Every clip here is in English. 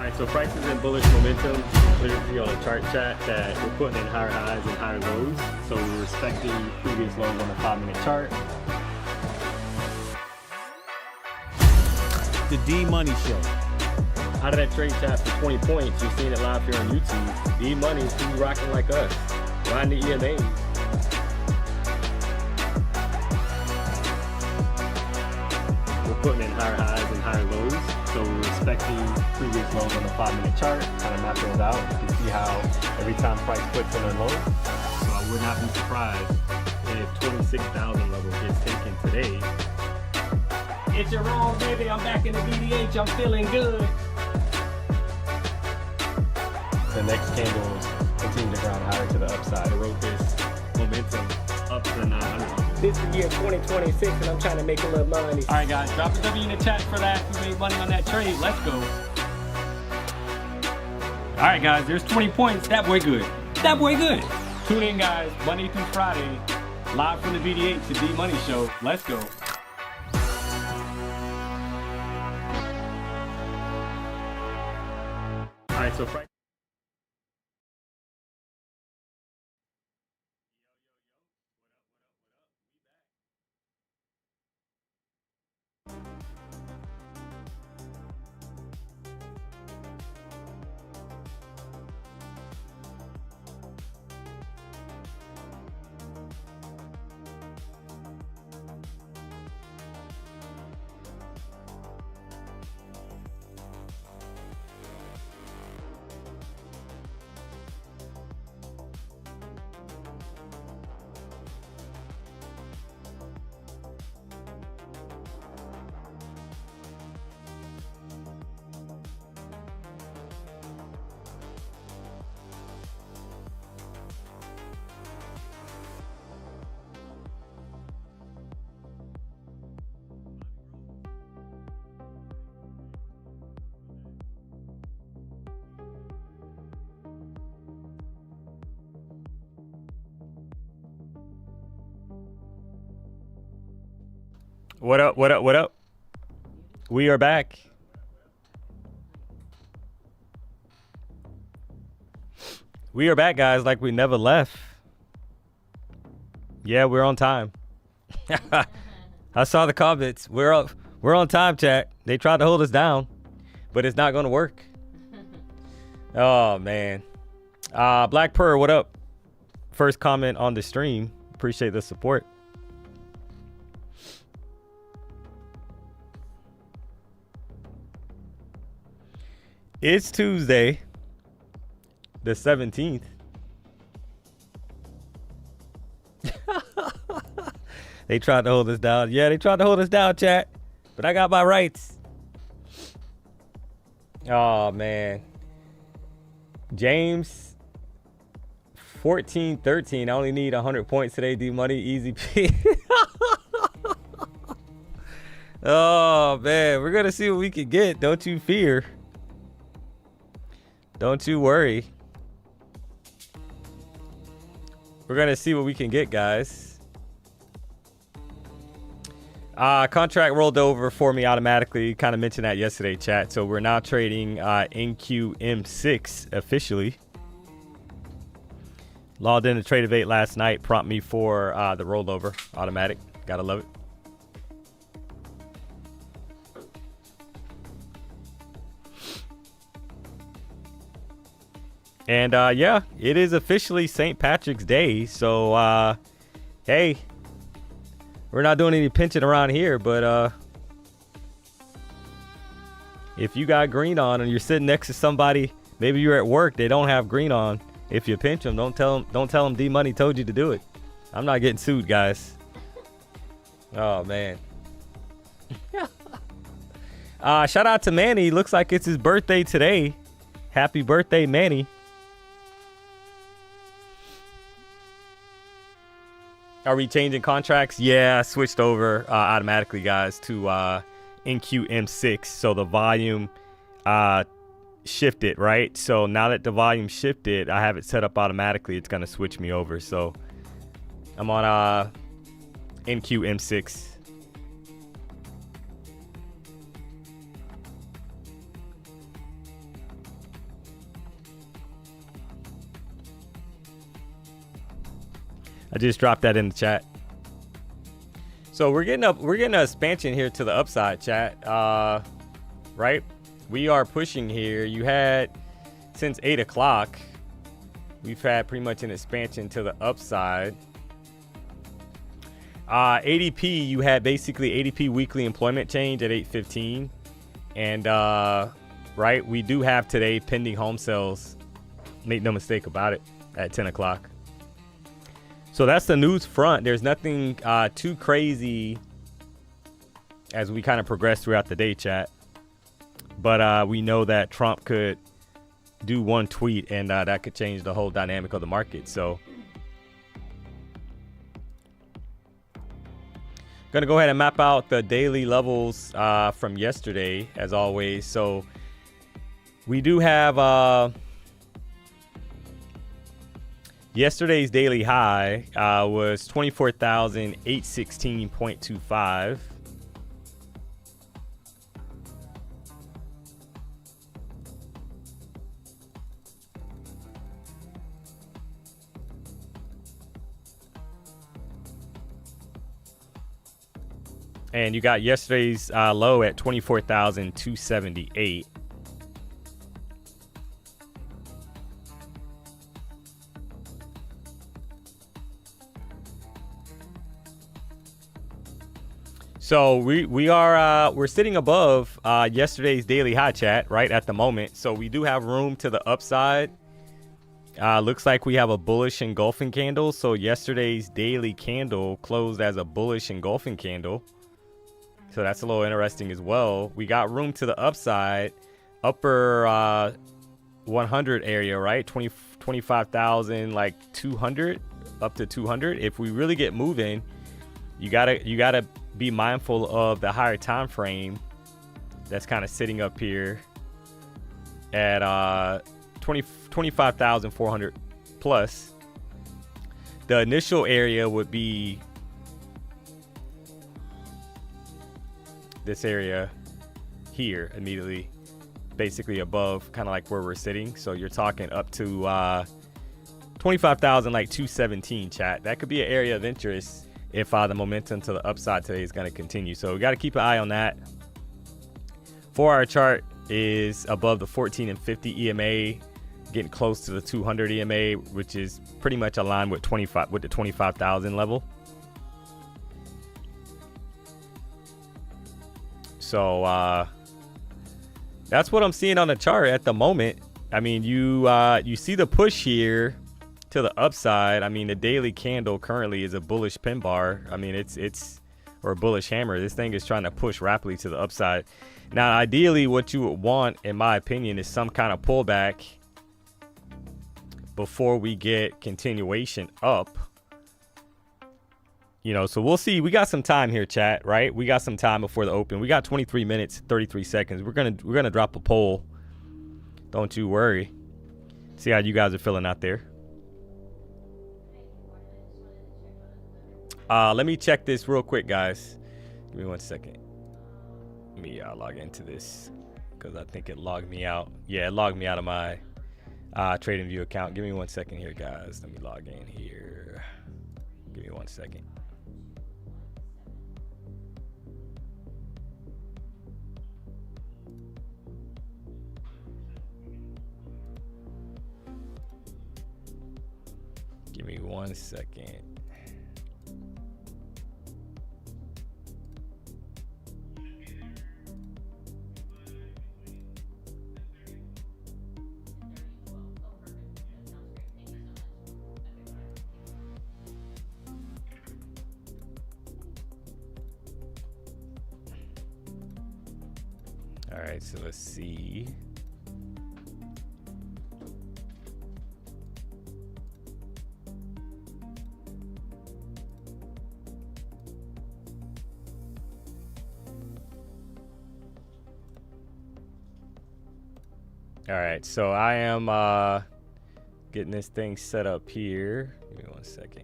All right, so prices in bullish momentum. Clearly see on the chart chat that we're putting in higher highs and higher lows. So we're respecting previous lows on the 5-minute chart. The D-Money Show. Out of that trade chat for 20 points, you're seeing it live here on YouTube. D-Money is who's rocking like us. Riding the EMAs. We're putting in higher highs and higher lows. So we're respecting previous lows on the 5-minute chart, kind of map those out. You can see how every time price puts in a low. So I would not be surprised if 26,000 level gets taken today. It's your wrong, baby. I'm back in the BDH. I'm feeling good. The next candle continues to ground higher to the upside. I wrote this momentum up to 900. This is the year 2026, and I'm trying to make a little money. All right, guys, drop a W in the chat for that. If you made money on that trade, let's go. All right, guys, there's 20 points. That boy good. That boy good. Tune in, guys, Monday through Friday, live from the BDH, the D-Money Show. Let's go. All right, so price. What up, what up, what up? We are back. We are back, guys, like we never left. Yeah, we're on time. I saw the comments. We're on time, chat. They tried to hold us down, but it's not going to work. Oh, man. Black Purr, what up? First comment on the stream. Appreciate the support. It's Tuesday, the 17th. They tried to hold us down. Yeah, they tried to hold us down, chat. But I got my rights. Oh, man. James, 14-13. I only need 100 points today. D-Money, easy P. Oh, man. We're going to see what we can get. Don't you fear. Don't you worry. We're going to see what we can get, guys. Contract rolled over for me automatically. Kind of mentioned that yesterday, chat. So we're now trading NQM6 officially. Logged in to Tradeovate last night. Prompt me for the rollover. Automatic. Gotta love it. And yeah, it is officially St. Patrick's Day. So hey, we're not doing any pinching around here, but if you got green on and you're sitting next to somebody, maybe you're at work, they don't have green on. If you pinch them, don't tell them D-Money told you to do it. I'm not getting sued, guys. Oh man. Shout out to Manny. Looks like it's his birthday today. Happy birthday, Manny. Are we changing contracts? Yeah, I switched over automatically, guys, to NQM6. So the volume shifted, right? So now that the volume shifted, I have it set up automatically. It's going to switch me over. So I'm on NQM6. I just dropped that in the chat. So we're getting an expansion here to the upside, chat. Right? We are pushing here. You had since 8 o'clock, we've had pretty much an expansion to the upside. ADP, you had basically ADP weekly employment change at 8:15, and right, we do have today pending home sales. Make no mistake about it, at 10 o'clock. So that's the news front. There's nothing too crazy as we kind of progress throughout the day, chat. But we know that Trump could do one tweet and that could change the whole dynamic of the market. So gonna go ahead and map out the daily levels from yesterday, as always. So we do have yesterday's daily high was 24,816.25. And you got yesterday's low at 24,278. So we're sitting above yesterday's daily high, chat, right at the moment. So we do have room to the upside. Looks like we have a bullish engulfing candle. So yesterday's daily candle closed as a bullish engulfing candle. So that's a little interesting as well. We got room to the upside, upper 100 area, right? 25,000, like 200, up to 200. If we really get moving, you gotta be mindful of the higher time frame that's kind of sitting up here at 25,400 plus. The initial area would be this area here, immediately basically above kind of like where we're sitting. So you're talking up to 25,000, like 217, chat. That could be an area of interest if the momentum to the upside today is going to continue. So we got to keep an eye on that. 4-hour chart is above the 14 and 50 EMA, getting close to the 200 EMA, which is pretty much aligned with the 25,000 level. So that's what I'm seeing on the chart at the moment. I mean, you see the push here to the upside. I mean, the daily candle currently is a bullish pin bar. I mean, it's or a bullish hammer. This thing is trying to push rapidly to the upside. Now, ideally, what you would want, in my opinion, is some kind of pullback before we get continuation up. You know, so we'll see. We got some time here, chat, right? We got some time before the open. We got 23 minutes, 33 seconds. We're gonna drop a poll. Don't you worry. See how you guys are feeling out there. Let me check this real quick, guys. Give me 1 second. Let me log into this because I think it logged me out. Yeah, it logged me out of my TradingView account. Give me 1 second here, guys. Let me log in here. Give me 1 second. Give me 1 second. All right, so let's see. All right, so I am getting this thing set up here. Give me 1 second.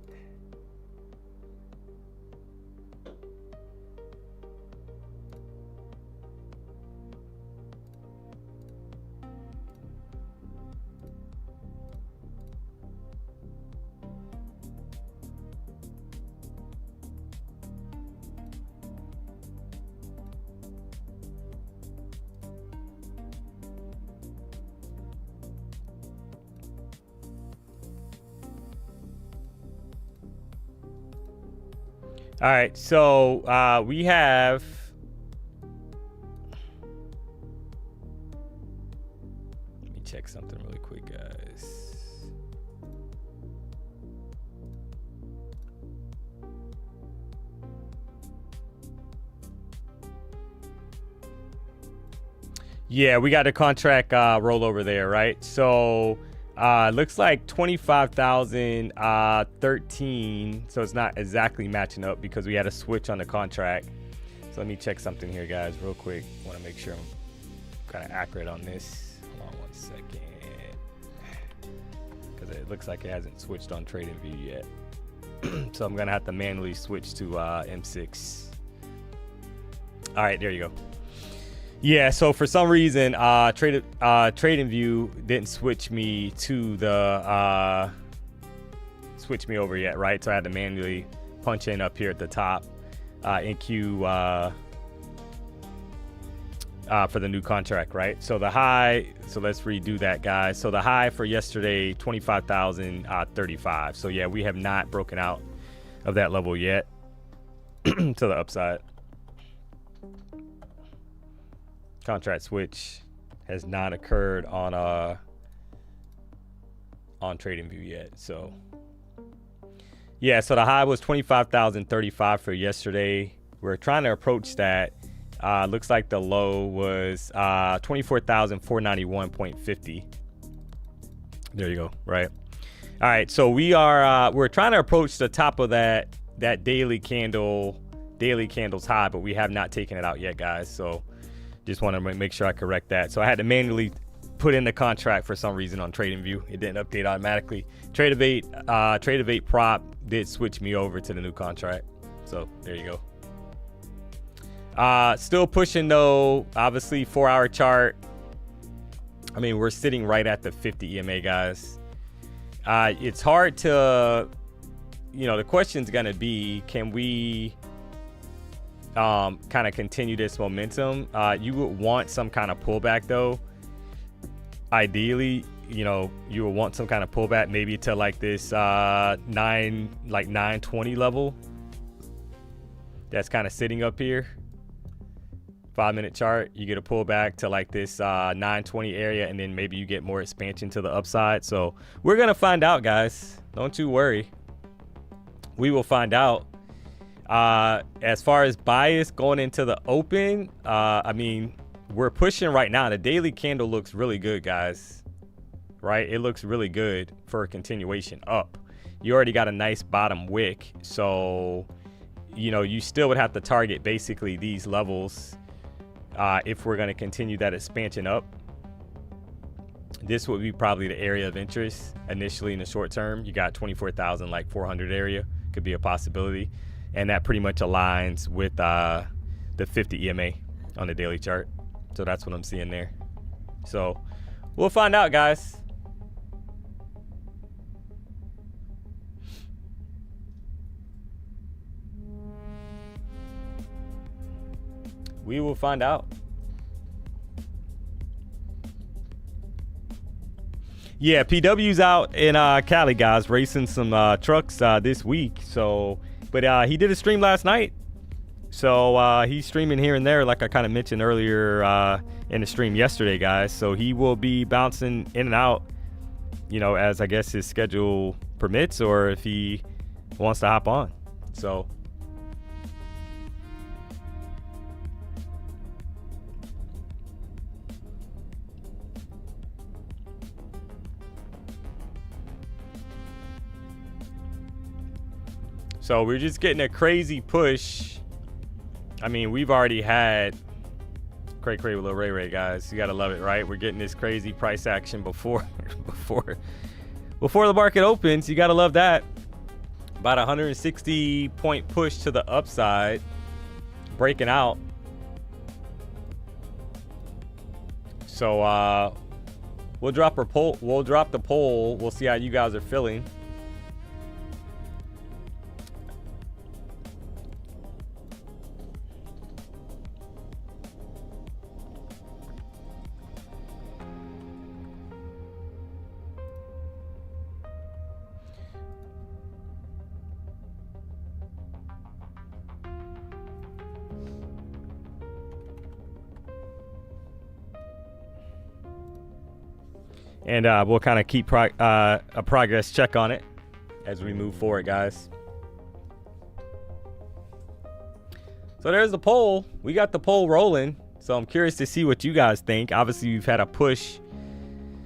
All right, so we have. Let me check something really quick, guys. Yeah, we got the contract rollover there, right? So looks like 25,013. So it's not exactly matching up because we had a switch on the contract. So let me check something here, guys, real quick. I want to make sure I'm kind of accurate on this. Hold on 1 second. Because it looks like it hasn't switched on TradingView yet. So I'm going to have to manually switch to M6. All right, there you go. Yeah, so for some reason, TradingView didn't switch me to the switch me over yet, right? So I had to manually punch in up here at the top NQ for the new contract, right? So the high, so let's redo that, guys. So the high for yesterday, 25,035. So yeah, we have not broken out of that level yet to the upside. Contract switch has not occurred on TradingView yet. So yeah, so the high was 25,035 for yesterday. We're trying to approach that. Looks like the low was 24,491.50. There you go. Right. All right. So we're trying to approach the top of that daily candle's high, but we have not taken it out yet, guys. So just want to make sure I correct that. So I had to manually put in the contract for some reason on TradingView. It didn't update automatically. Tradevate prop did switch me over to the new contract. So there you go. Still pushing though. Obviously 4-hour chart. I mean, we're sitting right at the 50 EMA, guys. It's hard to, the question's gonna be, can we kind of continue this momentum? You would want some kind of pullback though. Ideally, you would want some kind of pullback, maybe to like this 920 level. That's kind of sitting up here. 5-minute chart, you get a pullback to like this 920 area, and then maybe you get more expansion to the upside. So we're gonna find out, guys. Don't you worry. We will find out. As far as bias going into the open, I mean, we're pushing right now. The daily candle looks really good, guys, right? It looks really good for a continuation up. You already got a nice bottom wick. So, you still would have to target basically these levels if we're going to continue that expansion up. This would be probably the area of interest initially in the short term. You got 24,400 area, could be a possibility. And that pretty much aligns with the 50 EMA on the daily chart. So that's what I'm seeing there. So we'll find out, guys. We will find out. Yeah, PW's out in Cali, guys, racing some trucks this week. So, but he did a stream last night. So he's streaming here and there, like I kind of mentioned earlier in the stream yesterday, guys. So he will be bouncing in and out, as I guess his schedule permits, or if he wants to hop on. So we're just getting a crazy push. I mean, we've already had cray with Lil Ray, guys. You gotta love it, right? We're getting this crazy price action before the market opens. You gotta love that. About 160 point push to the upside, breaking out. So we'll drop the poll. We'll see how you guys are feeling. And we'll kind of keep a progress check on it as we move forward, guys. So there's the poll. We got the poll rolling. So I'm curious to see what you guys think. Obviously, we've had a push.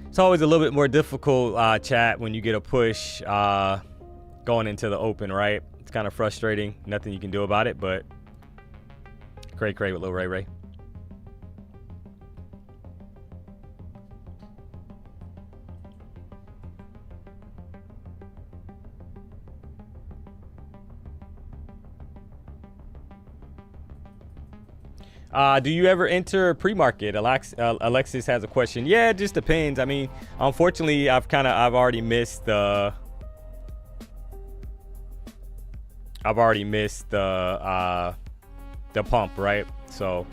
It's always a little bit more difficult, chat, when you get a push going into the open, right? It's kind of frustrating. Nothing you can do about it, but great with Lil Ray Ray. Do you ever enter pre-market? Alexis has a question. Yeah, it just depends. I mean, unfortunately, I've already missed the pump, right? So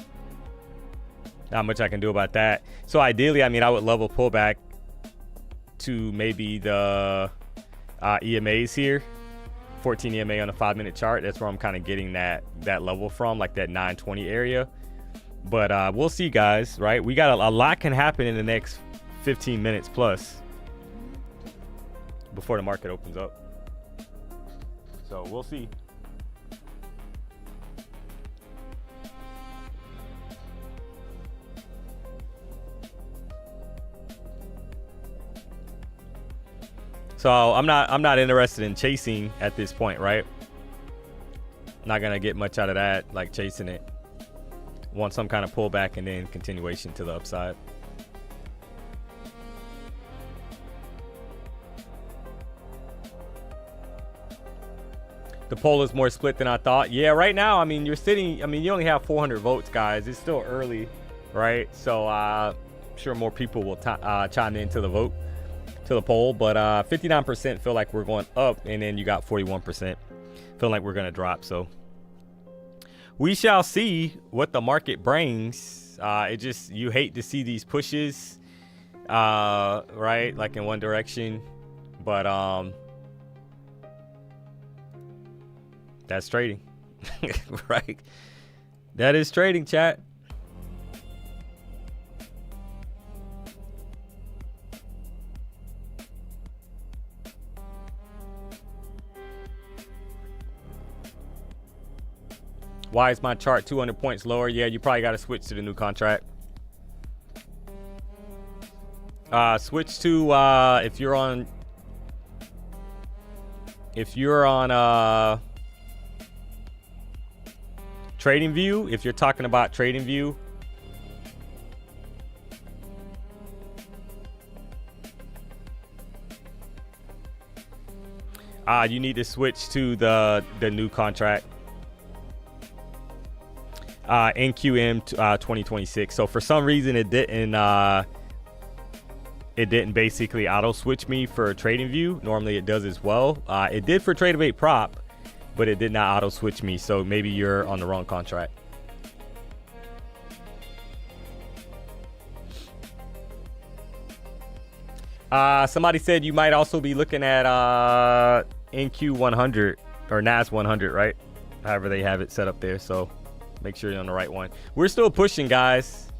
not much I can do about that. So ideally, I mean, I would love a pullback to maybe the EMAs here. 14 EMA on a 5-minute chart. That's where I'm kind of getting that level from, like that 920 area. But we'll see, guys, right? We got a lot can happen in the next 15 minutes plus before the market opens up. So we'll see. So I'm not interested in chasing at this point, right? Not gonna get much out of that, like chasing it. Want some kind of pullback and then continuation to the upside. The poll is more split than I thought. Yeah, right now, I mean, you only have 400 votes, guys. It's still early, right? So I'm sure more people will chime into the vote, to the poll. But 59% feel like we're going up, and then you got 41% feel like we're going to drop. So we shall see what the market brings. You hate to see these pushes, right? Like in one direction, but that's trading, right? That is trading, chat. Why is my chart 200 points lower? Yeah, you probably got to switch to the new contract. Switch to if you're on Trading View. If you're talking about Trading View, you need to switch to the new contract. NQM 2026. So for some reason it didn't basically auto switch me for Trading View. Normally it does as well. It did for Trade Prop, but it did not auto switch me. So maybe you're on the wrong contract. Somebody said you might also be looking at NQ 100 or NAS 100, right? However they have it set up there. So make sure you're on the right one. We're still pushing, guys.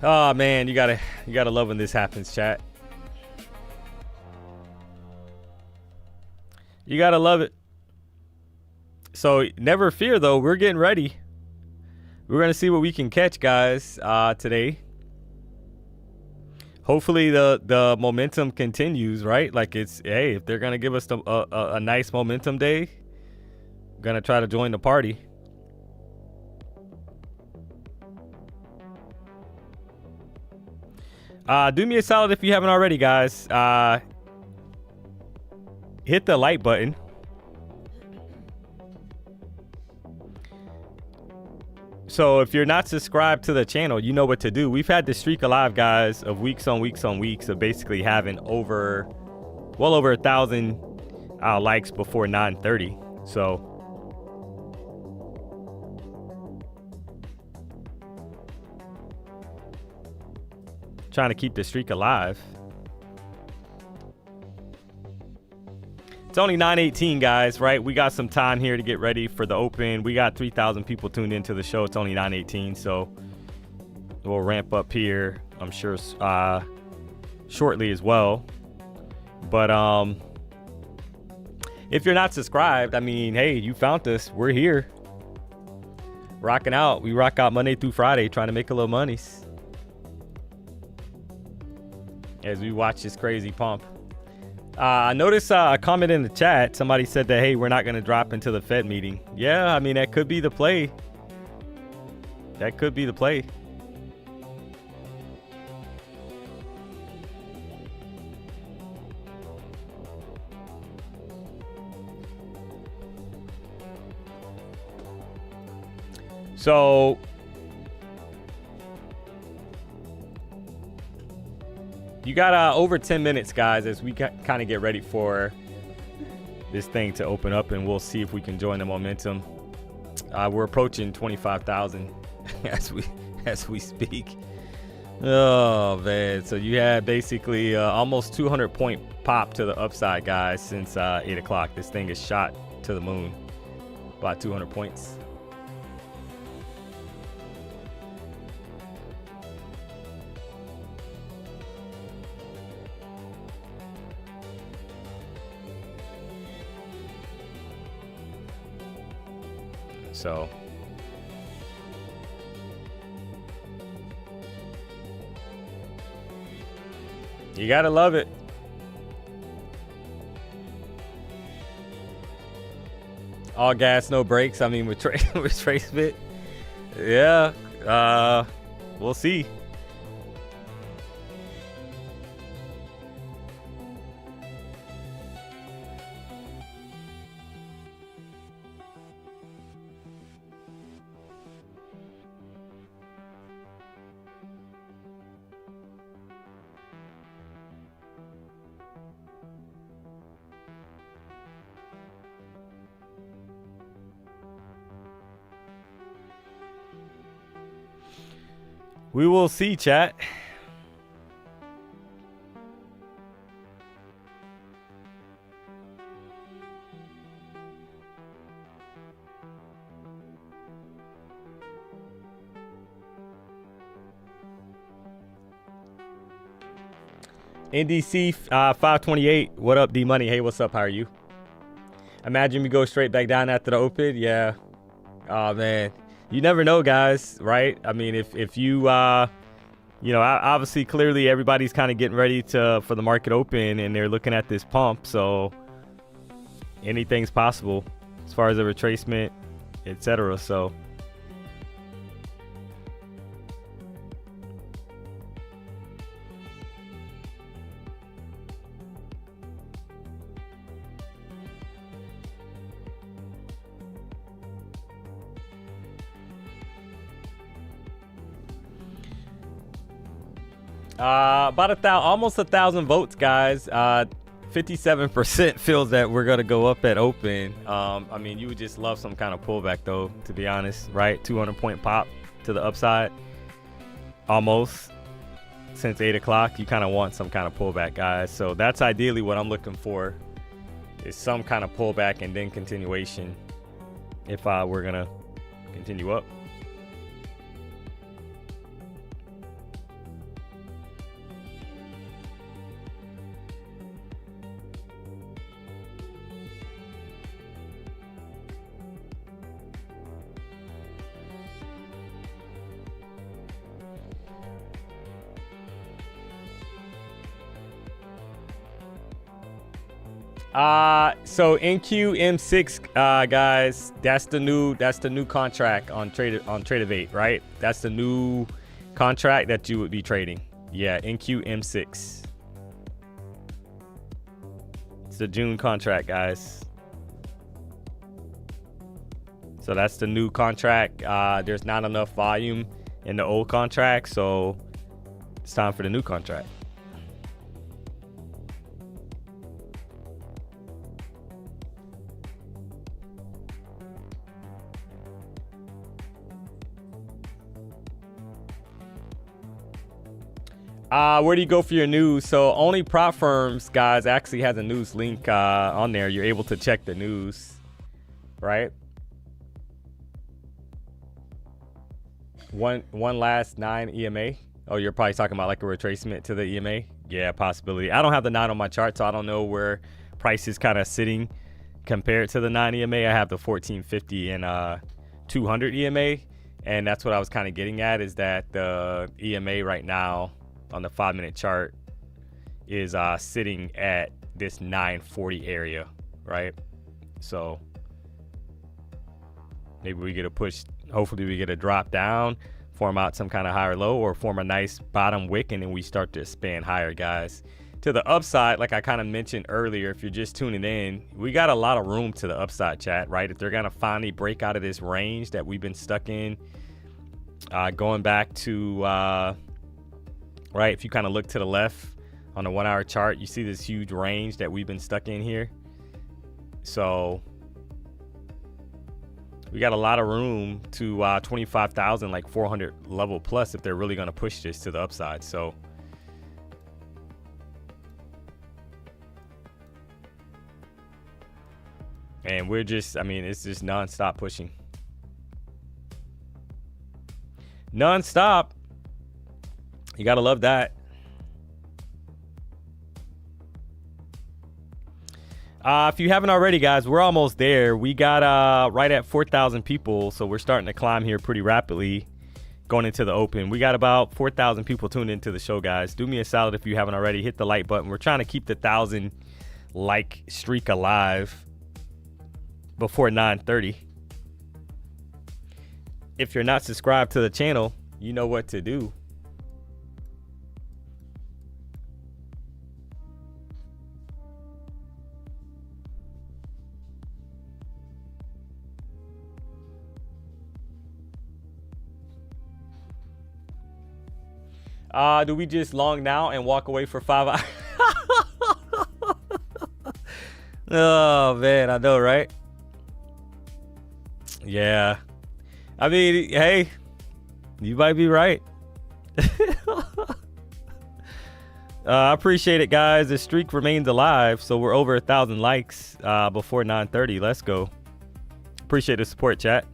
Oh man, you gotta love when this happens, chat. You gotta love it. So never fear though, we're getting ready. We're gonna see what we can catch, guys, today. Hopefully the momentum continues, right? Like hey, if they're gonna give us a nice momentum day, I'm gonna try to join the party. Do me a solid if you haven't already, guys. Hit the like button. So if you're not subscribed to the channel, you know what to do. We've had this streak alive, guys, of weeks on weeks on weeks of basically having well over 1,000 likes before 9:30. So trying to keep the streak alive. It's only 9:18, guys, right? We got some time here to get ready for the open. We got 3,000 people tuned into the show. It's only 9:18, so we'll ramp up here. I'm sure shortly as well. But if you're not subscribed, I mean, hey, you found us. We're here. Rocking out. We rock out Monday through Friday trying to make a little money as we watch this crazy pump. I noticed a comment in the chat. Somebody said that, hey, we're not going to drop until the Fed meeting. Yeah, I mean, that could be the play. That could be the play. So you got over 10 minutes, guys, as we kind of get ready for this thing to open up, and we'll see if we can join the momentum. We're approaching 25,000 as we speak. Oh man, so you had basically almost 200 point pop to the upside, guys, since 8 o'clock. This thing is shot to the moon, about 200 points. So you gotta love it. All gas, no brakes. I mean, with retracement, yeah. We'll see. We will see, chat. NDC 528. What up, D-Money? Hey, what's up? How are you? Imagine we go straight back down after the open. Yeah. Oh, man. You never know, guys, right? I mean, if you, you know, obviously, clearly, everybody's kind of getting ready for the market open, and they're looking at this pump. So anything's possible as far as a retracement, etc. So about almost 1,000 votes, guys. 57% feels that we're gonna go up at open. I mean, you would just love some kind of pullback, though, to be honest, right? 200 point pop to the upside, almost since 8 o'clock. You kind of want some kind of pullback, guys. So that's ideally what I'm looking for, is some kind of pullback and then continuation if we're gonna continue up. So NQM6, guys, that's the new contract on Tradeovate, right? That's the new contract that you would be trading. Yeah, NQM6. It's the June contract, guys. So that's the new contract. There's not enough volume in the old contract, so it's time for the new contract. Where do you go for your news? So only prop firms, guys, actually has a news link on there. You're able to check the news, right? One last 9 EMA. Oh, you're probably talking about like a retracement to the EMA. Yeah, possibility. I don't have the 9 on my chart, so I don't know where price is kind of sitting compared to the 9 EMA. I have the 1450 and 200 EMA, and that's what I was kind of getting at, is that the EMA right now on the 5-minute chart is sitting at this 940 area, right? So maybe we get a push. Hopefully we get a drop down, form out some kind of higher low, or form a nice bottom wick, and then we start to expand higher, guys. To the upside, like I kind of mentioned earlier, if you're just tuning in, we got a lot of room to the upside, chat, right? If they're gonna finally break out of this range that we've been stuck in, going back to right, if you kind of look to the left on the 1 hour chart, you see this huge range that we've been stuck in here. So we got a lot of room to 25,000, like 400 level plus, if they're really going to push this to the upside. So and we're just, I mean, it's just non-stop pushing. Non-stop. You got to love that. If you haven't already, guys, we're almost there. We got right at 4,000 people, so we're starting to climb here pretty rapidly going into the open. We got about 4,000 people tuned into the show, guys. Do me a solid if you haven't already. Hit the like button. We're trying to keep the 1,000 like streak alive before 9:30. If you're not subscribed to the channel, you know what to do. Do we just long now and walk away for 5 hours? Oh, man, I know, right? Yeah. I mean, hey, you might be right. I appreciate it, guys. The streak remains alive, so we're over 1,000 likes before 9:30. Let's go. Appreciate the support, chat.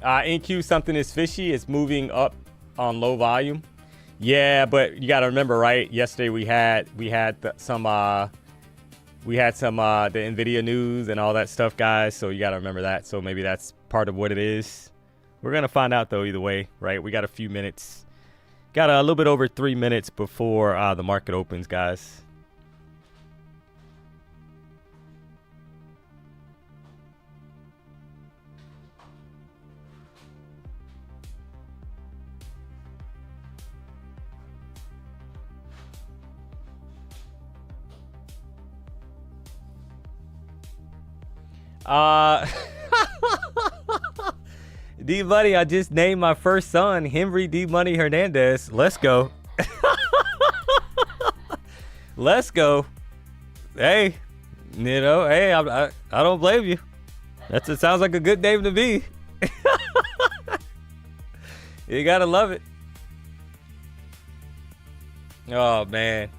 NQ, something is fishy. It's moving up on low volume. Yeah, but you got to remember, right? Yesterday we had some the Nvidia news and all that stuff, guys. So you got to remember that. So maybe that's part of what it is. We're gonna find out though. Either way, right? We got a few minutes. Got a little bit over 3 minutes before the market opens, guys. D-Money, I just named my first son Henry D-Money Hernandez. Let's go. Let's go. Hey, you know, hey, I don't blame you. It sounds like a good name to me. You gotta love it. Oh, man.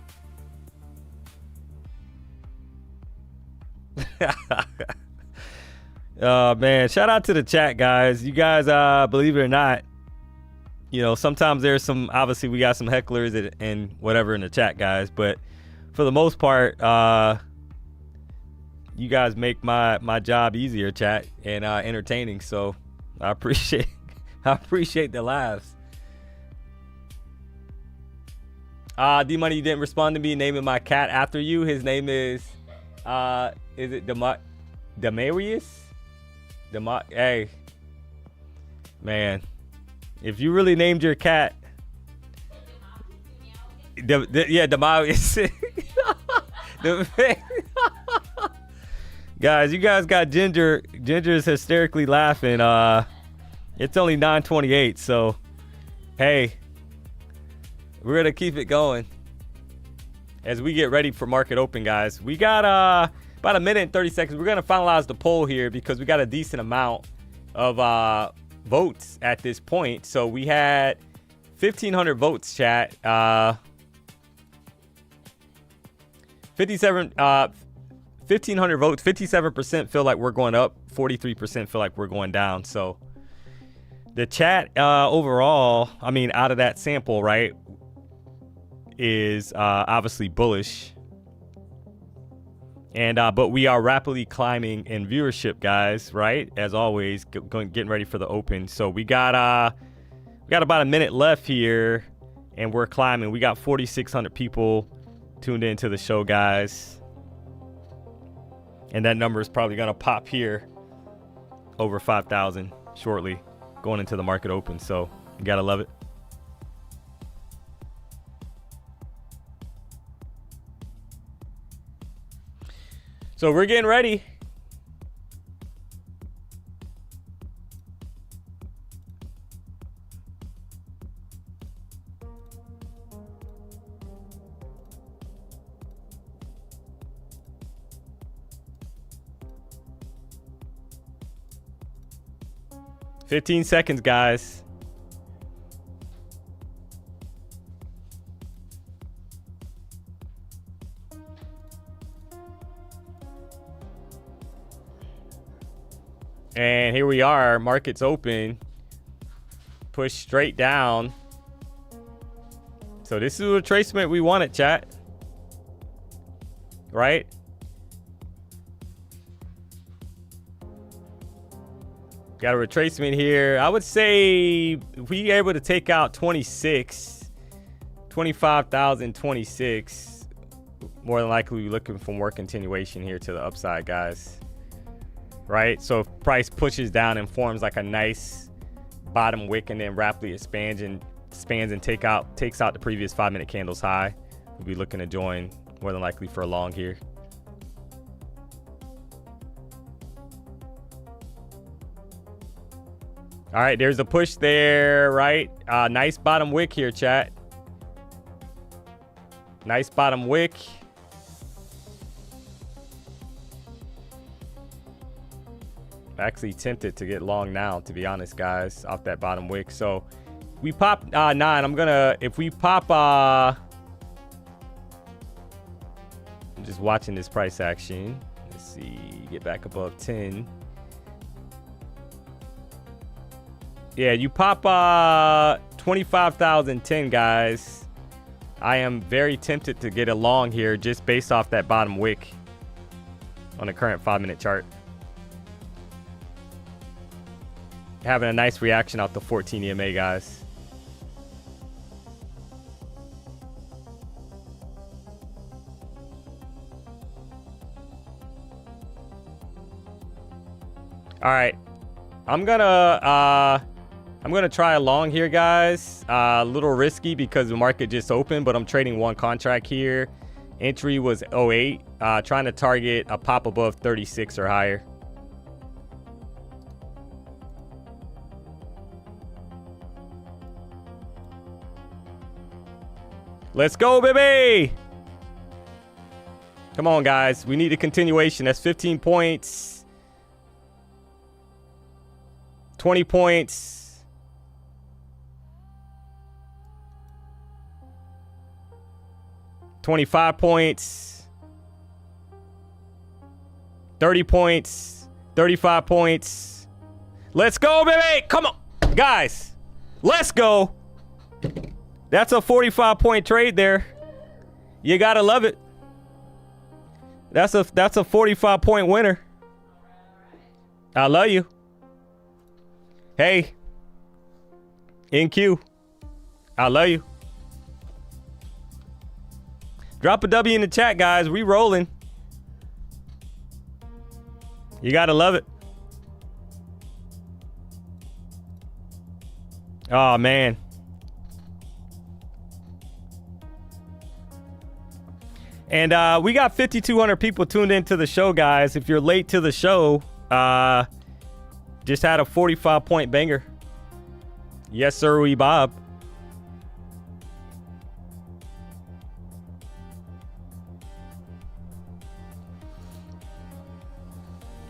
Man, shout out to the chat, guys. You guys, believe it or not, you know, sometimes there's some, obviously we got some hecklers and whatever in the chat, guys, but for the most part, you guys make my job easier, chat, and entertaining. So I appreciate the laughs. D-Money, you didn't respond to me naming my cat after you. His name is it Demarius? Hey, man, if you really named your cat, yeah, Demarius. Guys, you guys got Ginger. Ginger's hysterically laughing. It's only 9:28, so hey, we're gonna keep it going as we get ready for market open, guys. We got about a minute and 30 seconds. We're gonna finalize the poll here because we got a decent amount of votes at this point. So we had 1,500 votes, chat. 1,500 votes. 57% feel like we're going up. 43% feel like we're going down. So the chat overall, I mean, out of that sample, right, is obviously bullish. And but we are rapidly climbing in viewership, guys, right? As always, getting ready for the open. So we got about a minute left here, and we're climbing. We got 4,600 people tuned into the show, guys. And that number is probably gonna pop here over 5,000 shortly, going into the market open. So you gotta love it. So we're getting ready. "15 seconds, guys." And here we are, market's open, push straight down. So this is a retracement we wanted, chat. Right? Got a retracement here. I would say if we able to take out 25,026, more than likely we're looking for more continuation here to the upside, guys. Right? So if price pushes down and forms like a nice bottom wick and then rapidly expands and takes out the previous 5-minute candles high, we'll be looking to join more than likely for a long here. All right, there's a push there, right? Nice bottom wick here, chat. Nice bottom wick. Actually tempted to get long now, to be honest, guys, off that bottom wick. So we pop 9. If we pop, I'm just watching this price action. Let's see, get back above 10. Yeah, you pop 25,010, guys. I am very tempted to get a long here just based off that bottom wick on the current 5-minute chart. Having a nice reaction out the 14 EMA, guys. All right, I'm gonna try a long here, guys. A little risky because the market just opened, but I'm trading one contract here. Entry was 08. Trying to target a pop above 36 or higher. Let's go, baby. Come on, guys. We need a continuation. That's 15 points. 20 points. 25 points. 30 points. 35 points. Let's go, baby. Come on, guys. Let's go. That's a 45-point trade there. You gotta love it. That's a 45-point winner. I love you. Hey, NQ, I love you. Drop a W in the chat, guys. We rolling. You gotta love it. Oh man. And we got 5,200 people tuned into the show, guys. If you're late to the show, just had a 45-point banger. Yes, sir, we Bob.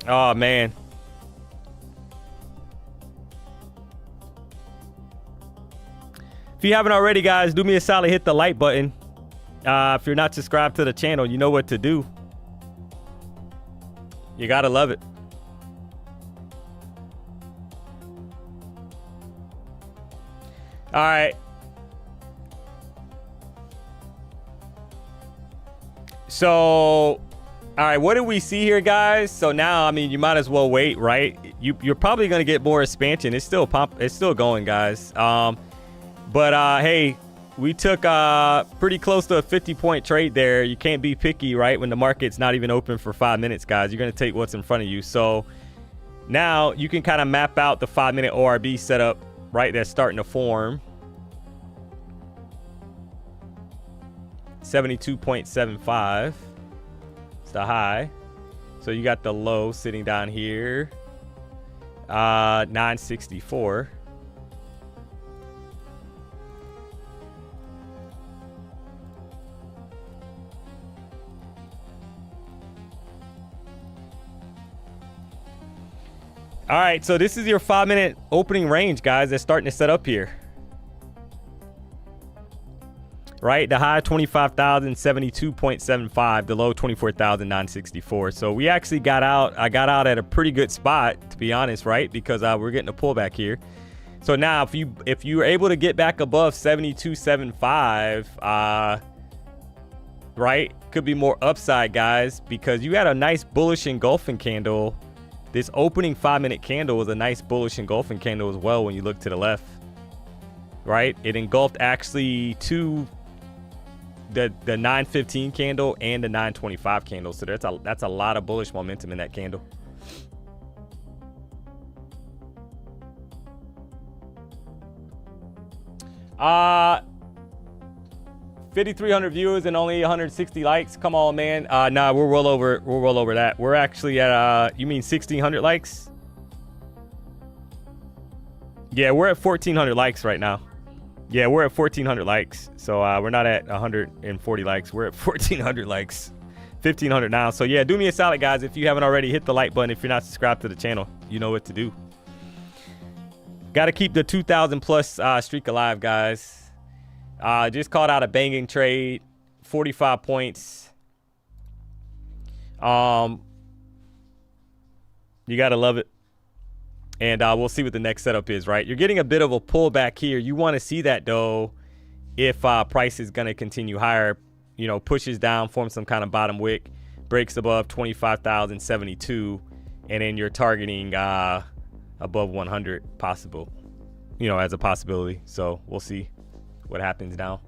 Oh, man. If you haven't already, guys, do me a solid, hit the like button. If you're not subscribed to the channel, you know what to do. You gotta love it. All right. So, all right, what do we see here, guys? So now, I mean, you might as well wait, right? You're probably going to get more expansion. It's still going, guys. But hey, we took pretty close to a 50-point trade there. You can't be picky, right? When the market's not even open for 5 minutes, guys. You're going to take what's in front of you. So now you can kind of map out the 5-minute ORB setup, right? That's starting to form. 72.75. It's the high. So you got the low sitting down here. 964. All right, so this is your 5-minute opening range, guys. That's starting to set up here. Right, the high 25,072.75, the low 24,964. So we actually got out. I got out at a pretty good spot, to be honest, right? Because we're getting a pullback here. So now, if you're able to get back above 72.75, right, could be more upside, guys, because you had a nice bullish engulfing candle. This opening 5-minute candle was a nice bullish engulfing candle as well when you look to the left, right? It engulfed actually the 915 candle and the 925 candle. So that's a lot of bullish momentum in that candle. Uh 5,300 viewers and only 160 likes. Come on, man. Nah, we're well over that. We're actually at you mean 1,600 likes? Yeah, we're at 1,400 likes right now. Yeah, we're at 1,400 likes. So we're not at 140 likes. We're at 1,400 likes. 1,500 now. So yeah, do me a solid, guys. If you haven't already, hit the like button. If you're not subscribed to the channel, you know what to do. Got to keep the 2,000 plus streak alive, guys. Just called out a banging trade, 45 points. You gotta love it. And we'll see what the next setup is, right? You're getting a bit of a pullback here. You want to see that, though, if price is going to continue higher, you know, pushes down, forms some kind of bottom wick, breaks above 25,072, and then you're targeting above 100 possible, you know, as a possibility. So we'll see what happens now.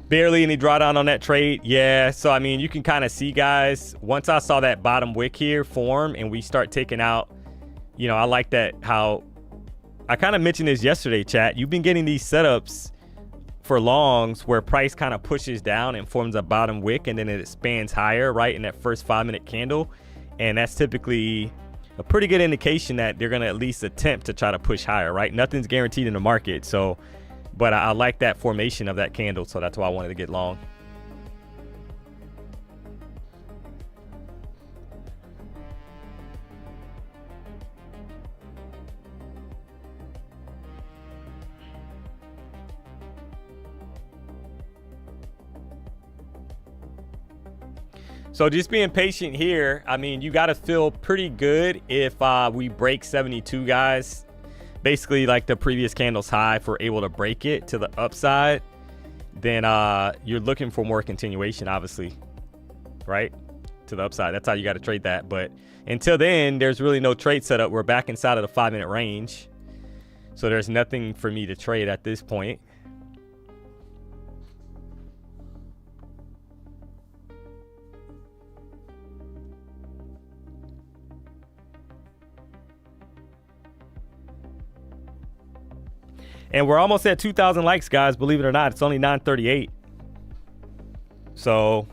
Barely any drawdown on that trade. Yeah, so I mean, you can kind of see, guys, once I saw that bottom wick here form and we start taking out, you know, I like that, how I kind of mentioned this yesterday, chat. You've been getting these setups for longs where price kind of pushes down and forms a bottom wick, and then it expands higher, right, in that first 5-minute candle. And that's typically a pretty good indication that they're going to at least attempt to try to push higher, right? Nothing's guaranteed in the market. So, but I like that formation of that candle. So that's why I wanted to get long. So just being patient here. I mean, you got to feel pretty good if we break 72, guys. Basically, like the previous candle's high, if we're able to break it to the upside, then you're looking for more continuation, obviously, right? To the upside. That's how you got to trade that. But until then, there's really no trade setup. We're back inside of the 5-minute range. So there's nothing for me to trade at this point. And we're almost at 2,000 likes, guys. Believe it or not, it's only 938. So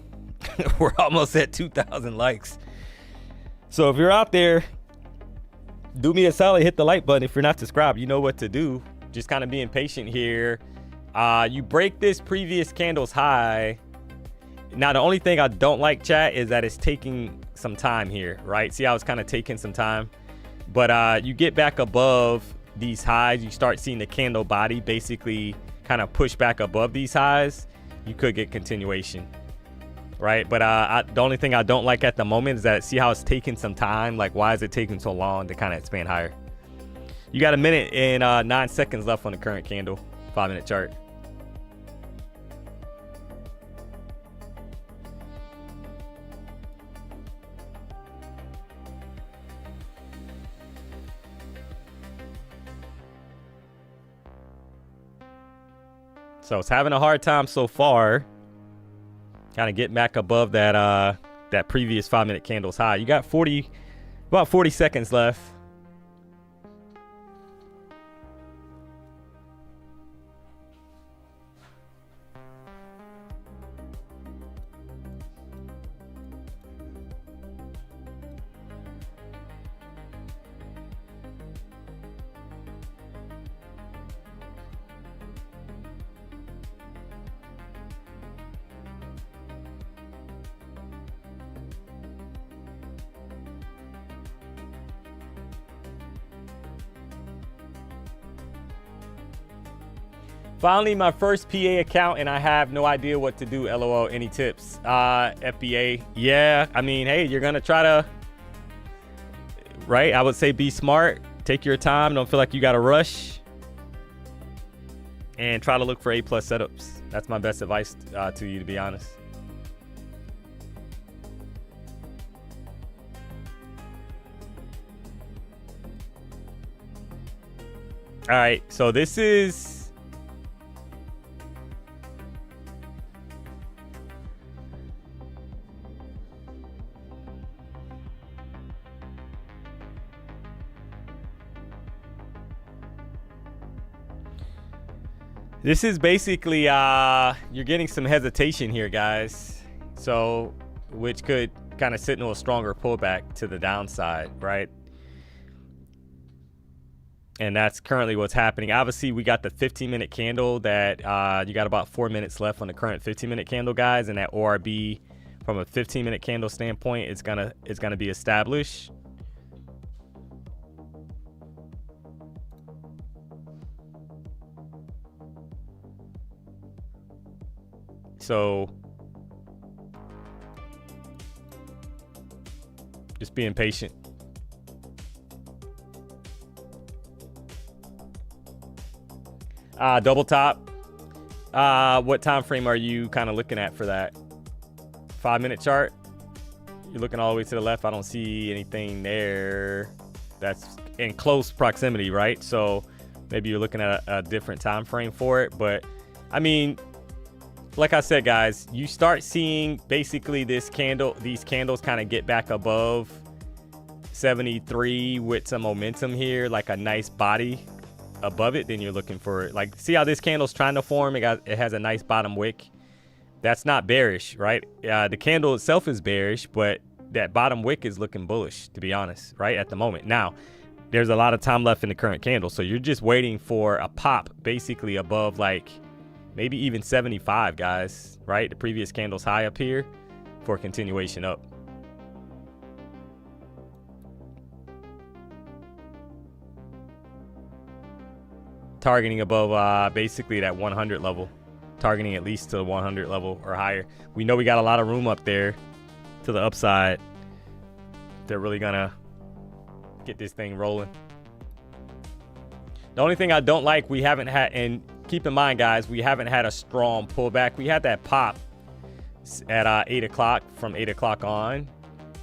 we're almost at 2,000 likes. So if you're out there, do me a solid, hit the like button. If you're not subscribed, you know what to do. Just kind of being patient here. You break this previous candle's high. Now, the only thing I don't like, chat, is that it's taking some time here, right? See how it's kind of taking some time? But you get back above these highs, you start seeing the candle body basically kind of push back above these highs, you could get continuation, right? But the only thing I don't like at the moment is that see how it's taking some time. Like, why is it taking so long to kind of expand higher? You got a minute and 9 seconds left on the current candle, 5-minute chart. So it's having a hard time so far, kind of getting back above that that previous 5-minute candle's high. You got about 40 seconds left. Finally, my first PA account, and I have no idea what to do. LOL. Any tips? FBA. Yeah, I mean, hey, you're gonna try to, right? I would say be smart. Take your time. Don't feel like you gotta rush. And try to look for A+ setups. That's my best advice to you, to be honest. All right, so this is basically you're getting some hesitation here, guys. So which could kind of signal a stronger pullback to the downside, right? And that's currently what's happening. Obviously, we got the 15-minute candle that you got about 4 minutes left on the current 15-minute candle, guys. And that ORB from a 15-minute candle standpoint, it's gonna be established. So just being patient. Double top. What time frame are you kind of looking at for that? 5-minute chart? You're looking all the way to the left. I don't see anything there that's in close proximity, right? So maybe you're looking at a different time frame for it. But I mean, like I said, guys, you start seeing basically these candles kind of get back above 73 with some momentum here, like a nice body above it. Then you're looking for, like, see how this candle's trying to form? It has a nice bottom wick. That's not bearish, right? The candle itself is bearish, but that bottom wick is looking bullish, to be honest, right, at the moment. Now, there's a lot of time left in the current candle, so you're just waiting for a pop basically above, like, maybe even 75, guys, right? The previous candle's high up here for continuation up. Targeting above basically that 100 level. Targeting at least to the 100 level or higher. We know we got a lot of room up there to the upside. They're really gonna get this thing rolling. The only thing I don't like, we haven't had, and keep in mind, guys, we haven't had a strong pullback. We had that pop at 8 o'clock, from 8 o'clock on.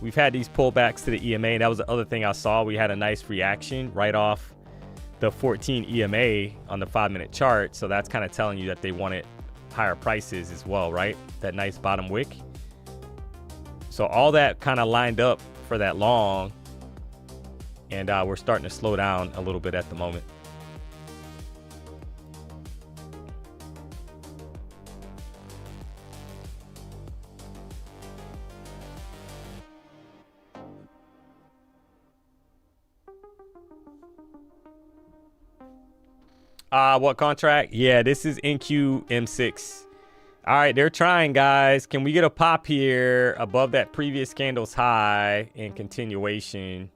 We've had these pullbacks to the EMA. That was the other thing I saw. We had a nice reaction right off the 14 EMA on the 5-minute chart. So that's kind of telling you that they wanted higher prices as well, right? That nice bottom wick. So all that kind of lined up for that long. And we're starting to slow down a little bit at the moment. What contract? Yeah, this is NQM6. All right, they're trying, guys. Can we get a pop here above that previous candle's high in continuation?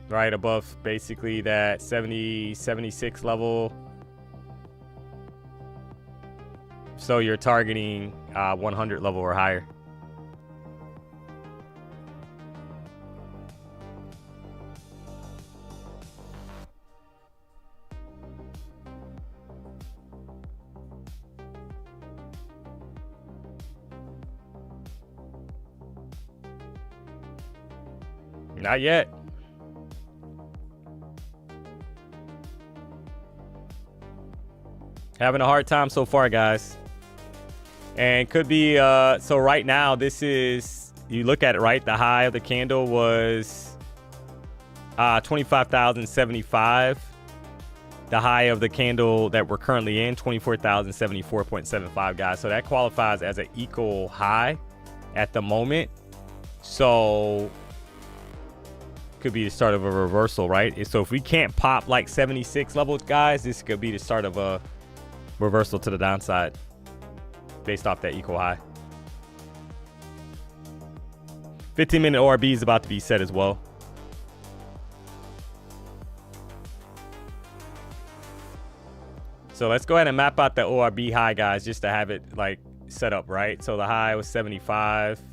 right above basically that 70, 76 level. So you're targeting 100 level or higher. Not yet. Having a hard time so far, guys. And could be, so right now, this is, you look at it, right? The high of the candle was 25,075. The high of the candle that we're currently in, 24,074.75, guys. So that qualifies as an equal high at the moment. So could be the start of a reversal, right? So if we can't pop like 76 levels, guys, this could be the start of a reversal to the downside based off that equal high. 15-minute ORB is about to be set as well. So let's go ahead and map out the ORB high, guys, just to have it like set up, right? So the high was 75.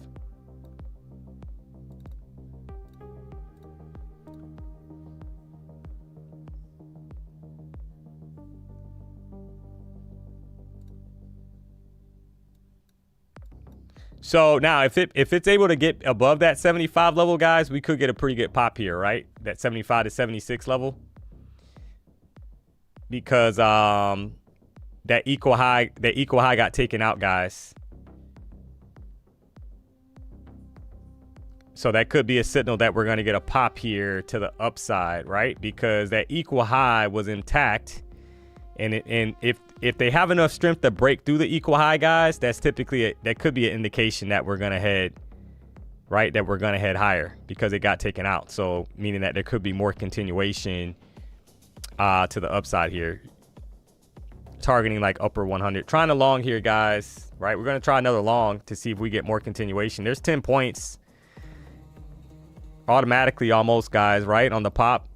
So now if it's able to get above that 75 level, guys, we could get a pretty good pop here, right? That 75 to 76 level. Because that equal high got taken out, guys. So that could be a signal that we're going to get a pop here to the upside, right? Because that equal high was intact. And if they have enough strength to break through the equal high, guys, that's typically that could be an indication that we're gonna head right, that we're gonna head higher because it got taken out. So meaning that there could be more continuation to the upside here, targeting like upper 100. Trying to long here, guys. Right, we're gonna try another long to see if we get more continuation. There's 10 points automatically almost, guys, right on the pop.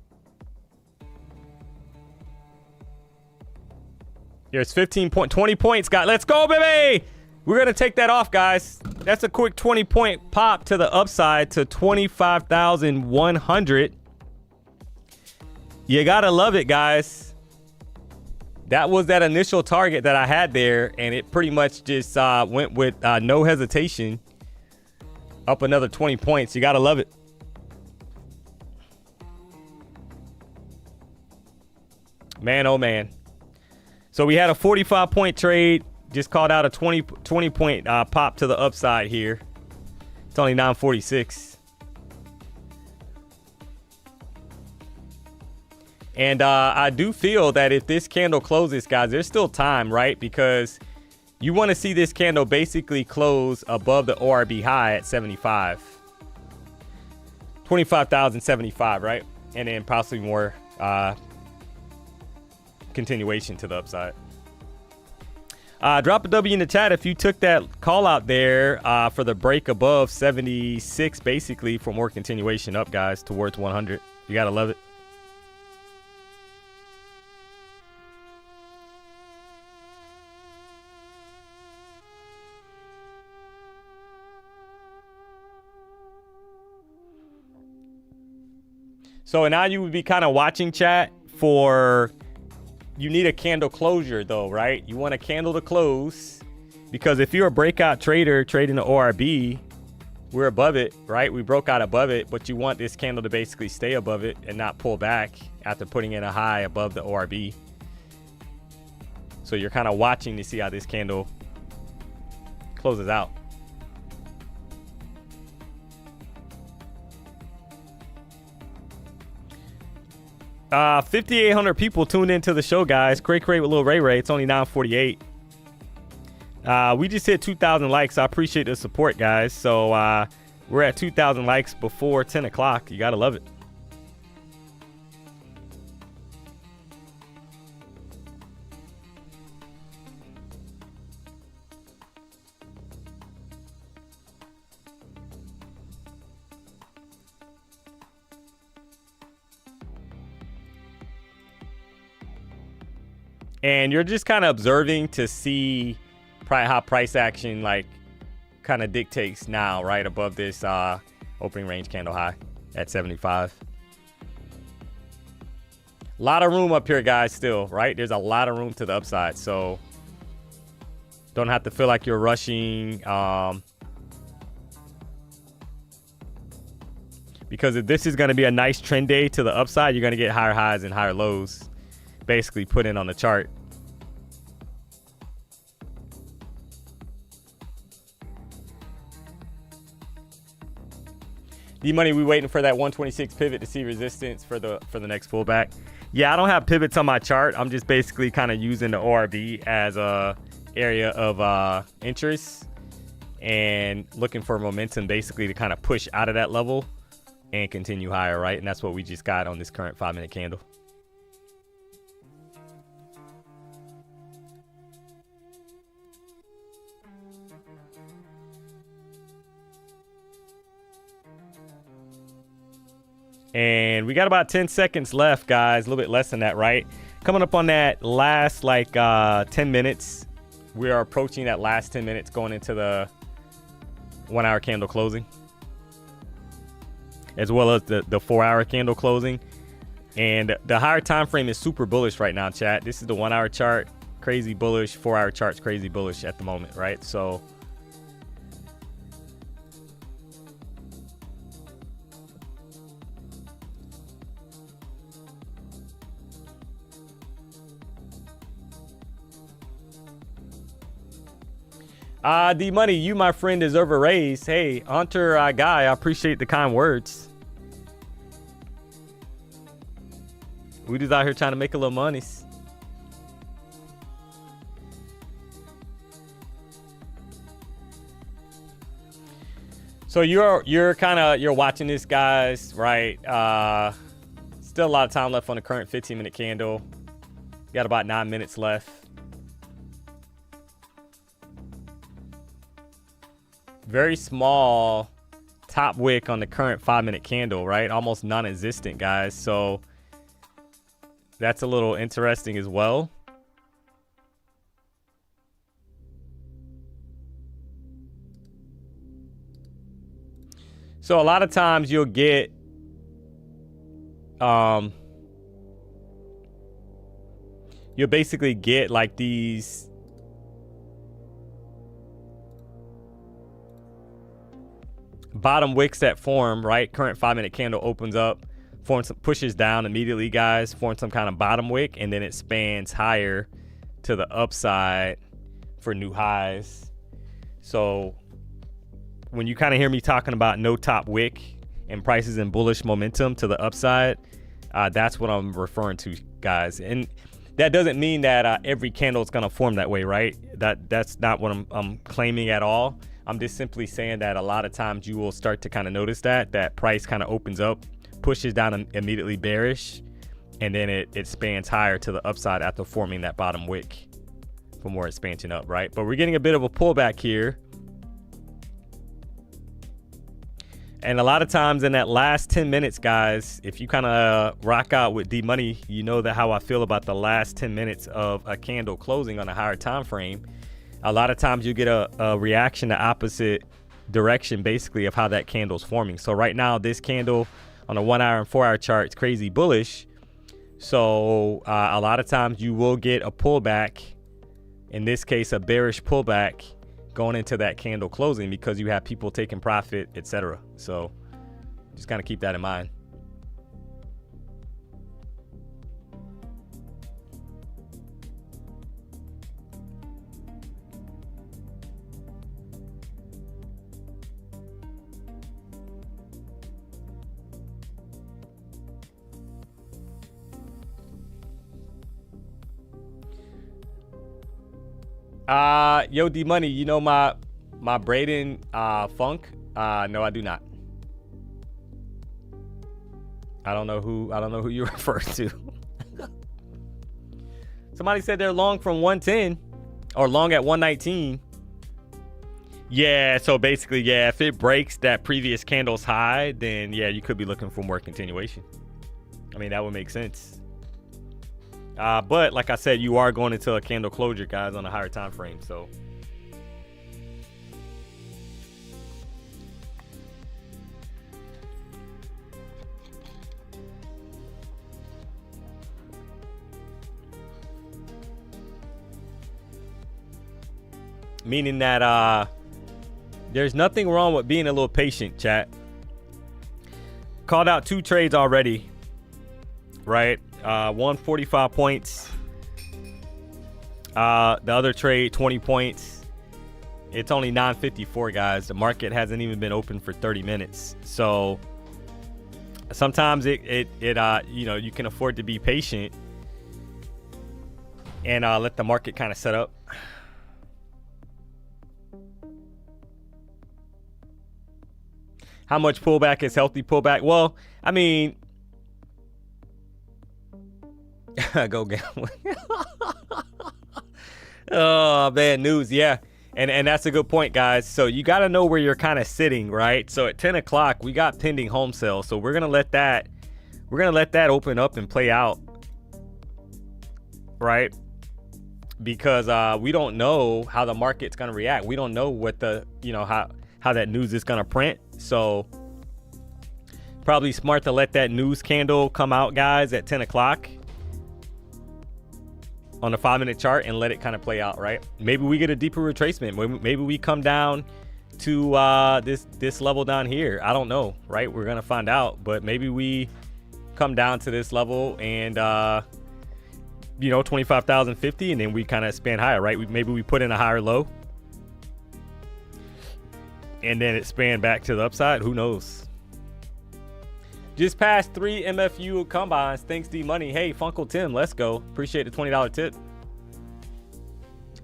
Here's 20 points, guys. Let's go, baby. We're going to take that off, guys. That's a quick 20-point pop to the upside to 25,100. You got to love it, guys. That was that initial target that I had there, and it pretty much just went with no hesitation. Up another 20 points. You got to love it. Man, oh, man. So we had a 45-point trade, just called out a 20-point pop to the upside here. It's only 9:46. And I do feel that if this candle closes, guys, there's still time, right? Because you want to see this candle basically close above the ORB high at 75. 25,075, right? And then possibly more continuation to the upside. Drop a W in the chat if you took that call out there for the break above 76, basically for more continuation up, guys, towards 100. You gotta love it. So now you would be kind of watching, chat, for, you need a candle closure though, right? You want a candle to close, because if you're a breakout trader trading the ORB, we're above it, right? We broke out above it, but you want this candle to basically stay above it and not pull back after putting in a high above the ORB. So you're kind of watching to see how this candle closes out. Uh, 5,800 people tuned into the show, guys. Great with Lil Ray Ray. It's only 9:48. We just hit 2,000 likes. I appreciate the support, guys. So we're at 2,000 likes before 10 o'clock. You gotta love it. And you're just kind of observing to see how price action like kind of dictates now, right above this opening range candle high at 75. A lot of room up here, guys, still, right? There's a lot of room to the upside, so don't have to feel like you're rushing. Because if this is going to be a nice trend day to the upside, you're going to get higher highs and higher lows basically put in on the chart. D-Money, we waiting for that 126 pivot to see resistance for the next pullback. Yeah, I don't have pivots on my chart. I'm just basically kind of using the ORB as a area of interest and looking for momentum basically to kind of push out of that level and continue higher, right? And that's what we just got on this current 5-minute candle. And we got about 10 seconds left, guys. A little bit less than that, right? Coming up on that last, like, 10 minutes. We are approaching that last 10 minutes going into the 1-hour candle closing, as well as the 4-hour candle closing. And the higher time frame is super bullish right now, chat. This is the 1-hour chart, crazy bullish. 4-hour chart's crazy bullish at the moment, right? So D-Money, you, my friend, deserve a raise. Hey, Hunter guy, I appreciate the kind words. We just out here trying to make a little money. So you're watching this, guys, right? Still a lot of time left on the current 15-minute candle. Got about 9 minutes left. Very small top wick on the current 5-minute candle, right? Almost non-existent, guys. So that's a little interesting as well. So a lot of times you'll get you'll basically get like these bottom wicks that form, right? Current 5-minute candle opens up, pushes down immediately, guys, forms some kind of bottom wick, and then it spans higher to the upside for new highs. So when you kind of hear me talking about no top wick and prices in bullish momentum to the upside, that's what I'm referring to, guys. And that doesn't mean that every candle is going to form that way, right? That's not what I'm claiming at all. I'm just simply saying that a lot of times you will start to kind of notice that price kind of opens up, pushes down immediately bearish, and then it spans higher to the upside after forming that bottom wick for more expansion up, right? But we're getting a bit of a pullback here. And a lot of times in that last 10 minutes, guys, if you kind of rock out with D-Money, you know that how I feel about the last 10 minutes of a candle closing on a higher time frame. A lot of times you get a reaction the opposite direction, basically, of how that candle's forming. So right now, this candle on a 1-hour and 4-hour chart is crazy bullish. So a lot of times you will get a pullback, in this case, a bearish pullback going into that candle closing because you have people taking profit, etc. So just kind of keep that in mind. Yo, D-Money, you know my Braden funk? No, I do not. I don't know who you refer to. Somebody said they're long from 110 or long at 119. Yeah, so basically, yeah, if it breaks that previous candle's high, then yeah, you could be looking for more continuation. I mean, that would make sense. But like I said, you are going into a candle closure, guys, on a higher time frame. So meaning that there's nothing wrong with being a little patient, chat. Called out 2 trades already, right? One 45 points. The other trade 20 points. It's only 9:54, guys. The market hasn't even been open for 30 minutes. So sometimes it you know, you can afford to be patient and let the market kind of set up. How much pullback is healthy pullback? Well, I mean, go gambling. Oh, bad news. Yeah. And that's a good point, guys. So you got to know where you're kind of sitting, right? So at 10 o'clock, we got pending home sale. So we're going to let that open up and play out, right? Because we don't know how the market's going to react. We don't know what the, you know, how that news is going to print. So probably smart to let that news candle come out, guys, at 10 o'clock on the 5-minute chart and let it kind of play out, right? Maybe we get a deeper retracement. Maybe we come down to this level down here. I don't know, right? We're going to find out. But maybe we come down to this level and, you know, 25,050, and then we kind of expand higher, right? Maybe we put in a higher low and then expand back to the upside. Who knows? Just passed 3 MFU combines. Thanks, DMONEY. Hey, Funkle Tim, let's go. Appreciate the $20 tip.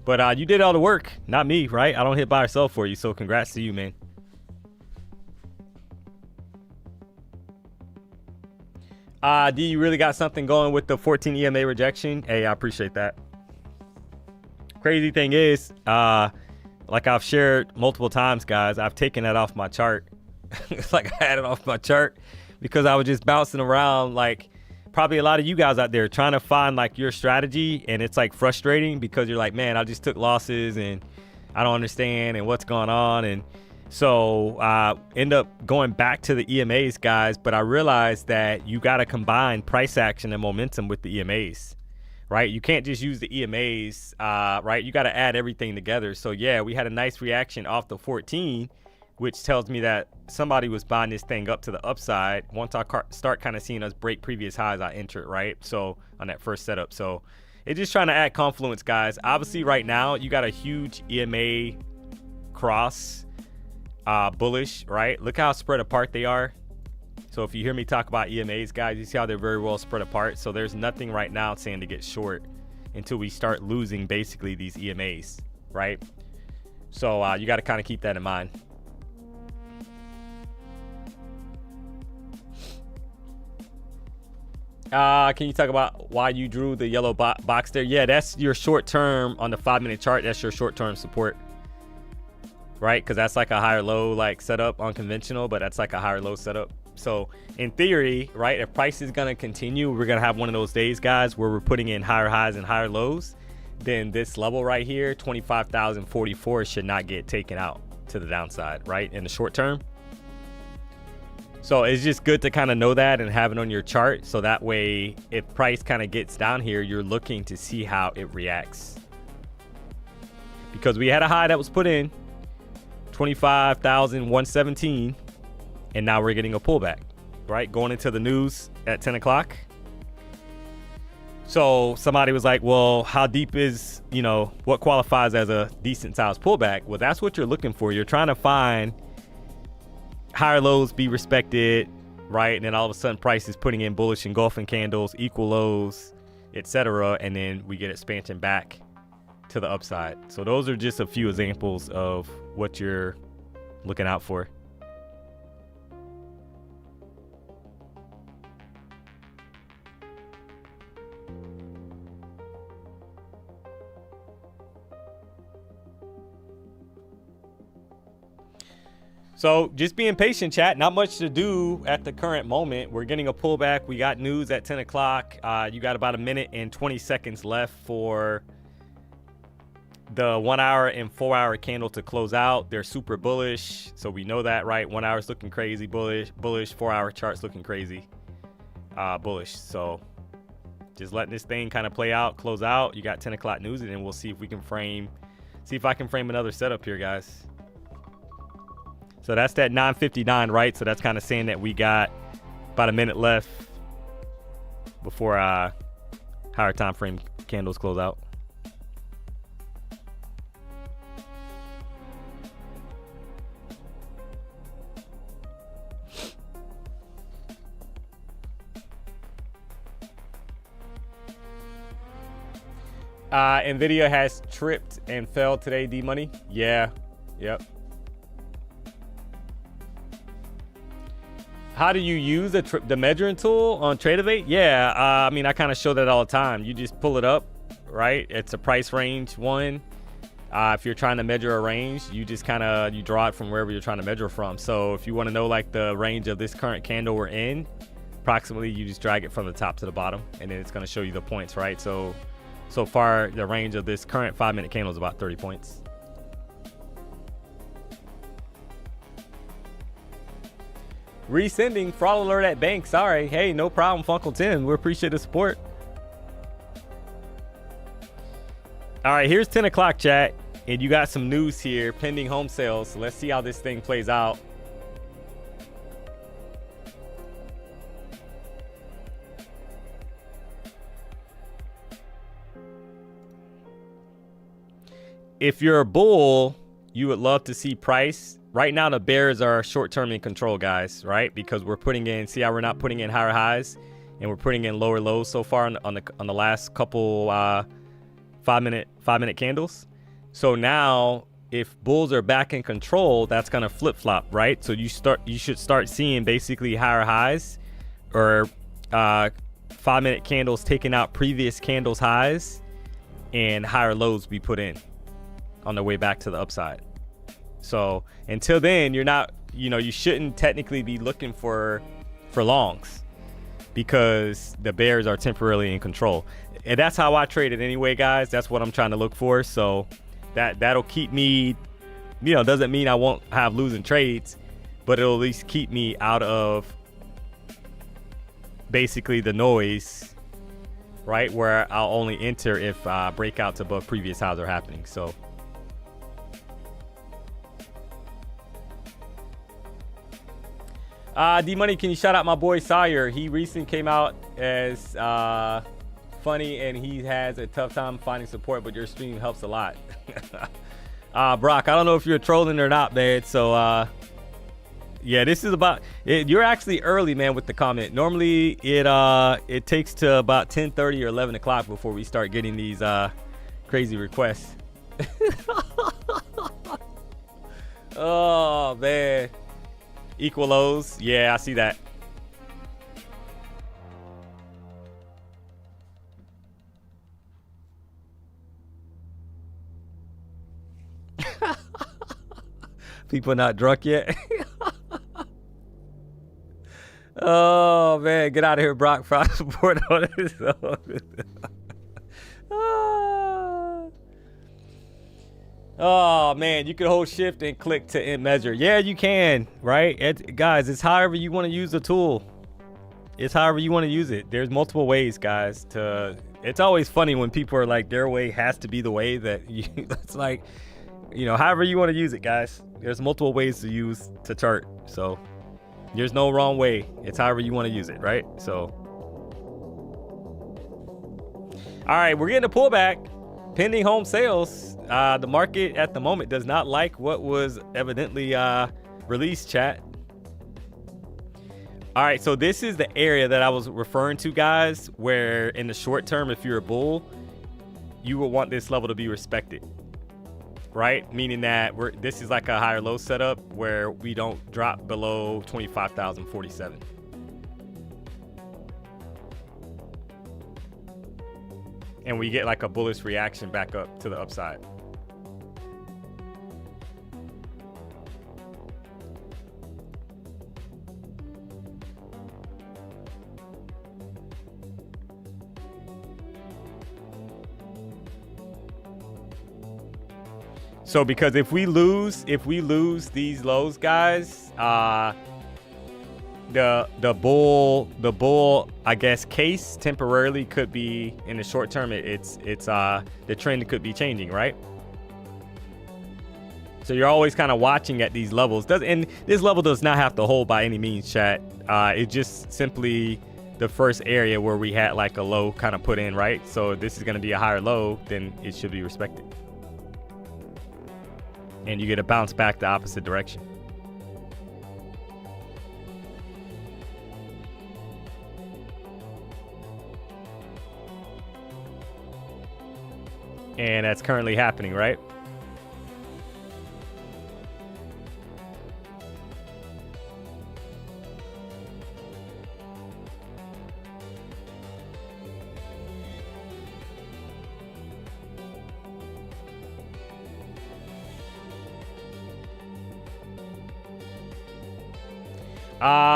But you did all the work, not me, right? I don't hit buy or sell for you, so congrats to you, man. D, you really got something going with the 14 EMA rejection? Hey, I appreciate that. Crazy thing is, like I've shared multiple times, guys, I've taken that off my chart. It's like I had it off my chart because I was just bouncing around, like probably a lot of you guys out there trying to find like your strategy, and it's like frustrating because you're like, man, I just took losses and I don't understand and what's going on. And so end up going back to the EMAs, guys, but I realized that you got to combine price action and momentum with the EMAs, right? You can't just use the EMAs, right? You got to add everything together. So yeah, we had a nice reaction off the 14, which tells me that somebody was buying this thing up to the upside. Once I start kind of seeing us break previous highs, I enter it, right? So on that first setup. So it's just trying to add confluence, guys. Obviously right now you got a huge EMA cross, bullish, right? Look how spread apart they are. So if you hear me talk about EMAs, guys, you see how they're very well spread apart. So there's nothing right now saying to get short until we start losing basically these EMAs, right? So you got to kind of keep that in mind. Can you talk about why you drew the yellow box there? Yeah, that's your short term on the 5-minute chart. That's your short term support, right? Because that's like a higher low like setup on conventional, but that's like a higher low setup. So in theory, right, if price is going to continue, we're going to have one of those days, guys, where we're putting in higher highs and higher lows. Then this level right here, 25,044, should not get taken out to the downside, right, in the short term. So it's just good to kind of know that and have it on your chart. So that way, if price kind of gets down here, you're looking to see how it reacts. Because we had a high that was put in, 25,117. And now we're getting a pullback, right? Going into the news at 10 o'clock. So somebody was like, well, how deep is, you know, what qualifies as a decent size pullback? Well, that's what you're looking for. You're trying to find higher lows be respected, right? And then all of a sudden price is putting in bullish engulfing candles, equal lows, etc. And then we get expansion back to the upside. So those are just a few examples of what you're looking out for. So just being patient, chat. Not much to do at the current moment. We're getting a pullback. We got news at 10 o'clock. You got about 1 minute and 20 seconds left for the 1 hour and 4 hour candle to close out. They're super bullish, so we know that, right? 1 hour is looking crazy bullish. 4 hour chart's looking crazy bullish. So just letting this thing kind of play out, close out. You got 10 o'clock news, and then we'll see if we can frame, see if I can frame another setup here, guys. So that's that 9:59, right? So that's kind of saying that we got about 1 minute left before higher time frame candles close out. Nvidia has tripped and fell today, D-Money. Yeah, yep. How do you use the measuring tool on Tradeovate? Yeah, I mean, I kind of show that all the time. You just pull it up, right? It's a price range one. If you're trying to measure a range, you just kind of, you draw it from wherever you're trying to measure from. So if you want to know like the range of this current candle we're in, approximately, you just drag it from the top to the bottom, and then it's going to show you the points, right? So far, the range of this current 5-minute candle is about 30 points. Resending fraud alert at bank. Sorry. Hey, no problem, Funkle 10. We appreciate the support. All right, here's 10 o'clock, chat. And you got some news here, pending home sales. So let's see how this thing plays out. If you're a bull, you would love to see price. Right now, the bears are short-term in control, guys, right? Because we're putting in, see how we're not putting in higher highs, and we're putting in lower lows so far on the last couple 5-minute candles. So now, if bulls are back in control, that's gonna flip-flop, right? So you should start seeing basically higher highs, or 5-minute candles taking out previous candles highs, and higher lows be put in on the way back to the upside. So until then, you're not, you shouldn't technically be looking for longs, because the bears are temporarily in control. And that's how I trade it anyway, guys. That's what I'm trying to look for. So that'll keep me, doesn't mean I won't have losing trades, but it'll at least keep me out of basically the noise, right? Where I'll only enter if breakouts above previous highs are happening. So D-Money, can you shout out my boy Sawyer? He recently came out as funny, and he has a tough time finding support, but your stream helps a lot. Brock, I don't know if you're trolling or not, man. So yeah, this is about it. You're actually early, man, with the comment. Normally it takes to about 10:30 or 11 o'clock before we start getting these crazy requests. Oh man. Equal lows. Yeah, I see that. People not drunk yet. Oh man, get out of here, Brock. Fraud support on this. Oh man, you can hold shift and click to end measure. Yeah, you can, right? Guys, it's however you want to use the tool. It's however you want to use it. There's multiple ways, guys. It's always funny when people are like, their way has to be the way that you. It's like, however you want to use it, guys. There's multiple ways to chart. So there's no wrong way. It's however you want to use it, right? So, all right, we're getting a pullback. Pending home sales. The market at the moment does not like what was evidently released, chat. All right, so this is the area that I was referring to, guys, where in the short term, if you're a bull, you will want this level to be respected, right? Meaning that this is like a higher low setup where we don't drop below 25,047. And we get like a bullish reaction back up to the upside. So because if we lose these lows, guys, the bull I guess case temporarily could be in the short term. It's the trend could be changing, right? So you're always kind of watching at these levels. And this level does not have to hold by any means, chat. It's just simply the first area where we had like a low kind of put in, right? So if this is going to be a higher low, then it should be respected. And you get a bounce back the opposite direction. And that's currently happening, right?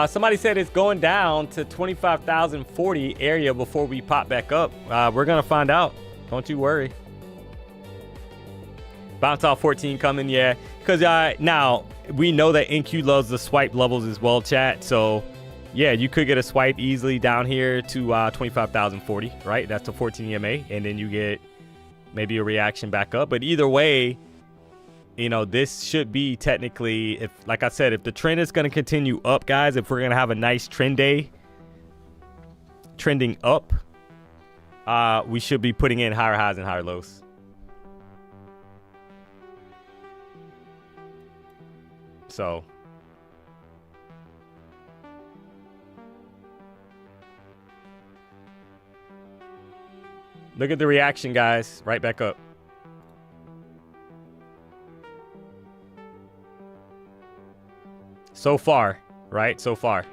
Somebody said it's going down to 25,040 area before we pop back up. We're gonna find out. Don't you worry. Bounce off 14 coming, yeah. Because now we know that NQ loves the swipe levels as well, chat. So yeah, you could get a swipe easily down here to 25,040, right? That's a 14 EMA, and then you get maybe a reaction back up. But either way, you know, this should be technically, if, like I said, if the trend is going to continue up, guys, if we're going to have a nice trend day trending up, we should be putting in higher highs and higher lows. So look at the reaction, guys. Right back up. So far, right? So far.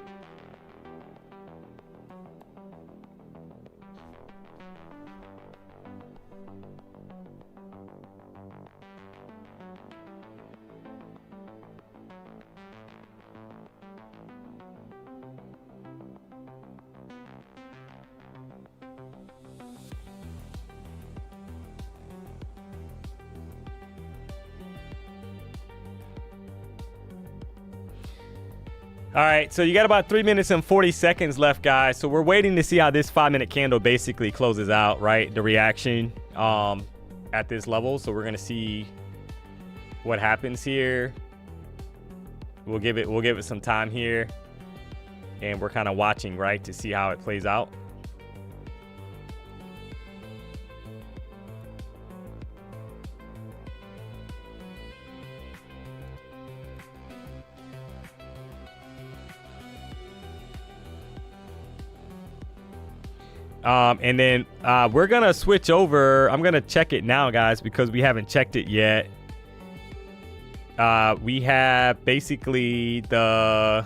All right, so you got about 3 minutes and 40 seconds left, guys. So we're waiting to see how this 5-minute candle basically closes out, right? The reaction at this level. So we're gonna see what happens here. We'll give it some time here, and we're kind of watching, right, to see how it plays out. And then we're gonna switch over. I'm gonna check it now, guys, because we haven't checked it yet. We have basically we're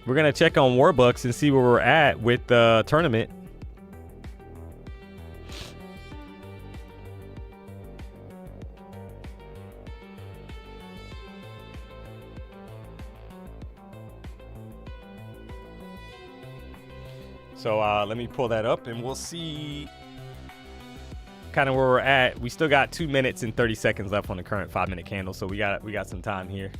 gonna check on Warbucks and see where we're at with the tournament. So let me pull that up and we'll see kind of where we're at. We still got 2 minutes and 30 seconds left on the current 5-minute candle, so we got some time here.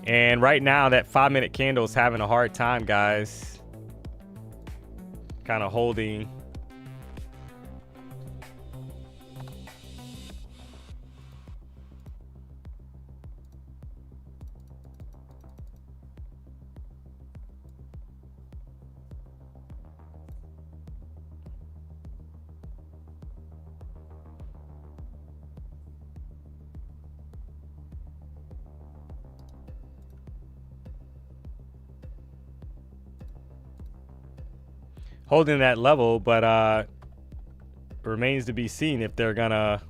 And right now, that 5-minute candle is having a hard time, guys. Kind of holding. Holding that level, but remains to be seen if they're gonna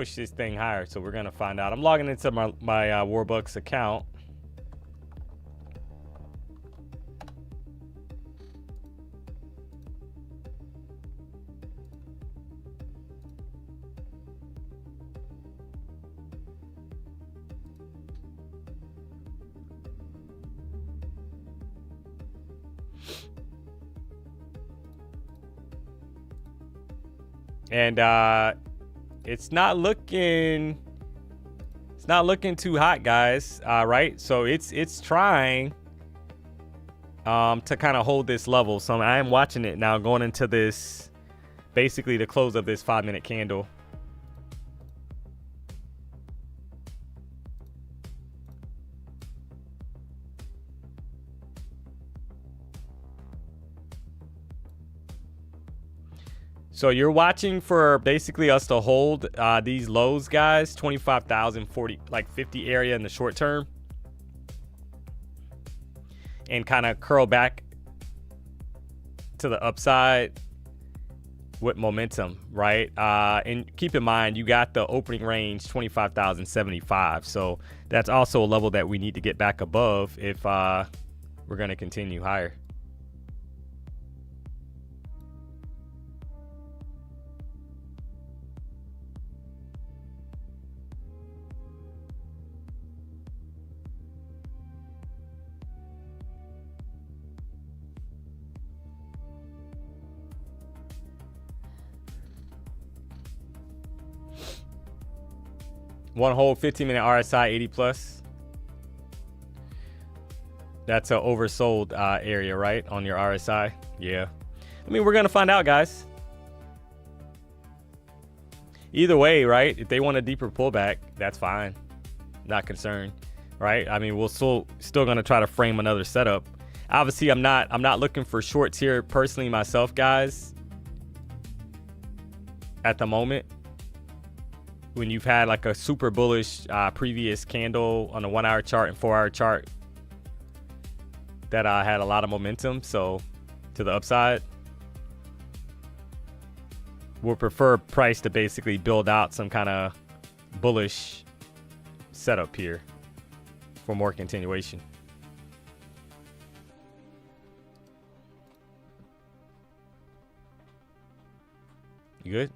push this thing higher. So we're gonna find out. I'm logging into my Warbucks account. And it's not looking too hot, guys. Right, so it's trying to kind of hold this level. So I am watching it now, going into this, basically the close of this 5-minute candle. So you're watching for basically us to hold these lows, guys, 25,000, 40, like 50 area in the short term, and kind of curl back to the upside with momentum, right? And keep in mind, you got the opening range 25,075. So that's also a level that we need to get back above if we're going to continue higher. One hold 15-minute RSI 80 plus. That's an oversold area, right? On your RSI. Yeah. I mean, we're going to find out, guys. Either way, right? If they want a deeper pullback, that's fine. Not concerned, right? I mean, we'll still going to try to frame another setup. Obviously, I'm not looking for shorts here personally myself, guys. At the moment, when you've had like a super bullish previous candle on a 1-hour chart and 4-hour chart that had a lot of momentum, so to the upside, we'll prefer price to basically build out some kind of bullish setup here for more continuation. You good?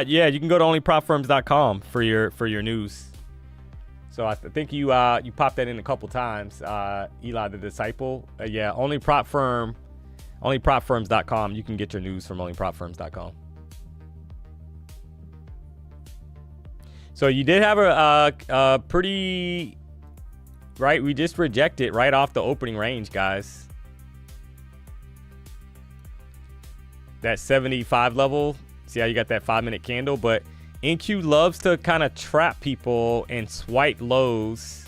Yeah, you can go to onlyprofirms.com for your news. So I think you popped that in a couple times, Eli the Disciple. Yeah, onlyprofirms.com. You can get your news from onlyprofirms.com. So you did have a pretty, right? We just rejected right off the opening range, guys. That 75 level. See how you got that 5-minute candle, but NQ loves to kind of trap people and swipe lows.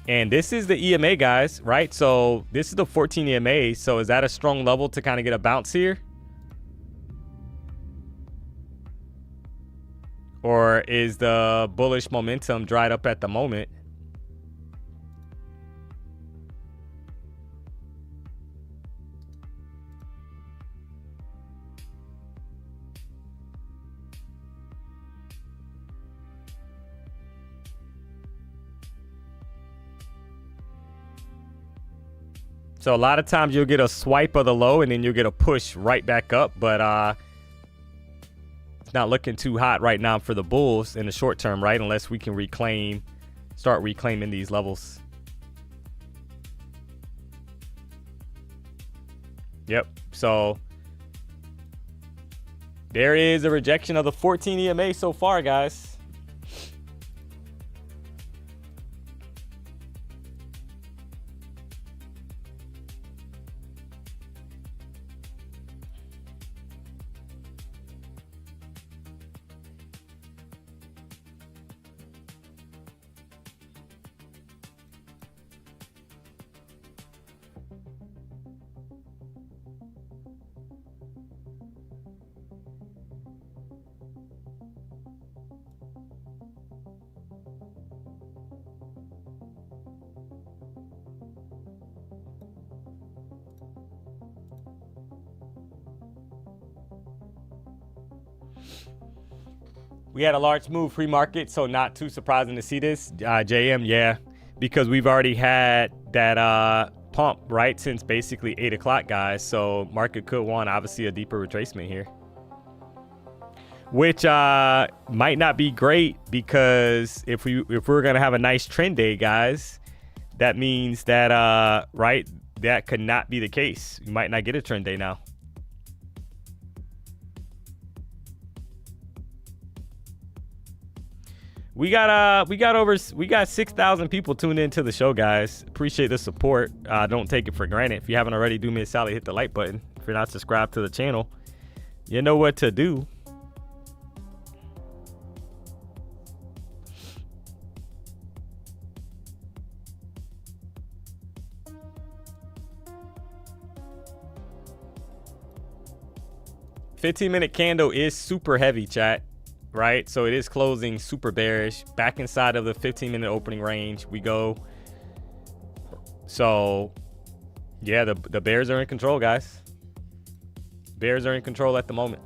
And this is the EMA, guys, right? So this is the 14 EMA. So is that a strong level to kind of get a bounce here? Or is the bullish momentum dried up at the moment? So a lot of times you'll get a swipe of the low and then you'll get a push right back up. But it's not looking too hot right now for the bulls in the short term, right? Unless we can start reclaiming these levels. Yep. So there is a rejection of the 14 EMA so far, guys. We had a large move pre-market, so not too surprising to see this. JM, yeah, because we've already had that pump, right, since basically 8 o'clock, guys. So market could want, obviously, a deeper retracement here, which might not be great, because if we're gonna have a nice trend day, guys, that means that right, that could not be the case. You might not get a trend day now. We got 6,000 people tuned into the show, guys. Appreciate the support. Don't take it for granted. If you haven't already, do me a solid, hit the like button. If you're not subscribed to the channel, you know what to do. $15-minute candle is super heavy, chat. Right, so it is closing super bearish, back inside of the 15-minute opening range we go. So yeah, the bears are in control, guys. Bears are in control at the moment.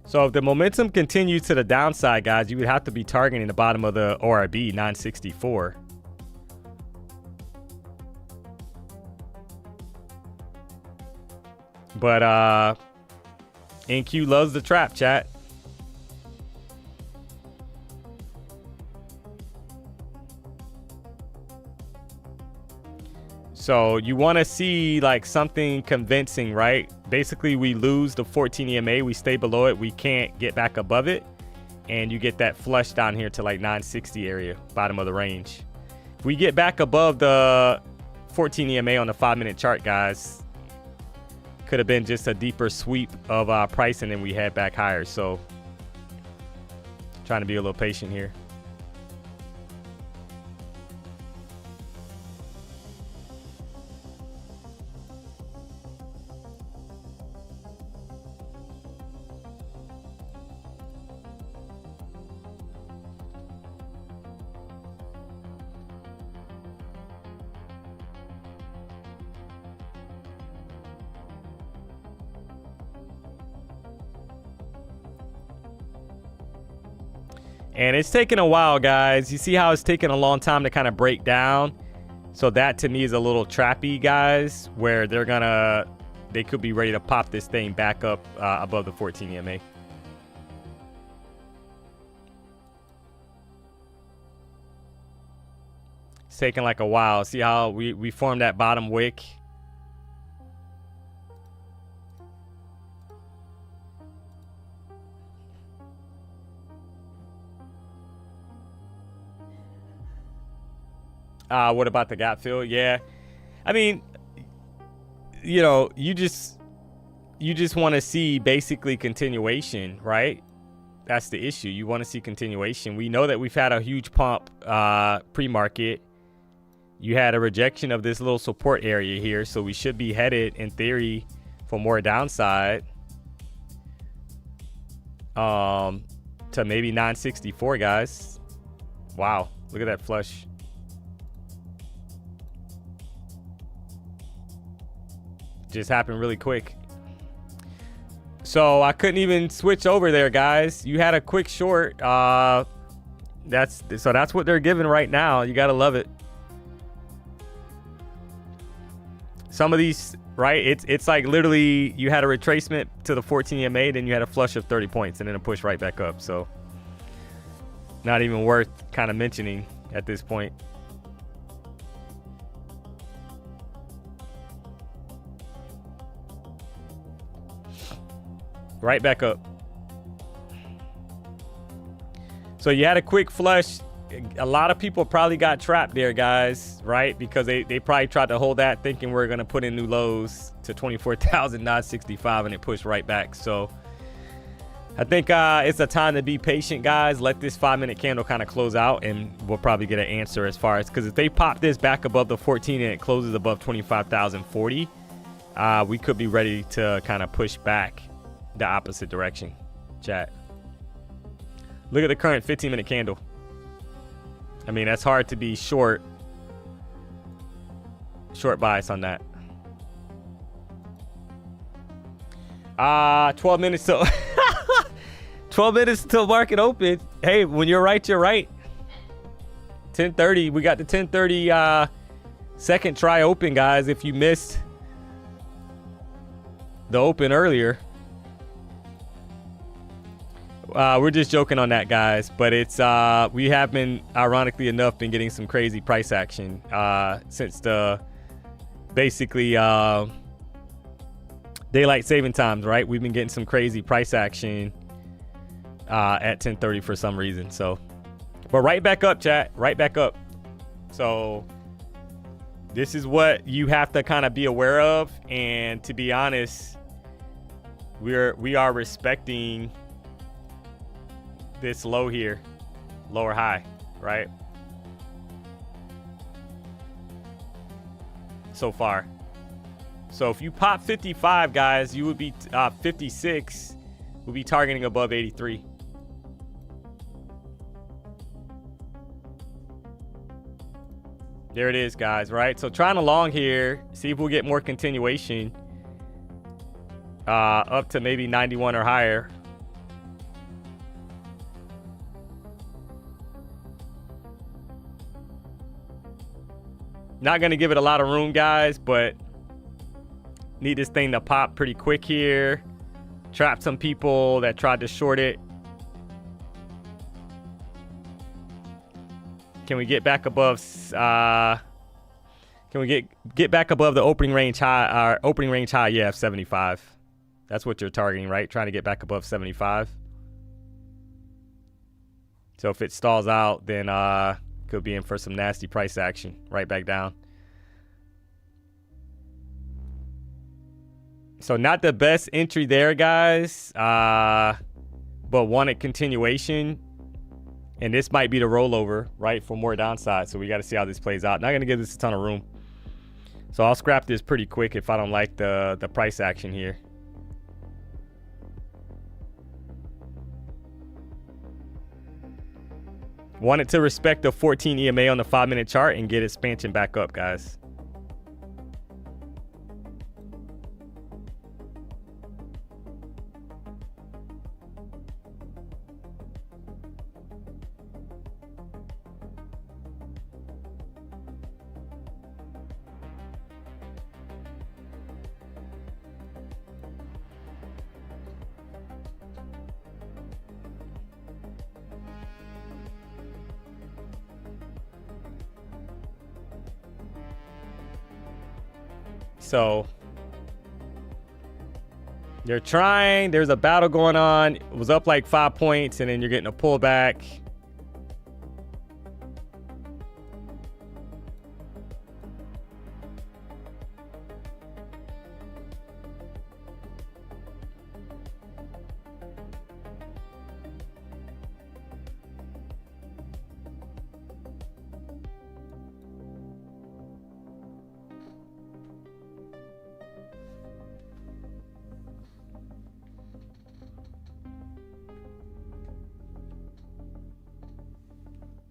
So if the momentum continues to the downside, guys, you would have to be targeting the bottom of the ORB, 964. But NQ loves the trap, chat. So you want to see like something convincing, right? Basically, we lose the 14 EMA, we stay below it, we can't get back above it, and you get that flush down here to like 960 area, bottom of the range. If we get back above the 14 EMA on the 5-minute chart, guys, could have been just a deeper sweep of pricing and we head back higher. So trying to be a little patient here. And it's taken a while, guys. You see how it's taken a long time to kind of break down? So that to me is a little trappy, guys, where they could be ready to pop this thing back up above the 14 EMA. It's taking like a while. See how we formed that bottom wick? What about the gap fill? Yeah, I mean, you know, you just want to see basically continuation, right? That's the issue. You want to see continuation. We know that we've had a huge pump pre-market. You had a rejection of this little support area here, so we should be headed in theory for more downside to maybe 964, guys. Wow, look at that flush. Just happened really quick. So I couldn't even switch over there, guys. You had a quick short. That's what they're giving right now. You gotta love it. Some of these, right? It's like literally you had a retracement to the 14 EMA, then you had a flush of 30 points and then a push right back up. So not even worth kind of mentioning at this point. Right back up. So you had a quick flush. A lot of people probably got trapped there, guys, right? Because they probably tried to hold that thinking we're going to put in new lows to 24,965 and it pushed right back. So I think it's a time to be patient, guys. Let this 5-minute candle kind of close out, and we'll probably get an answer as far as, because if they pop this back above the 14 and it closes above 25,040, we could be ready to kind of push back the opposite direction. Chat. Look at the current 15-minute candle. I mean, that's hard to be short bias on that. 12 minutes till 12 minutes till market open. Hey, when you're right, you're right. 10:30. We got the 10:30 second try open, guys. If you missed the open earlier, we're just joking on that, guys. But it's we have been, ironically enough, been getting some crazy price action since the basically daylight saving times, right? We've been getting some crazy price action at 10:30 for some reason. So, but right back up, chat. Right back up. So this is what you have to kind of be aware of. And to be honest, we are respecting this low here, lower high, right? So far. So if you pop 55, guys, you would be 56 would be targeting above 83. There it is, guys, right? So trying along here, see if we'll get more continuation up to maybe 91 or higher. Not going to give it a lot of room, guys, but need this thing to pop pretty quick here. Trap some people that tried to short it. Can we get back above? Can we get back above the opening range high? Opening range high, yeah, 75. That's what you're targeting, right? Trying to get back above 75. So if it stalls out, then could be in for some nasty price action. Right back down. So not the best entry there, guys, but wanted continuation. And this might be the rollover, right, for more downside. So we got to see how this plays out. Not going to give this a ton of room. So I'll scrap this pretty quick if I don't like the price action here. Wanted to respect the 14 EMA on the 5-minute chart and get expansion back up, guys. So they're trying. There's a battle going on. It was up like 5 points, and then you're getting a pullback.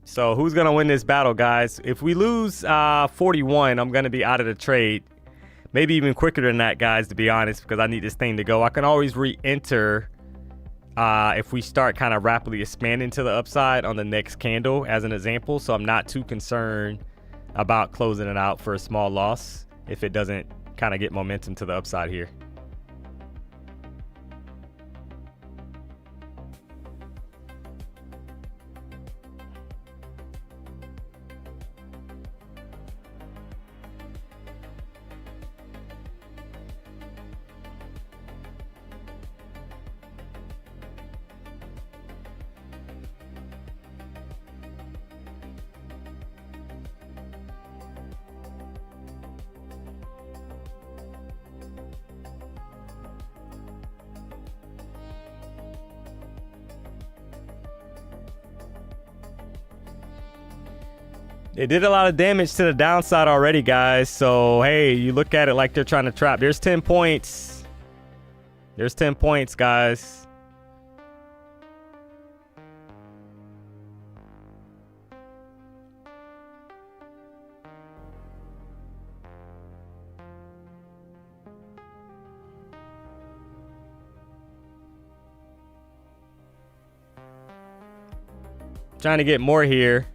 So who's going to win this battle, guys? If we lose 41, I'm going to be out of the trade. Maybe even quicker than that, guys, to be honest, because I need this thing to go. I can always re-enter if we start kind of rapidly expanding to the upside on the next candle as an example. So I'm not too concerned about closing it out for a small loss if it doesn't kind of get momentum to the upside here. They did a lot of damage to the downside already, guys. So, hey, you look at it like they're trying to trap. There's 10 points. There's 10 points, guys. Trying to get more here.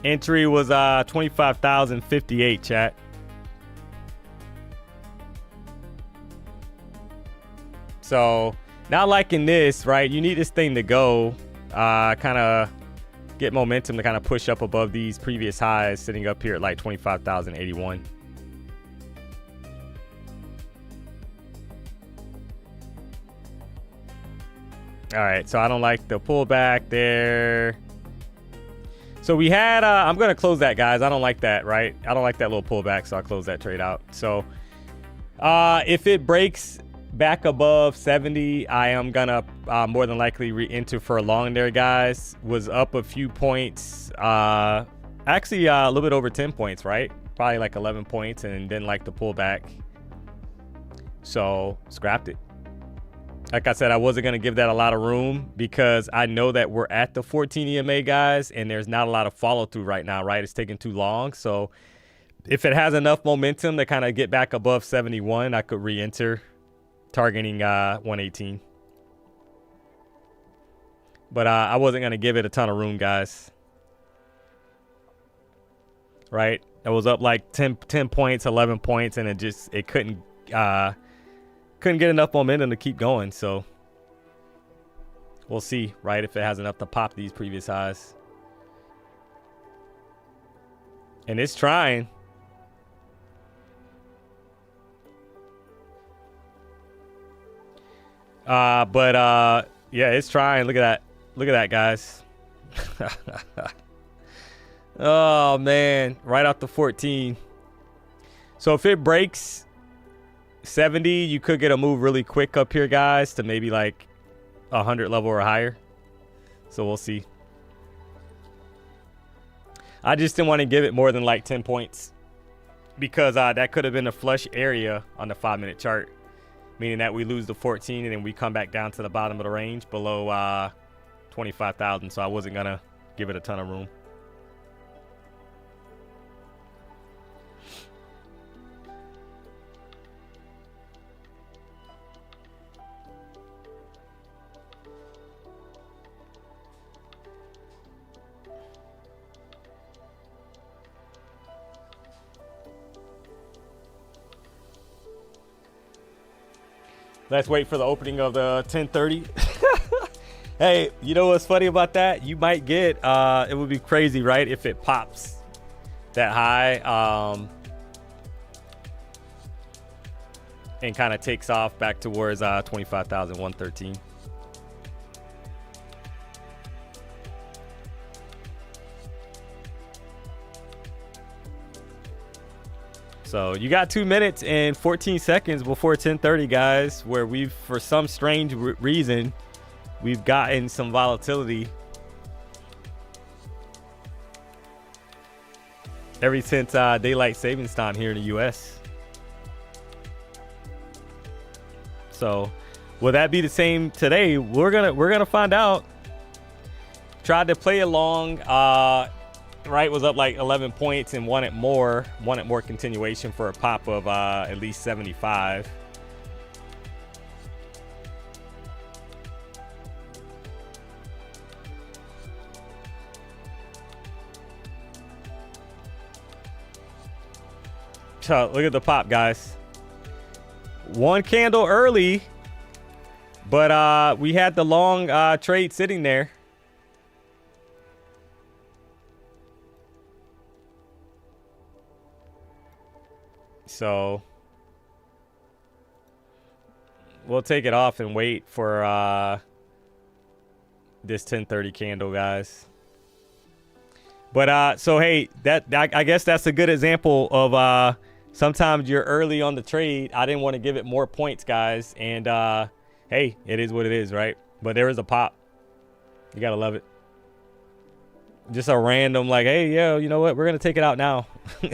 Entry was 25,058, chat. So, not liking this, right? You need this thing to go, kind of get momentum to kind of push up above these previous highs, sitting up here at like 25,081. All right, so I don't like the pullback there. So we had, I'm going to close that, guys. I don't like that, right? I don't like that little pullback, so I'll close that trade out. So if it breaks back above 70, I am going to more than likely re-enter for a long there, guys. Was up a few points. Actually, a little bit over 10 points, right? Probably like 11 points and didn't like the pullback. So scrapped it. Like I said, I wasn't going to give that a lot of room because I know that we're at the 14 EMA, guys, and there's not a lot of follow through right now, right? It's taking too long. So if it has enough momentum to kind of get back above 71, I could re-enter targeting 118. But I wasn't going to give it a ton of room, guys. Right? It was up like 10 points, 11 points, and it couldn't get enough momentum to keep going. So we'll see, right, if it has enough to pop these previous highs. And it's trying. But yeah, it's trying. Look at that. Look at that, guys. Oh man, right off the 14. So if it breaks 70, you could get a move really quick up here, guys, to maybe like 100 level or higher. So we'll see. I just didn't want to give it more than like 10 points because that could have been a flush area on the 5-minute chart, meaning that we lose the 14 and then we come back down to the bottom of the range below 25,000. So I wasn't gonna give it a ton of room. Let's wait for the opening of the 1030. Hey, you know what's funny about that? You might get, it would be crazy, right? If it pops that high and kind of takes off back towards 25,113. So you got 2 minutes and 14 seconds before 1030, guys, where we've, for some strange reason, we've gotten some volatility ever since daylight savings time here in the US. So will that be the same today? We're gonna find out. Tried to play along. Right, was up like 11 points and wanted more continuation for a pop of at least 75. So look at the pop, guys. One candle early, but we had the long trade sitting there. So We'll take it off and wait for this 1030 candle, guys. But so hey, I guess that's a good example of sometimes you're early on the trade. I didn't want to give it more points, guys, and hey, it is what it is, right? But there is a pop. You gotta love it. Just a random like, hey, yo, you know what? We're gonna take it out now.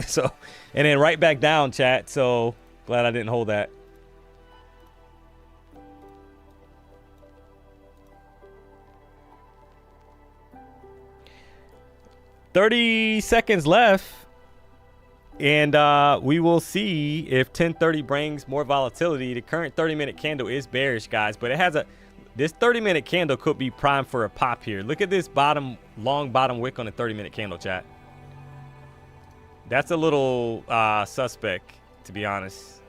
So, and then right back down, chat. So glad I didn't hold that. $30 seconds left, and we will see if 1030 brings more volatility. The current 30-minute candle is bearish, guys, but it has this 30-minute candle could be primed for a pop here. Look at this long bottom wick on the 30-minute candle, chat. That's a little suspect, to be honest.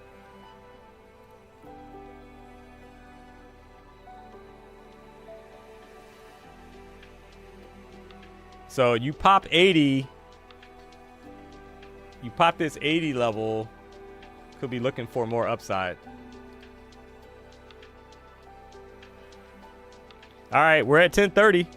So you pop 80. You pop this 80 level. Could be looking for more upside. All right, we're at 1030.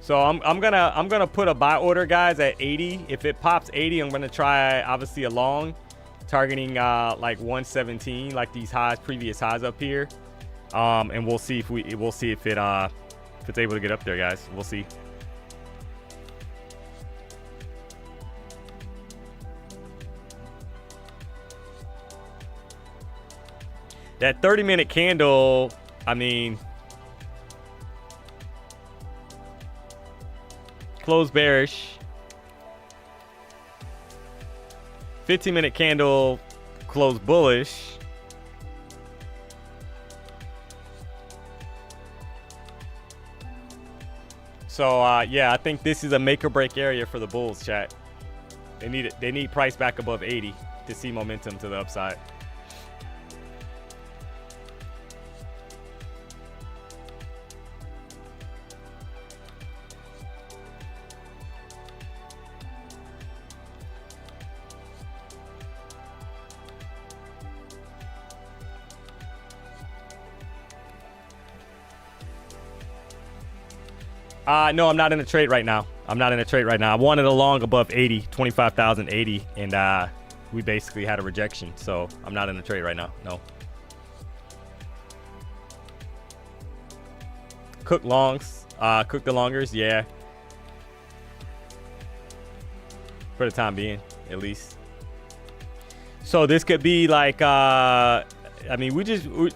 So I'm gonna put a buy order, guys, at 80. If it pops 80, I'm gonna try obviously a long, targeting like 117, like these highs, previous highs up here. And we'll see if if it's able to get up there, guys. We'll see. That 30-minute candle, I mean, closed bearish. 15-minute candle closed bullish. So yeah, I think this is a make or break area for the bulls, chat. They need price back above 80 to see momentum to the upside. No, I'm not in a trade right now. I'm not in a trade right now. I wanted a long above 80, 25,080, and we basically had a rejection. So I'm not in a trade right now. No. Cook longs. Cook the longers. Yeah. For the time being, at least. So this could be like, I mean,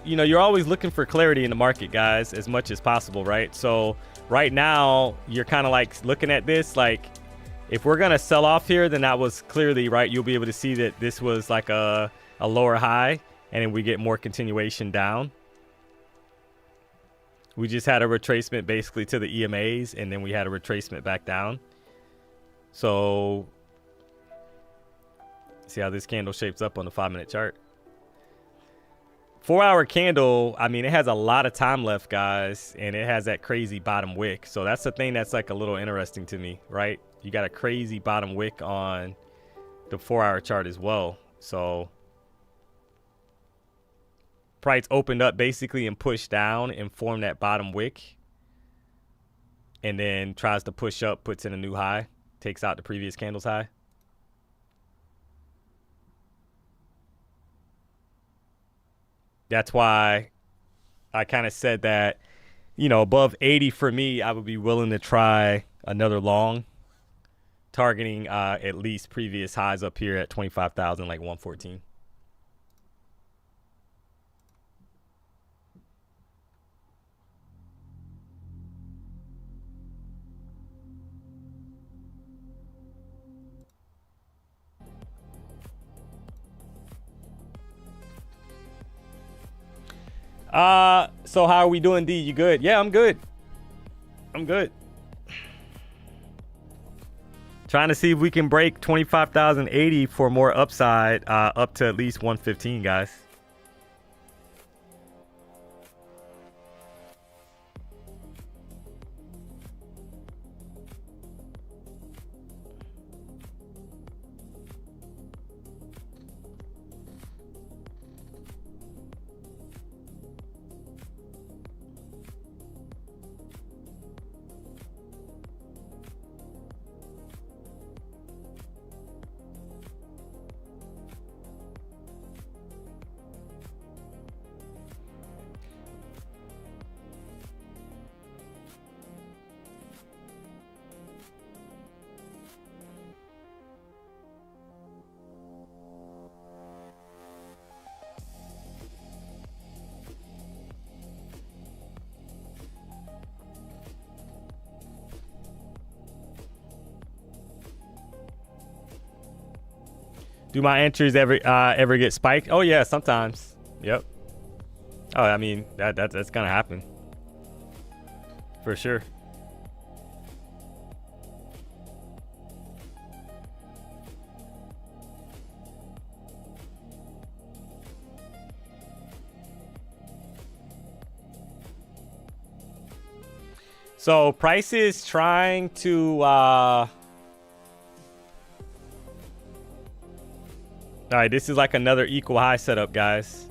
you're always looking for clarity in the market, guys, as much as possible, right? So right now, you're kind of like looking at this, like if we're going to sell off here, then that was clearly, right, you'll be able to see that this was like a lower high, and then we get more continuation down. We just had a retracement basically to the EMAs, and then we had a retracement back down. So see how this candle shapes up on the 5-minute chart. 4-hour candle, I mean, it has a lot of time left, guys, and it has that crazy bottom wick. So that's the thing that's like a little interesting to me, right? You got a crazy bottom wick on the 4-hour chart as well. So price opened up basically and pushed down and formed that bottom wick, and then tries to push up, puts in a new high, takes out the previous candle's high. That's why I kind of said that, you know, above 80 for me, I would be willing to try another long, targeting at least previous highs up here at 25,000, like 114. So how are we doing, D? You good? Yeah, I'm good. I'm good. Trying to see if we can break 25,080 for more upside, up to at least 115, guys. Do my entries ever get spiked? Oh yeah, sometimes. Yep. Oh, I mean that's gonna happen for sure. So price is trying to all right, this is like another equal high setup, guys,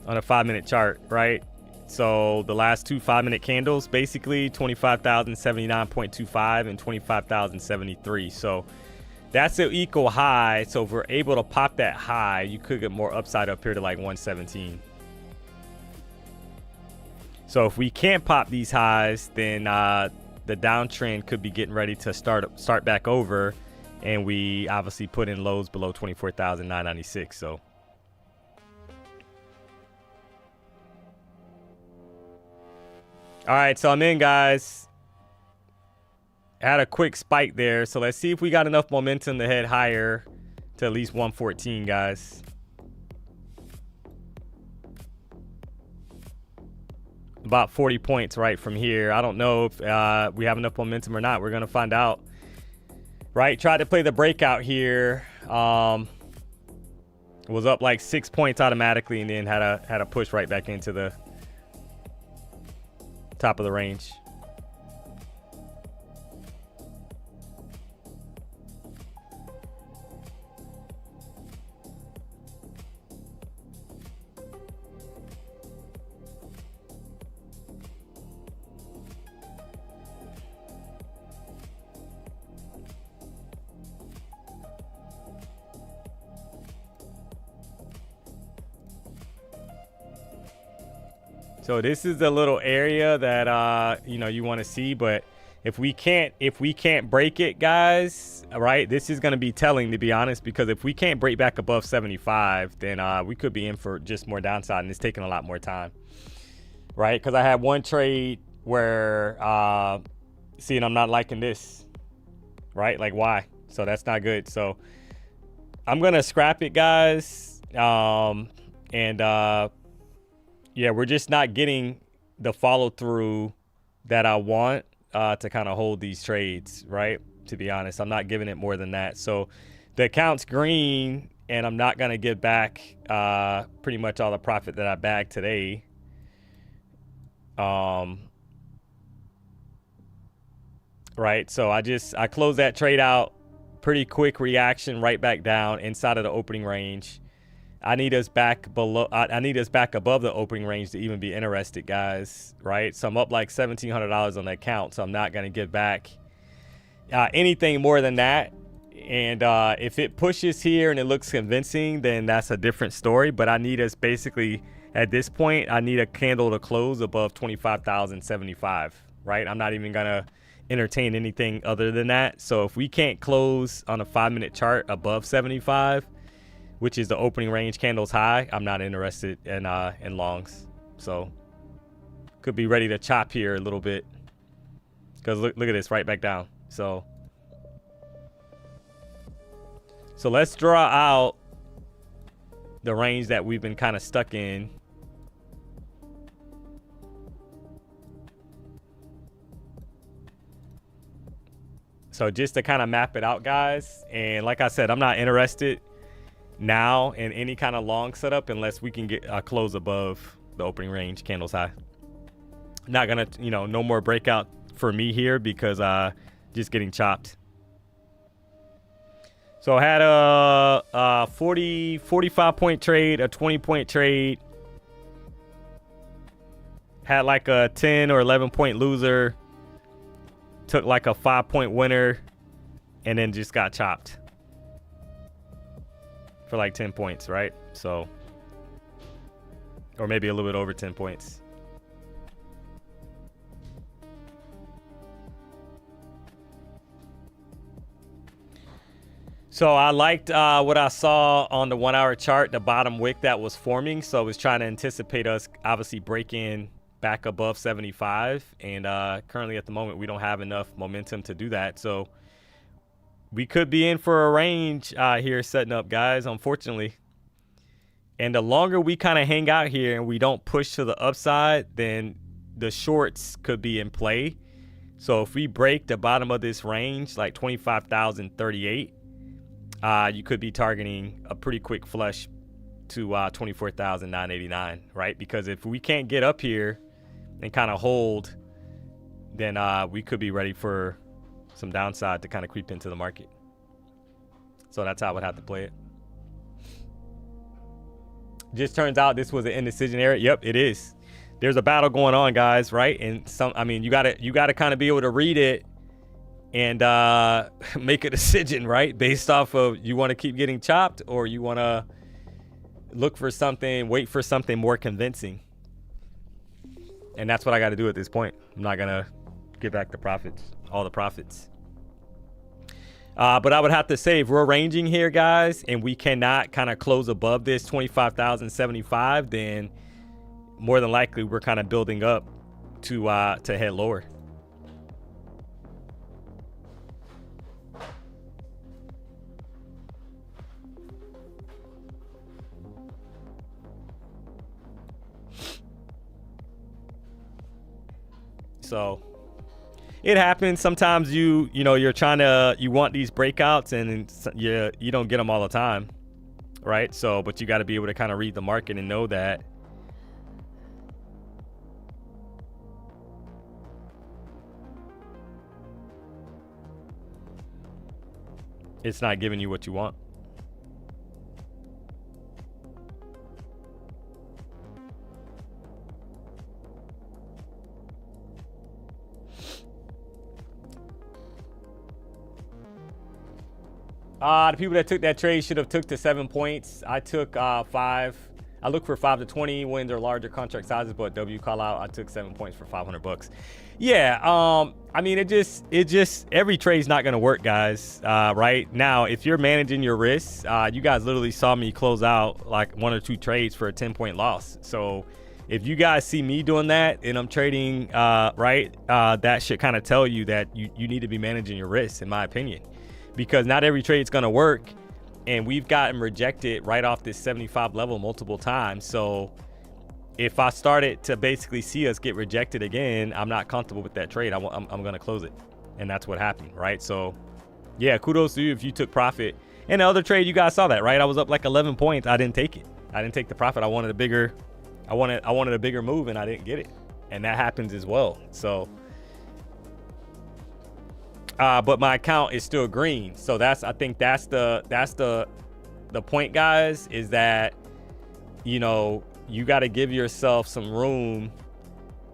on a 5-minute chart, right? So the last two 5-minute candles, basically 25,079.25 and 25,073. So that's an equal high. So if we're able to pop that high, you could get more upside up here to like 117. So if we can't pop these highs, then the downtrend could be getting ready to start back over, and we obviously put in lows below 24,996. So all right, so I'm in, guys. Had a quick spike there, so let's see if we got enough momentum to head higher to at least 114, guys. About 40 points right from here. I don't know if we have enough momentum or not. We're gonna find out. Right, tried to play the breakout here. Was up like 6 points automatically, and then had a push right back into the top of the range. So this is the little area that you know, you want to see, but if we can't break it, guys, right, this is going to be telling, to be honest, because if we can't break back above 75, then we could be in for just more downside, and it's taking a lot more time, right? Because I had one trade where seeing I'm not liking this, right? Like, why? So that's not good. So I'm gonna scrap it, guys. Yeah, we're just not getting the follow through that I want to kind of hold these trades, right? To be honest, I'm not giving it more than that. So the account's green, and I'm not going to give back pretty much all the profit that I bagged today. Right, so I closed that trade out. Pretty quick reaction right back down inside of the opening range. I need us back below. I need us back above the opening range to even be interested, guys. Right, so I'm up like $1,700 on the account, so I'm not going to give back anything more than that. And if it pushes here and it looks convincing, then that's a different story. But I need us basically at this point, I need a candle to close above 25,075. Right, I'm not even gonna entertain anything other than that. So if we can't close on a 5-minute chart above 75, which is the opening range candles high, I'm not interested in longs. So could be ready to chop here a little bit, because look at this, right back down. So let's draw out the range that we've been kind of stuck in. So just to kind of map it out, guys. And like I said, I'm not interested now in any kind of long setup unless we can get a close above the opening range candles high. Not gonna, you know, no more breakout for me here, because just getting chopped. So I had a 45 point trade, a 20 point trade, had like a 10 or 11 point loser, took like a 5 point winner, and then just got chopped for like 10 points, right? So, or maybe a little bit over 10 points. So I liked what I saw on the 1 hour chart, the bottom wick that was forming. So I was trying to anticipate us obviously breaking back above 75. And currently at the moment, we don't have enough momentum to do that. So we could be in for a range here setting up, guys, unfortunately. And the longer we kind of hang out here and we don't push to the upside, then the shorts could be in play. So if we break the bottom of this range, like 25,038, you could be targeting a pretty quick flush to 24,989, right? Because if we can't get up here and kind of hold, then we could be ready for some downside to kind of creep into the market. So that's how I would have to play it. Just turns out this was an indecision area. Yep, it is. There's a battle going on, guys, right? And I mean, you gotta kind of be able to read it and make a decision, right? Based off of, you want to keep getting chopped, or you want to look for something, wait for something more convincing. And that's what I got to do at this point. I'm not gonna get back the profits, all the profits. But I would have to say, if we're ranging here, guys, and we cannot kind of close above this 25,075, then more than likely we're kind of building up to head lower. So it happens sometimes. You're trying to, you want these breakouts, and you don't get them all the time, right? So, but you got to be able to kind of read the market and know that it's not giving you what you want. The people that took that trade should have took the 7 points. I took 5. I look for 5 to 20 when they're larger contract sizes, but W call out, I took 7 points for $500. Yeah, I mean, it just every trade's not gonna work, guys. Right now, if you're managing your risks, you guys literally saw me close out like 1 or 2 trades for a 10-point loss. So if you guys see me doing that and I'm trading, that should kind of tell you that you need to be managing your risks, in my opinion. Because not every trade is going to work, and we've gotten rejected right off this 75 level multiple times. So if I started to basically see us get rejected again, I'm not comfortable with that trade. I'm going to close it, and that's what happened, right? So yeah, kudos to you if you took profit. And the other trade, you guys saw that, right? I was up like 11 points. I didn't take it. I didn't take the profit. I wanted a bigger move, and I didn't get it, and that happens as well. So but my account is still green. So I think that's the point, guys, is that, you got to give yourself some room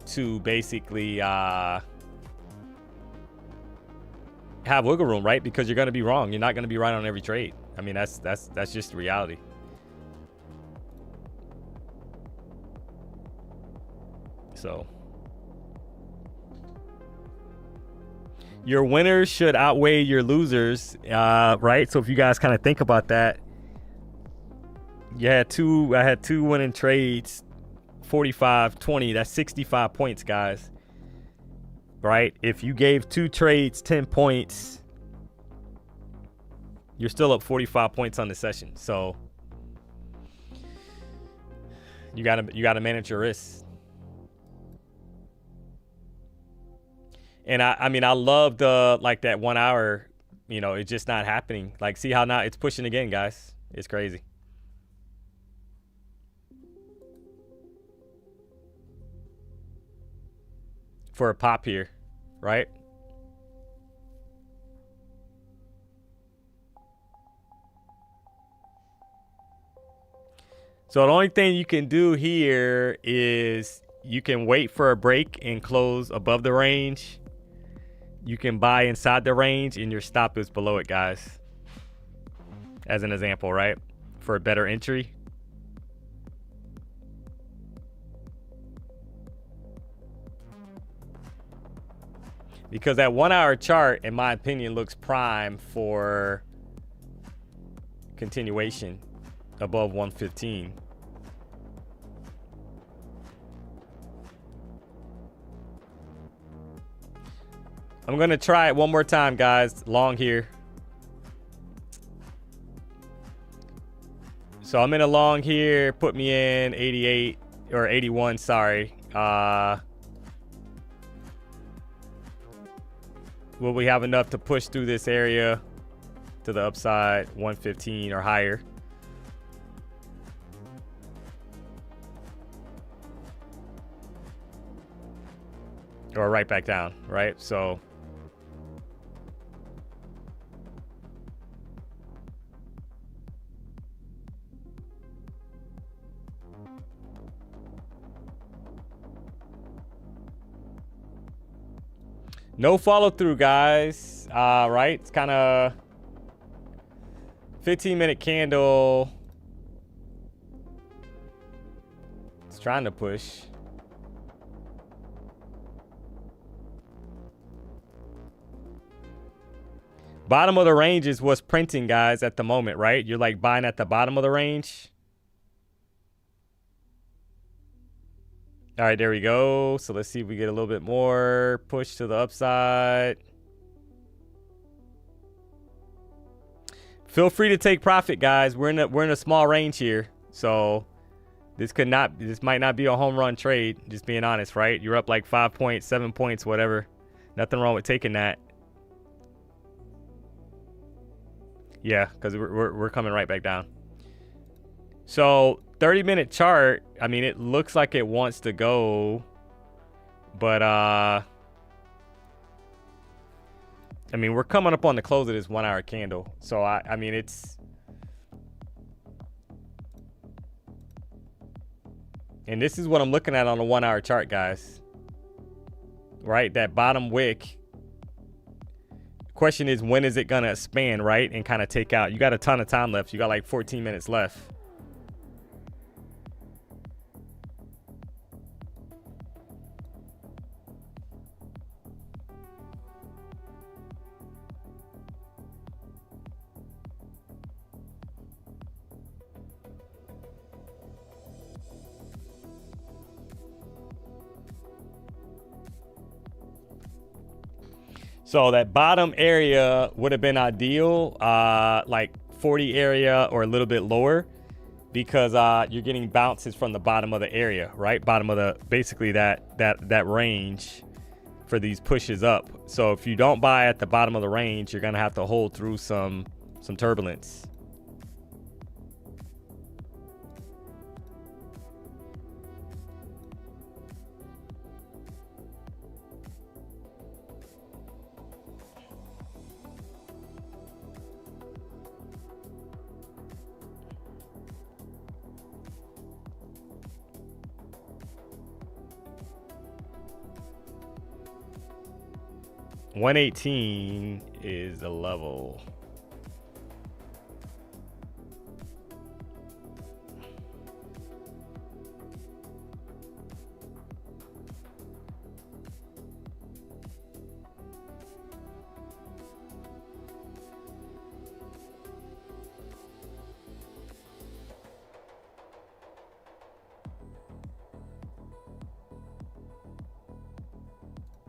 to basically have wiggle room, right? Because you're going to be wrong. You're not going to be right on every trade. I mean, that's just the reality. So your winners should outweigh your losers, right? So if you guys kind of think about that, I had two winning trades, 45-20. That's 65 points, guys. Right? If you gave 2 trades 10 points, you're still up 45 points on the session. So you gotta manage your risks. And I mean, I love like that 1 hour, it's just not happening. Like, see how now it's pushing again, guys. It's crazy. For a pop here, right? So the only thing you can do here is you can wait for a break and close above the range. You can buy inside the range, and your stop is below it, guys. As an example, right? For a better entry. Because that 1 hour chart, in my opinion, looks prime for continuation above 115. I'm going to try it one more time, guys. Long here. So I'm in a long here. Put me in 88 or 81. Sorry. Will we have enough to push through this area to the upside 115 or higher? Or right back down, right? So no follow through, guys. Right? It's kind of 15-minute candle. It's trying to push. Bottom of the range is what's printing, guys, at the moment, right? You're like buying at the bottom of the range. All right, there we go. So let's see if we get a little bit more push to the upside. Feel free to take profit, guys. We're in a small range here. So this might not be a home run trade, just being honest, right? You're up like 5 points, 7 points, whatever. Nothing wrong with taking that. Yeah, because we're coming right back down. So 30-minute chart, I mean, it looks like it wants to go, but I mean, we're coming up on the close of this 1 hour candle. So I mean, it's, and this is what I'm looking at on the 1 hour chart, guys. Right, that bottom wick. Question is, when is it gonna expand, right, and kind of take out? You got a ton of time left. You got like 14 minutes left. So that bottom area would have been ideal, like 40 area or a little bit lower, because you're getting bounces from the bottom of the area, right? Bottom of the, basically that range for these pushes up. So if you don't buy at the bottom of the range, you're gonna have to hold through some turbulence. $118 is the level.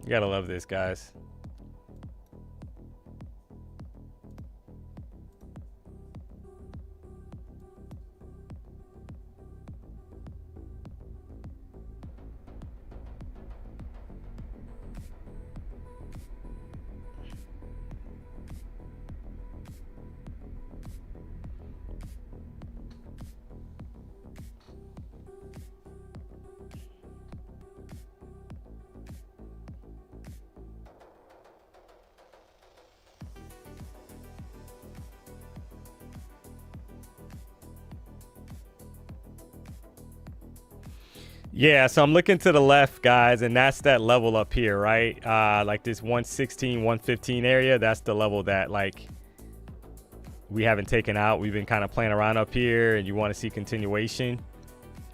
You gotta love this, guys. Yeah, so I'm looking to the left, guys, and that's that level up here, right? Like this 116, 115 area, that's the level that, like, we haven't taken out. We've been kind of playing around up here, and you want to see continuation.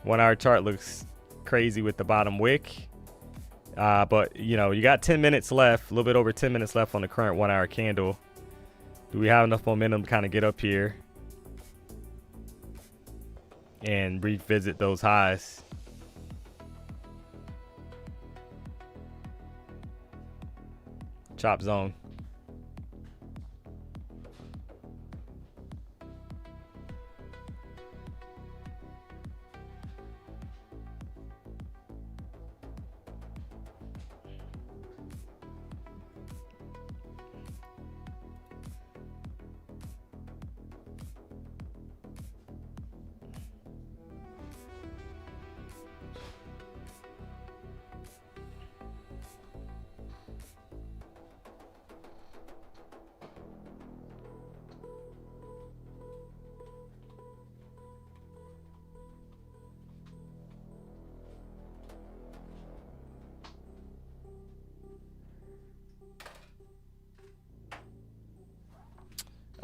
1 hour chart looks crazy with the bottom wick. But, you know, you got 10 minutes left, a little bit over 10 minutes left on the current 1 hour candle. Do we have enough momentum to kind of get up here and revisit those highs? Chop zone.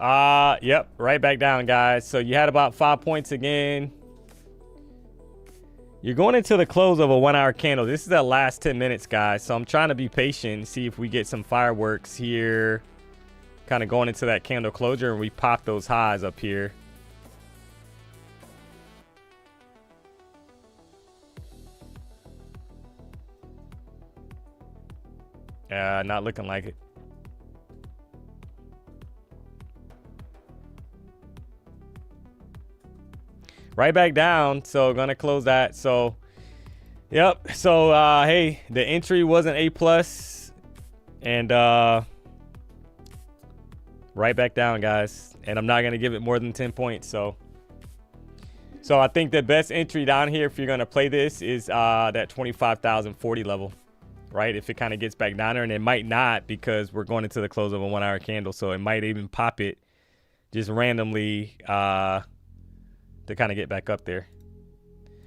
Yep, right back down, guys. So you had about 5 points again. You're going into the close of a 1 hour candle. This is the last 10 minutes, guys. So I'm trying to be patient, see if we get some fireworks here. Kind of going into that candle closure and we pop those highs up here. Not looking like it. Right back down. So gonna close that. So yep. So hey, the entry wasn't A+, and right back down, guys. And I'm not gonna give it more than 10 points. So I think the best entry down here, if you're gonna play this, is that 25,040 level, right? If it kind of gets back down there, and it might not, because we're going into the close of a 1 hour candle, so it might even pop it just randomly to kind of get back up there.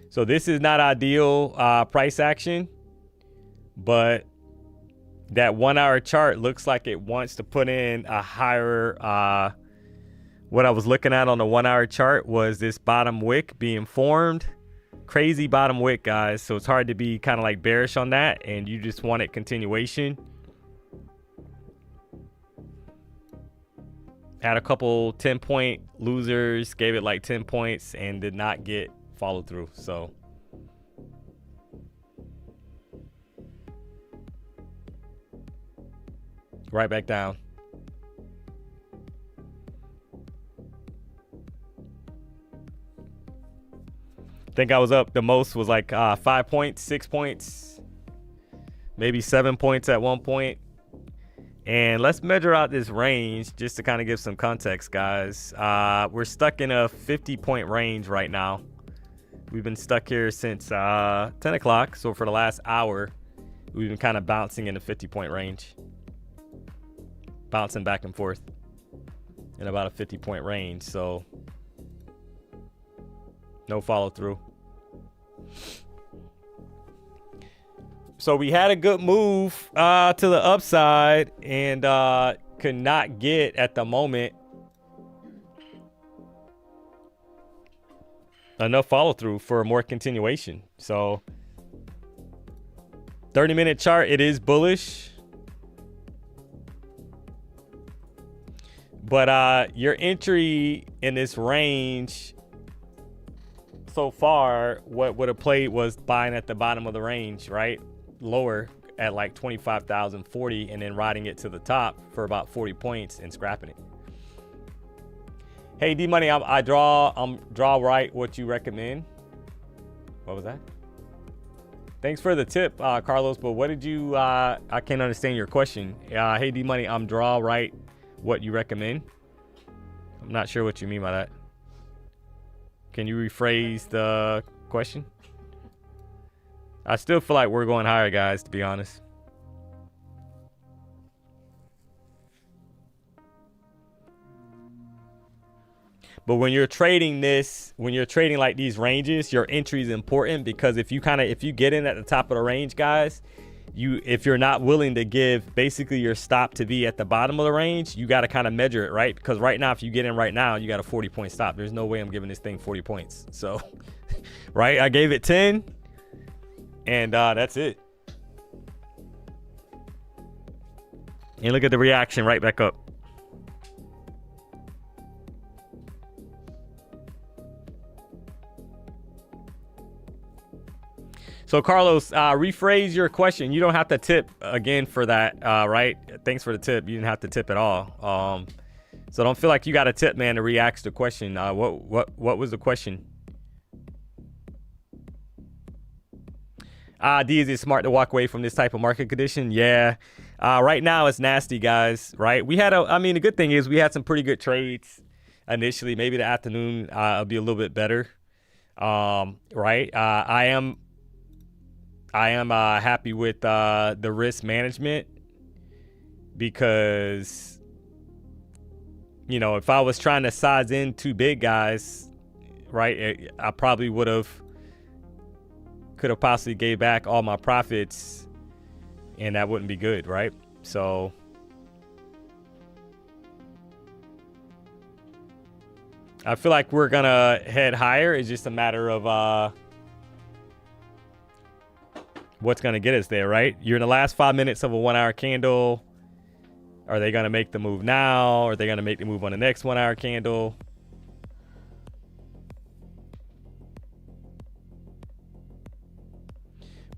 So this is not ideal price action, but that 1 hour chart looks like it wants to put in a higher, what I was looking at on the 1 hour chart was this bottom wick being formed. Crazy bottom wick, guys. So it's hard to be kind of like bearish on that, and you just wanted continuation. Had a couple 10-point losers, gave it like 10 points and did not get followed through. So right back down. I think I was up, the most was like 5 points, 6 points, maybe 7 points at one point. And let's measure out this range just to kind of give some context, guys. We're stuck in a 50-point range right now. We've been stuck here since 10 o'clock. So for the last hour, we've been kind of bouncing in the 50-point range. Bouncing back and forth in about a 50-point range. So no follow through. So we had a good move to the upside and could not get at the moment enough follow through for more continuation. So 30-minute chart, it is bullish. But your entry in this range so far, what would have played was buying at the bottom of the range, right? Lower at like 25,040 and then riding it to the top for about 40 points and scrapping it. Hey, D-Money, I'm draw right what you recommend. What was that? Thanks for the tip, Carlos, but what did you, I can't understand your question. Hey, D-Money, I'm draw right what you recommend. I'm not sure what you mean by that. Can you rephrase the question? I still feel like we're going higher, guys, to be honest. But when you're trading this, when you're trading like these ranges, your entry is important, because if you get in at the top of the range, guys, if you're not willing to give basically your stop to be at the bottom of the range, you got to kind of measure it, right? Because right now, if you get in right now, you got a 40-point stop. There's no way I'm giving this thing 40 points. So, right, I gave it 10. And that's it. And look at the reaction right back up. So Carlos, rephrase your question. You don't have to tip again for that, right? Thanks for the tip. You didn't have to tip at all. So don't feel like you got a tip, man, to re-ask the question. What was the question? D, is it smart to walk away from this type of market condition? Yeah. Right now it's nasty, guys, right? We had the good thing is we had some pretty good trades initially. Maybe the afternoon will be a little bit better. Right. I am happy with the risk management, because, you know, if I was trying to size in too big, guys, right, I probably could have possibly gave back all my profits, and that wouldn't be good, right? So I feel like we're gonna head higher. It's just a matter of what's gonna get us there, right? You're in the last 5 minutes of a 1 hour candle. Are they gonna make the move now? Are they gonna make the move on the next 1 hour candle?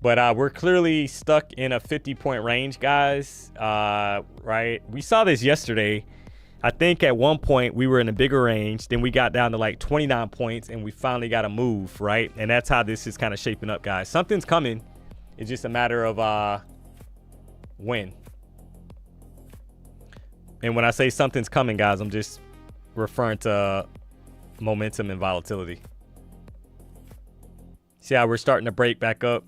But we're clearly stuck in a 50-point range, guys. Right? We saw this yesterday. I think at one point we were in a bigger range. Then we got down to like 29 points, and we finally got a move, right? And that's how this is kind of shaping up, guys. Something's coming. It's just a matter of when. And when I say something's coming, guys, I'm just referring to momentum and volatility. See how we're starting to break back up?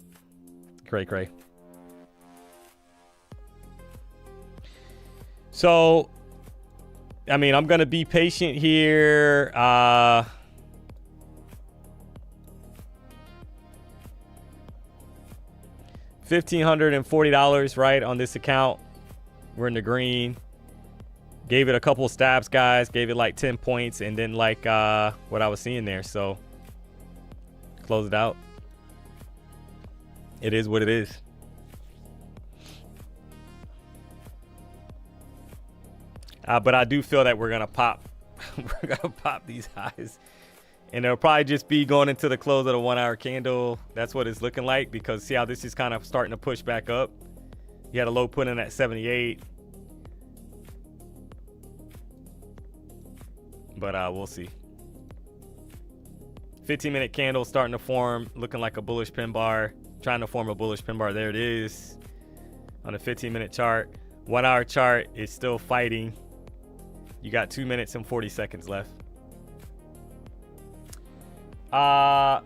Cray. So, I mean, I'm going to be patient here. $1,540, right, on this account. We're in the green. Gave it a couple stabs, guys. Gave it like 10 points and then like what I was seeing there. So, close it out. It is what it is. But I do feel that we're gonna pop. We're gonna pop these highs, and it'll probably just be going into the close of the 1 hour candle. That's what it's looking like, because see how this is kind of starting to push back up. You had a low put in at 78, but we'll see. 15-minute candle starting to form, looking like a bullish pin bar. Trying to form a bullish pin bar. There it is on the 15-minute chart. 1 hour chart is still fighting. You got 2 minutes and 40 seconds left. Oh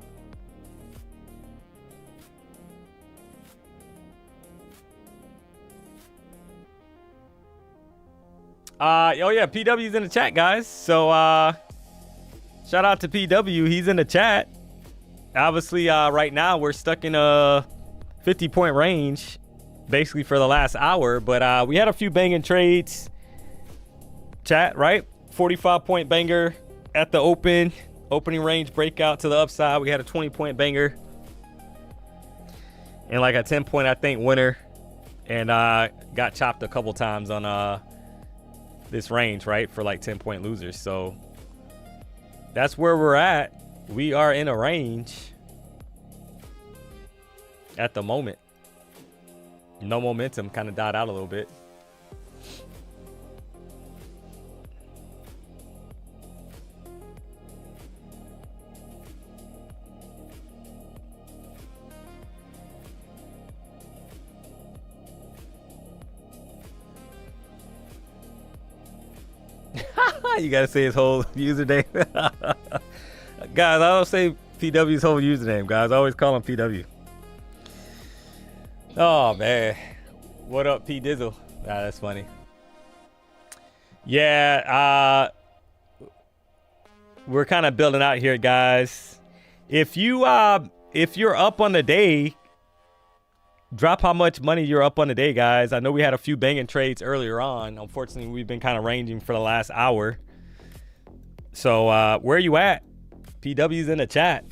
yeah, PW's in the chat, guys. So shout out to PW. He's in the chat. Obviously, right now we're stuck in a 50-point range, basically for the last hour. But we had a few banging trades. Chat, right? 45-point banger at the opening range breakout to the upside. We had a 20-point banger and like a 10-point, I think, winner. And got chopped a couple times on this range, right, for like 10-point losers. So that's where we're at. We are in a range at the moment. No momentum, kind of died out a little bit. You gotta say his whole username. Guys, I don't say PW's whole username, guys. I always call him PW. Oh, man. What up, P Dizzle? That's funny. Yeah, we're kind of building out here, guys. If you're up on the day, drop how much money you're up on the day, guys. I know we had a few banging trades earlier on. Unfortunately, we've been kind of ranging for the last hour. So where are you at? PW's in the chat.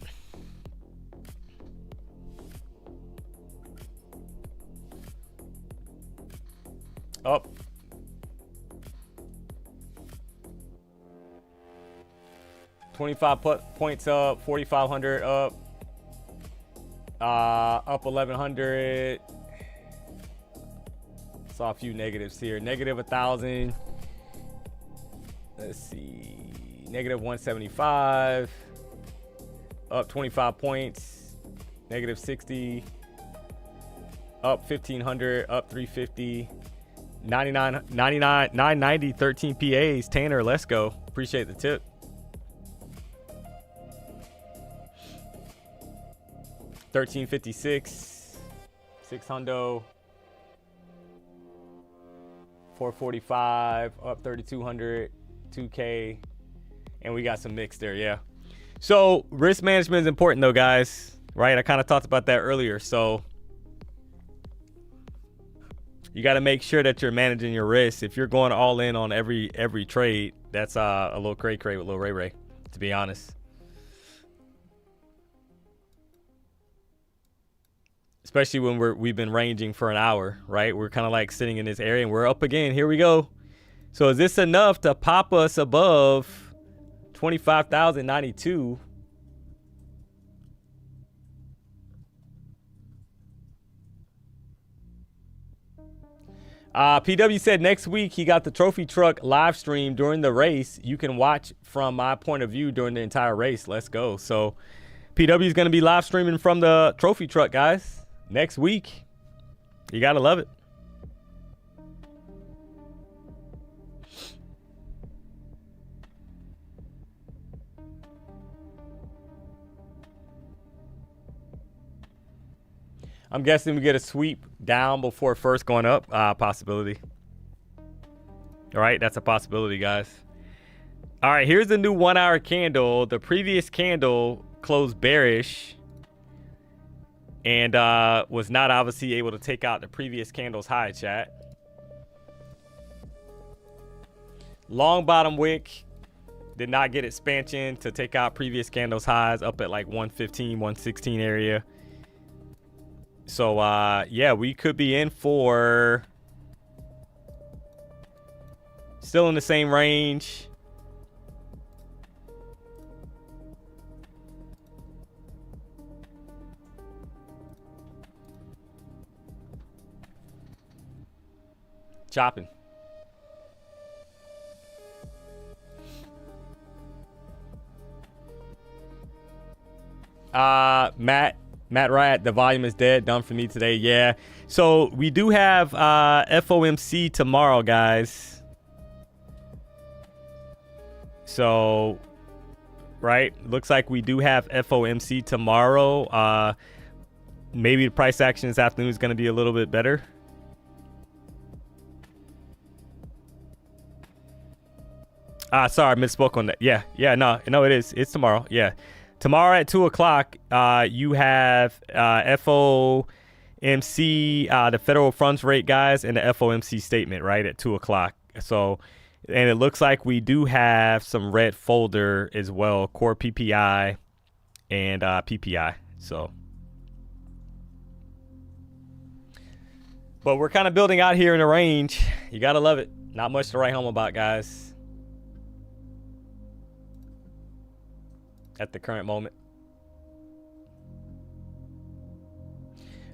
Up. Points up, 4,500 up. Up 1,100. Saw a few negatives here. Negative 1,000. Let's see. Negative 175. Up 25 points. Negative 60. Up 1,500. Up 350. 99, 99, 990, 13 PAs. Tanner, let's go. Appreciate the tip. $1,356, 600, 445, up 3,200, 2K, and we got some mix there, yeah. So risk management is important though, guys, right? I kind of talked about that earlier. So you got to make sure that you're managing your risk. If you're going all in on every trade, that's a little cray with Lil Ray Ray. to be honest. Especially when we've been ranging for an hour, right? We're kind of like sitting in this area and we're up again. Here we go. So is this enough to pop us above 25,092? PW said next week he got the trophy truck live stream during the race. You can watch from my point of view during the entire race. Let's go. So PW is going to be live streaming from the trophy truck, guys, next week. You got to love it. I'm guessing we get a sweep down before first going up. Possibility. All right, that's a possibility, guys. All right, here's the new 1 hour candle. The previous candle closed bearish and was not obviously able to take out the previous candle's high, chat. Long bottom wick did not get expansion to take out previous candle's highs up at like 115, 116 area. So, yeah, we could be in for still in the same range. Chopping. Matt Wright, the volume is dead. Done for me today. Yeah. So we do have FOMC tomorrow, guys. So, right. Looks like we do have FOMC tomorrow. Maybe the price action this afternoon is going to be a little bit better. Sorry, I misspoke on that. Yeah. No, it is. It's tomorrow. Yeah. Tomorrow at 2 o'clock, you have FOMC, the federal funds rate, guys, and the FOMC statement, right, at 2 o'clock. So, and it looks like we do have some red folder as well, core PPI and PPI. So, but we're kind of building out here in the range. You got to love it. Not much to write home about, guys, at the current moment.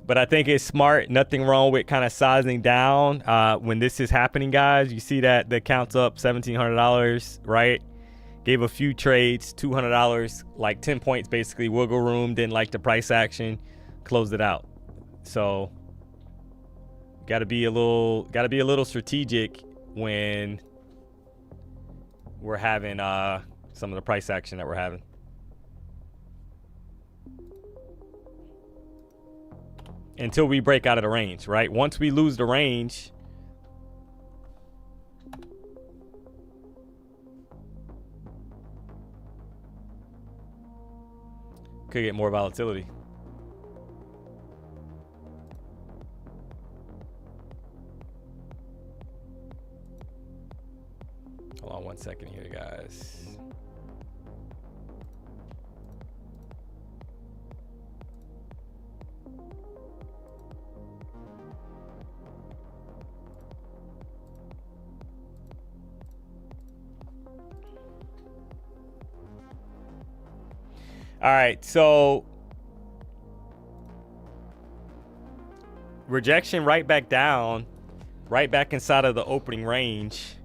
But I think it's smart. Nothing wrong with kind of sizing down when this is happening, guys. You see that the account's up $1,700, right? Gave a few trades, $200, like 10 points basically, wiggle room, didn't like the price action, closed it out. So got to be a little strategic when we're having some of the price action that we're having. Until we break out of the range, right? Once we lose the range, could get more volatility. Hold on 1 second here, guys. All right, so rejection right back down, right back inside of the opening range.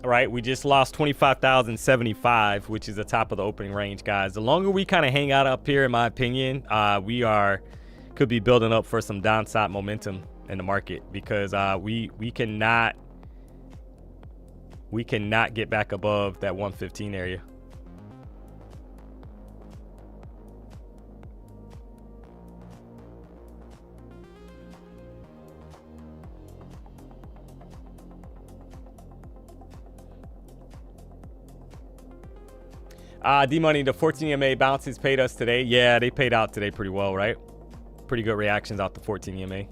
All right, we just lost 25,075, which is the top of the opening range, guys. The longer we kind of hang out up here, in my opinion, could be building up for some downside momentum in the market, because we cannot get back above that 115 area. DMONEY, the 14 EMA bounces paid us today. Yeah, they paid out today pretty well, right? Pretty good reactions out the 14 EMA.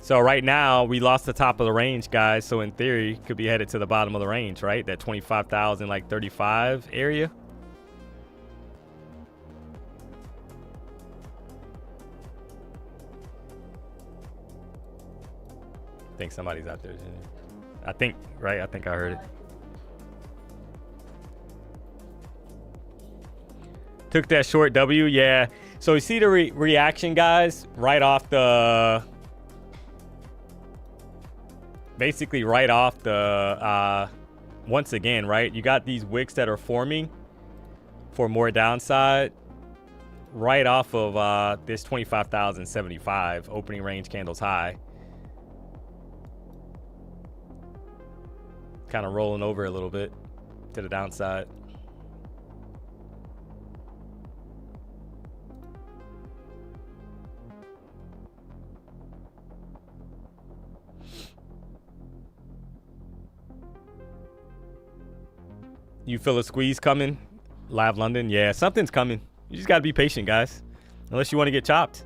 So right now we lost the top of the range, guys. So in theory, could be headed to the bottom of the range, right? That 25,000 like 35 area. I think somebody's out there. I think, right? I think I heard it. Took that short W, yeah. So you see the reaction, guys, right off the, basically right off the, once again, right? You got these wicks that are forming for more downside right off of this 25,075 opening range candles high. Kind of rolling over a little bit to the downside. You feel a squeeze coming? Live London? Yeah, something's coming. You just got to be patient, guys. Unless you want to get chopped.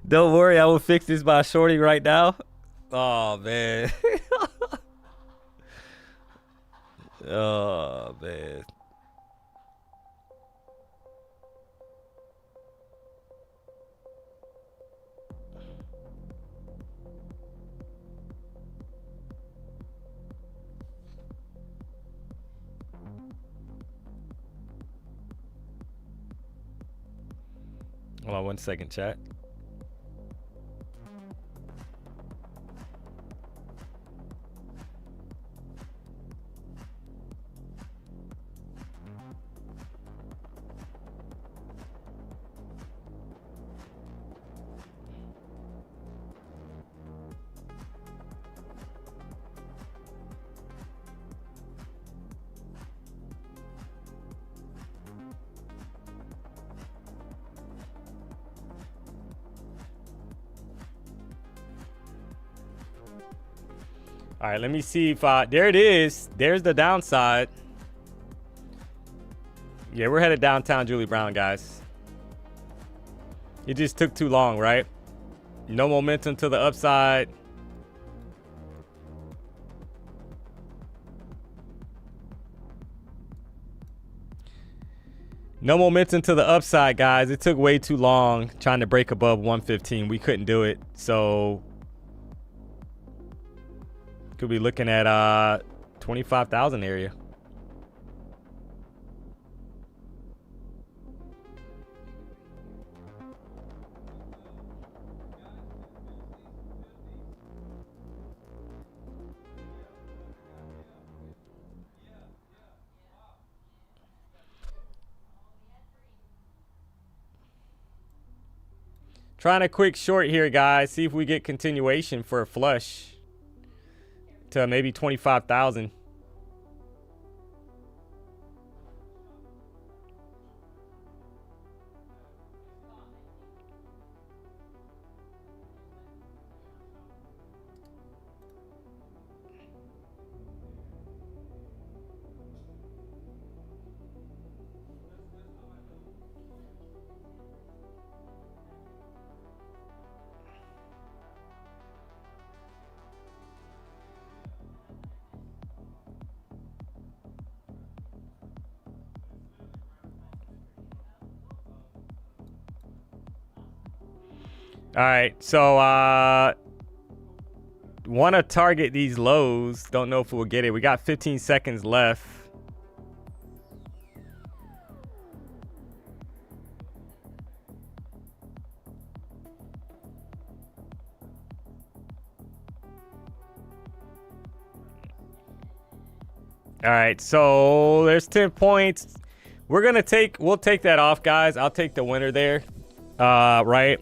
Don't worry, I will fix this by shorting right now. Oh, man. Oh, man. Hold on 1 second, chat. All right, let me see if there it is. There's the downside. Yeah, we're headed downtown Julie Brown, guys. It just took too long, right? No momentum to the upside. No momentum to the upside, guys. It took way too long trying to break above 115. We couldn't do it. So could be looking at 25,000 area. Trying a quick short here, guys. See if we get continuation for a flush to maybe 25,000. All right, so want to target these lows. Don't know if we'll get it. We got 15 seconds left. All right, so there's 10 points. We'll take that off, guys. I'll take the winner there. Right.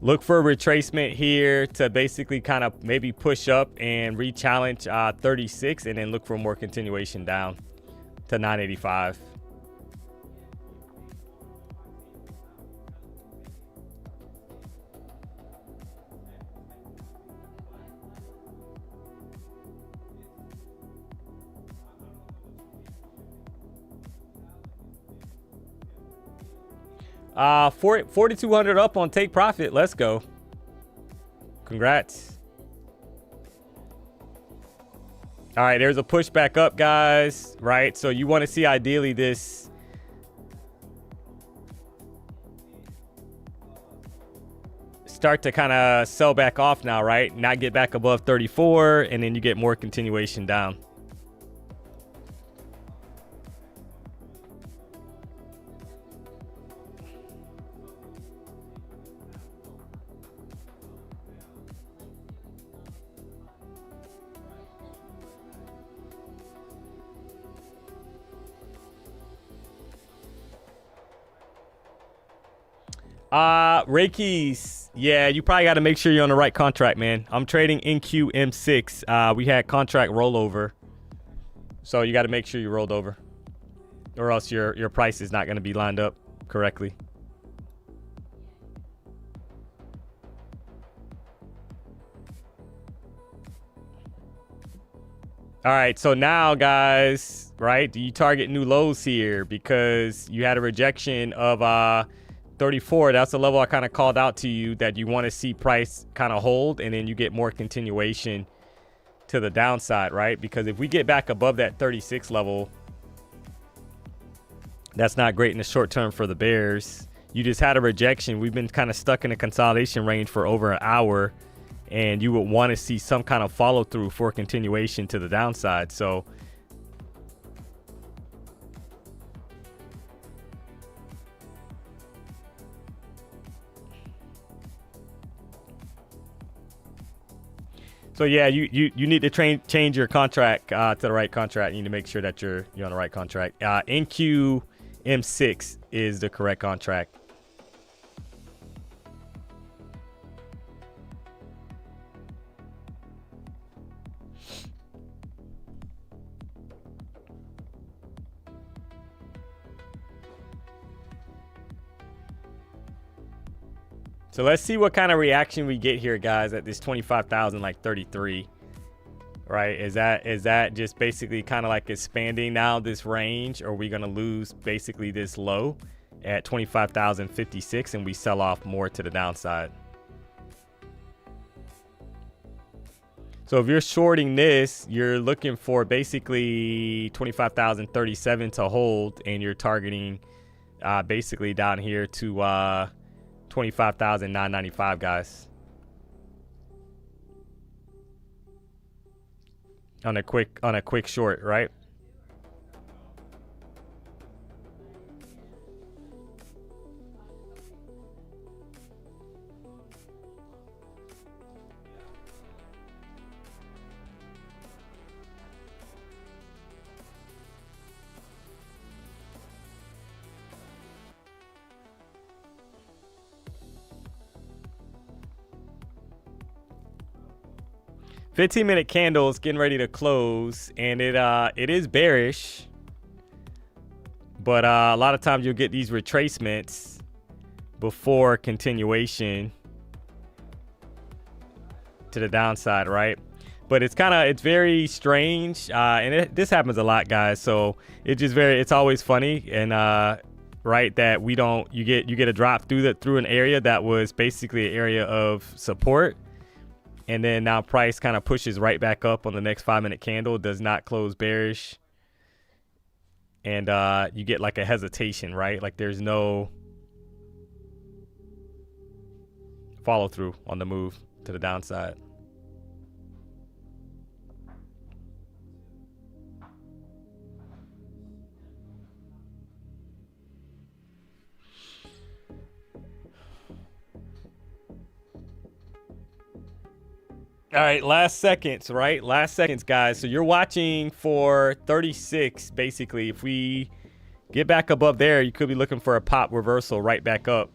Look for a retracement here to basically kind of maybe push up and re-challenge 36, and then look for more continuation down to 985. 4,200 up on take profit. Let's go. Congrats. All right, there's a push back up, guys, right? So you want to see ideally this start to kind of sell back off now, right? Not get back above 34, and then you get more continuation down. Reiki's, yeah, you probably got to make sure you're on the right contract, man. I'm trading NQM6. We had contract rollover, so you got to make sure you rolled over, or else your price is not going to be lined up correctly. All right, so now, guys, right, do you target new lows here because you had a rejection of 34? That's the level I kind of called out to you that you want to see price kind of hold, and then you get more continuation to the downside, right? Because if we get back above that 36 level, that's not great in the short term for the bears. You just had a rejection. We've been kind of stuck in a consolidation range for over an hour, and you would want to see some kind of follow through for continuation to the downside. So yeah, you need to change your contract to the right contract. You need to make sure that you're on the right contract. NQM6 is the correct contract. So let's see what kind of reaction we get here, guys, at this 25,000, like 33, right? Is that just basically kind of like expanding now this range, or are we going to lose basically this low at 25,056 and we sell off more to the downside? So if you're shorting this, you're looking for basically 25,037 to hold, and you're targeting basically down here to 25,995, guys. On a quick short, right? $15-minute candles getting ready to close, and it is bearish, but a lot of times you'll get these retracements before continuation to the downside, right? But it's very strange, and this happens a lot, guys. So it's always funny, and right, that you get a drop through an area that was basically an area of support. And then now price kind of pushes right back up on the next 5-minute candle, does not close bearish. And you get like a hesitation, right? Like there's no follow through on the move to the downside. All right, last seconds, right? Last seconds, guys. So you're watching for 36, basically. If we get back above there, you could be looking for a pop reversal right back up.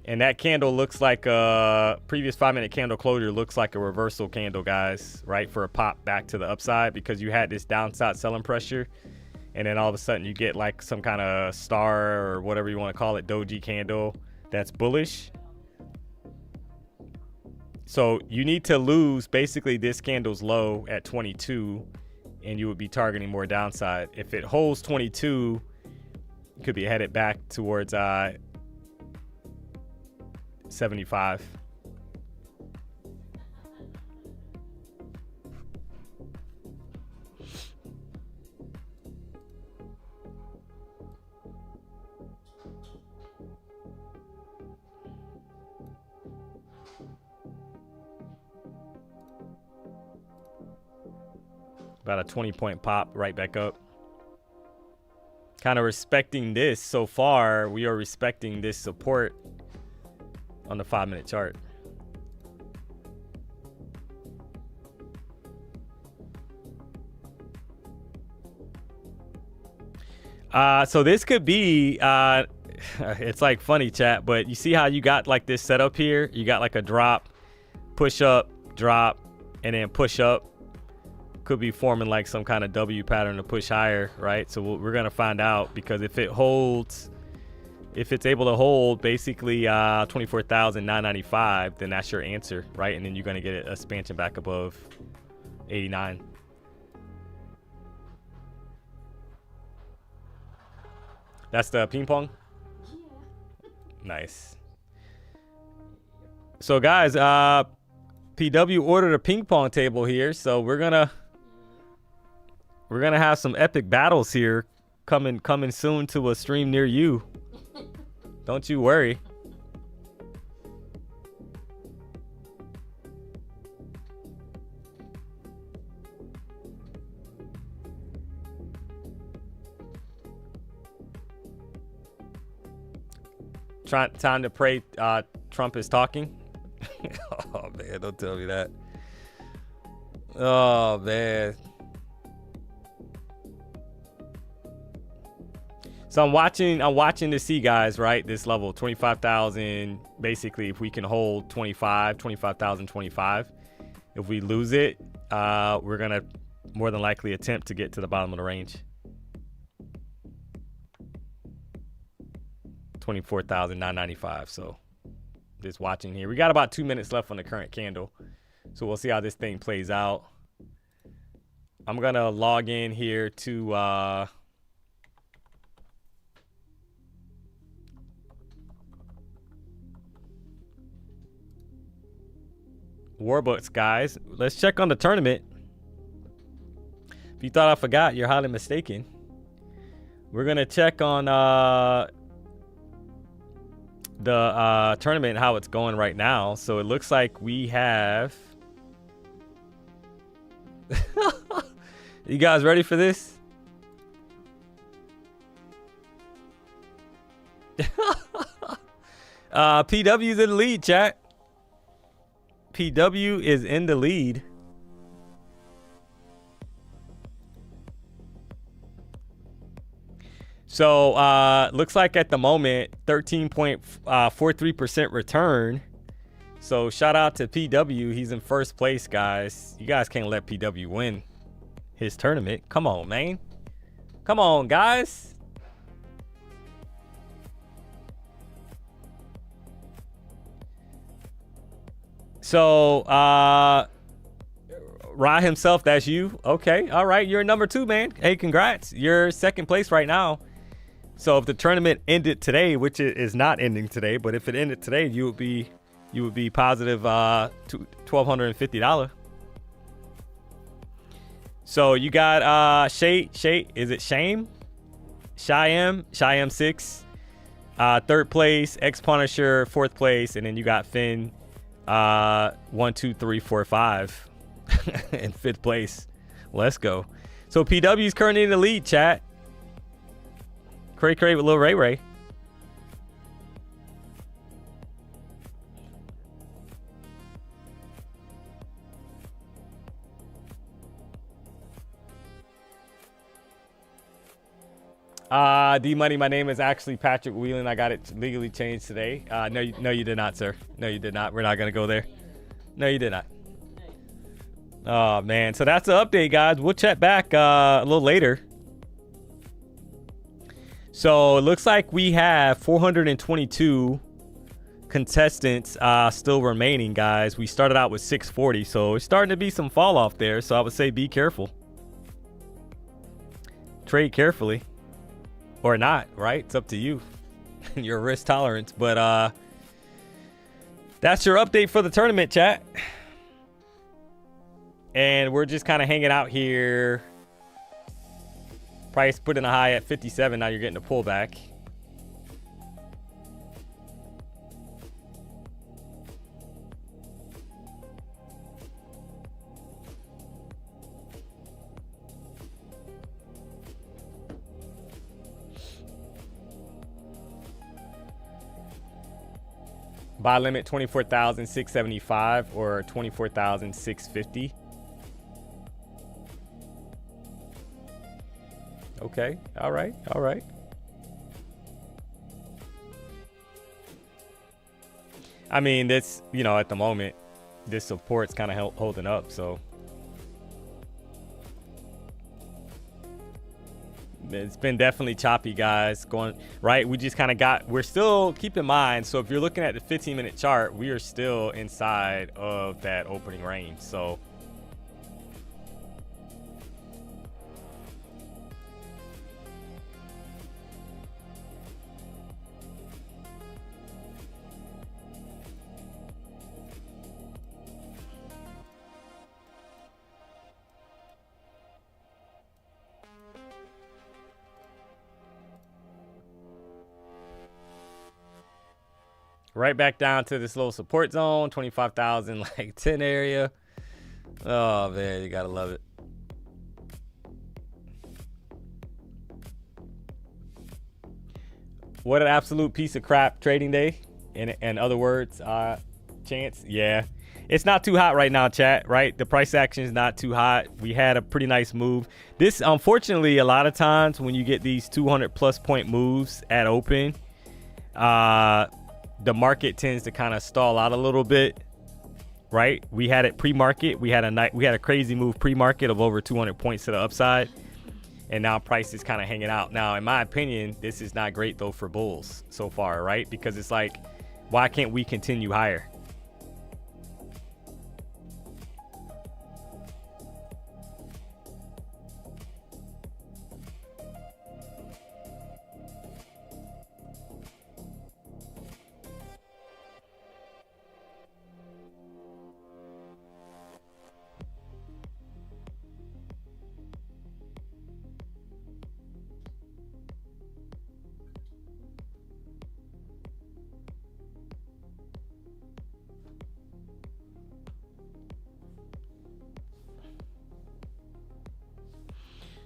And that candle looks like a previous 5-minute candle closure looks like a reversal candle, guys, right? For a pop back to the upside, because you had this downside selling pressure. And then all of a sudden you get like some kind of star or whatever you want to call it, doji candle that's bullish. So you need to lose basically this candle's low at 22, and you would be targeting more downside. If it holds 22, Could be headed back towards 75. About a 20-point pop right back up. Kind of respecting this so far. We are respecting this support on the 5-minute chart. So this could be, it's like funny chat, but you see how you got like this setup here? You got like a drop, push up, drop, and then push up. Could be forming like some kind of W pattern to push higher, right? So we're gonna find out, because if it holds, if it's able to hold basically 24,995, then that's your answer, right? And then you're gonna get an expansion back above 89. That's the ping pong. Yeah. Nice. So guys, PW ordered a ping pong table here, so we're gonna have some epic battles here coming soon to a stream near you. Don't you worry. Time to pray Trump is talking. Oh man, don't tell me that. Oh man. So I'm watching to see, guys, right? This level 25,000, basically if we can hold 25,025. If we lose it, we're going to more than likely attempt to get to the bottom of the range. 24,995. So just watching here. We got about 2 minutes left on the current candle. So we'll see how this thing plays out. I'm going to log in here to Warbooks, guys. Let's check on the tournament. If you thought I forgot, you're highly mistaken. We're going to check on the tournament, how it's going right now. So it looks like we have you guys ready for this? PW's in the lead, chat. PW is in the lead. So looks like at the moment 13.43% return. So shout out to PW. He's in first place, guys. You guys can't let PW win his tournament. Come on, man. Come on, guys. So Ra himself, that's you. Okay, all right, you're number 2, man. Hey, congrats. You're second place right now. So if the tournament ended today, which it is not ending today, but if it ended today, you would be positive $1,250. So you got Shay, is it Shame? Shyam 6, third place, X Punisher 4th place, and then you got Finn 1, 2, 3, 4, 5 in 5th place. Let's go. So PW is currently in the lead, chat. Cray with Lil Ray Ray. D-Money, my name is actually Patrick Wieland. I got it legally changed today. No, you did not, sir. No, you did not. We're not going to go there. No, you did not. Oh, man. So that's the update, guys. We'll chat back a little later. So it looks like we have 422 contestants still remaining, guys. We started out with 640, so it's starting to be some fall off there. So I would say be careful. Trade carefully. or not, right? It's up to you and your risk tolerance. But that's your update for the tournament, chat. And we're just kind of hanging out here. Price put in a high at 57. Now you're getting a pullback. Buy limit 24,675 or 24,650. Okay. All right. All right. I mean, that's, you know, at the moment, this support's kind of holding up. So it's been definitely choppy, guys. Going right. We just kind of got, we're still, keep in mind. So if you're looking at the 15-minute chart, we are still inside of that opening range. So right back down to this little support zone, 25,000 like 10 area. Oh man, you gotta love it. What an absolute piece of crap trading day. In other words, Chance. Yeah, it's not too hot right now, chat. Right, the price action is not too hot. We had a pretty nice move. This, unfortunately, a lot of times when you get these 200+ point moves at open, the market tends to kind of stall out a little bit, right? We had it pre-market. We had a crazy move pre-market of over 200 points to the upside, and now price is kind of hanging out. Now, in my opinion, this is not great though for bulls so far, right? Because it's like, why can't we continue higher?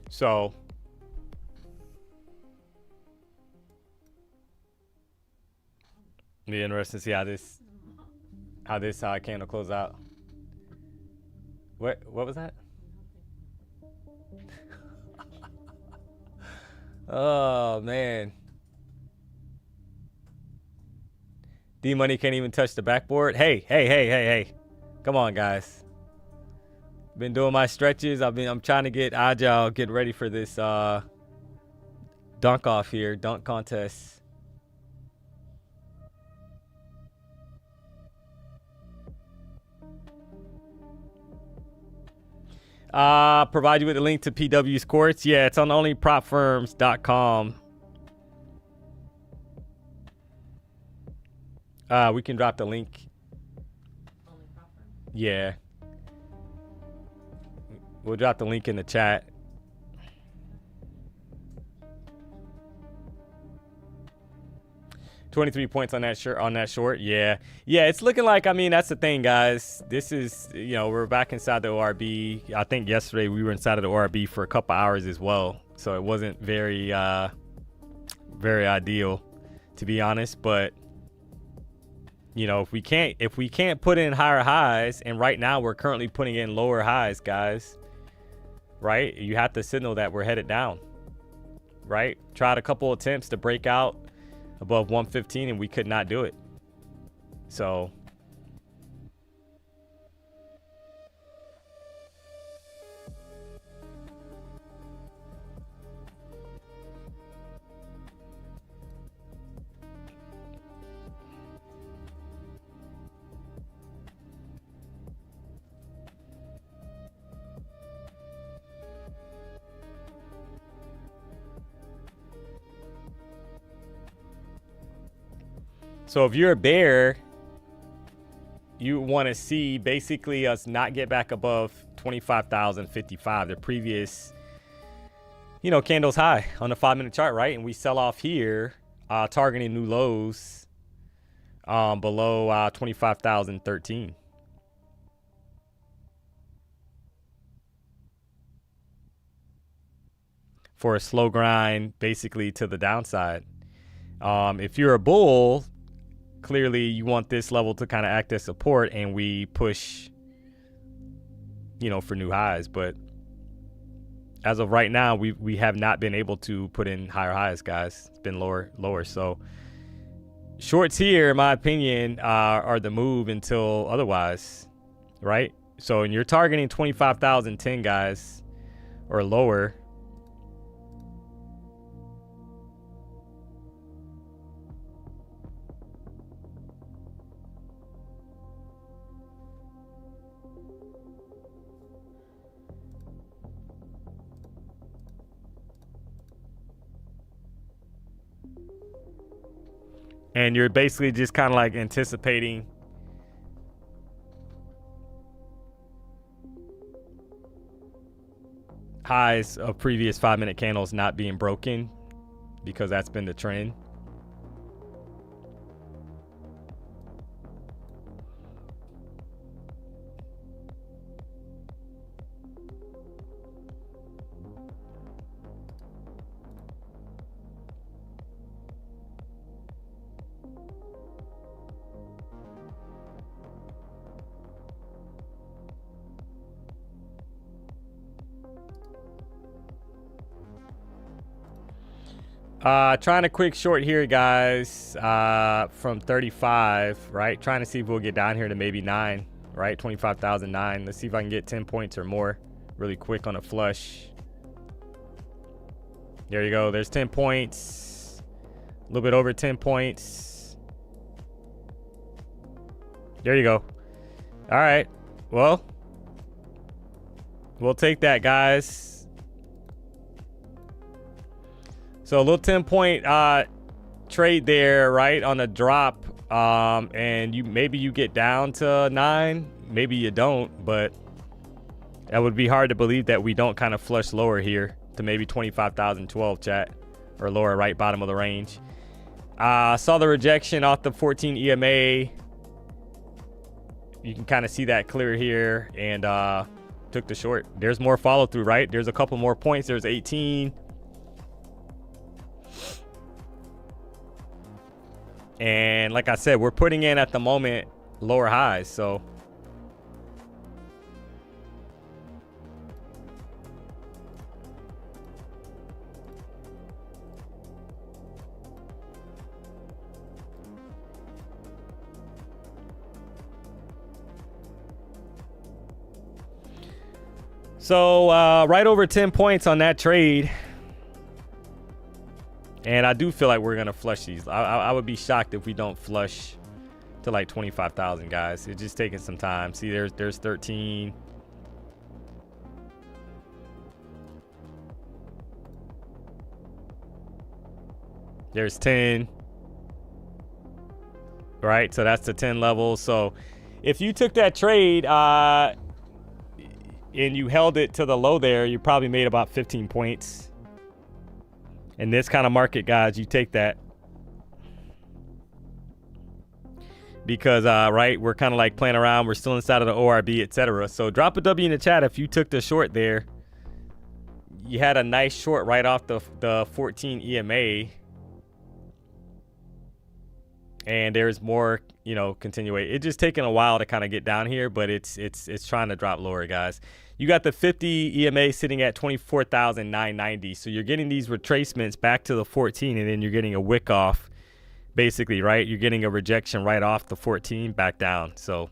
So be interesting to see how this candle close out. What was that? Oh man. DMONEY can't even touch the backboard. Hey. Come on, guys. Been doing my stretches. I'm trying to get agile, get ready for this dunk off here, dunk contest. Provide you with a link to PW's courts. Yeah, it's on onlypropfirms.com. We can drop the link. Yeah. We'll drop the link in the chat. $23 points on that short. Yeah, it's looking like, I mean, that's the thing, guys. This is, you know, we're back inside the ORB. I think yesterday we were inside of the ORB for a couple hours as well, so it wasn't very ideal, to be honest. But you know, if we can't put in higher highs, and right now we're currently putting in lower highs, guys, right? You have to signal that we're headed down, right? Tried a couple attempts to break out above 115 and we could not do it. So So if you're a bear, you want to see basically us not get back above 25,055, the previous, you know, candles high on the 5-minute chart, right? And we sell off here, targeting new lows below 25,013. For a slow grind, basically to the downside. If you're a bull, clearly you want this level to kind of act as support, and we push, you know, for new highs. But as of right now, we have not been able to put in higher highs, guys. It's been lower. So shorts here, in my opinion, are the move until otherwise, right? So, and you're targeting 25,010, guys, or lower. And you're basically just kind of like anticipating highs of previous 5-minute candles not being broken, because that's been the trend. Trying to quick short here, guys, from 35, right? Trying to see if we'll get down here to maybe 9, right? 25,009. Let's see if I can get 10 points or more really quick on a flush. There you go. There's 10 points. A little bit over 10 points. There you go. All right. Well, we'll take that, guys. So a little 10-point trade there, right, on a drop, and maybe you get down to 9, maybe you don't, but that would be hard to believe that we don't kind of flush lower here to maybe 25,012, chat, or lower, right bottom of the range. Saw the rejection off the 14 EMA. You can kind of see that clear here, and took the short. There's more follow through, right? There's a couple more points. There's 18. And like I said, we're putting in at the moment lower highs. So right over 10 points on that trade. And I do feel like we're going to flush these. I would be shocked if we don't flush to like 25,000, guys. It's just taking some time. See, there's 13. There's 10. Right? So that's the 10 level. So if you took that trade and you held it to the low there, you probably made about 15 points. In this kind of market, guys, you take that. Because, right, we're kind of like playing around. We're still inside of the ORB, etc. So drop a W in the chat if you took the short there. You had a nice short right off the 14 EMA. And there's more, you know, continuation. It's just taking a while to kind of get down here, but it's trying to drop lower, guys. You got the 50 EMA sitting at 24,990. So you're getting these retracements back to the 14, and then you're getting a wick off, basically, right? You're getting a rejection right off the 14 back down. So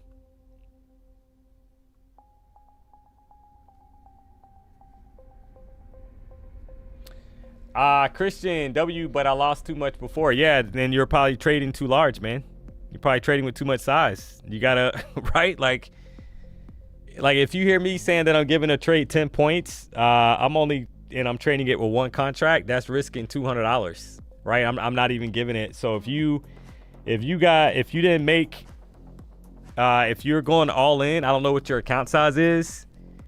Christian W, but I lost too much before. Yeah, then you're probably trading too large, man. You're probably trading with too much size. You gotta right, like if you hear me saying that I'm giving a trade 10 points, I'm trading it with one contract, that's risking $200, right? I'm not even giving it. So if you if you didn't make, if you're going all in, I don't know what your account size is,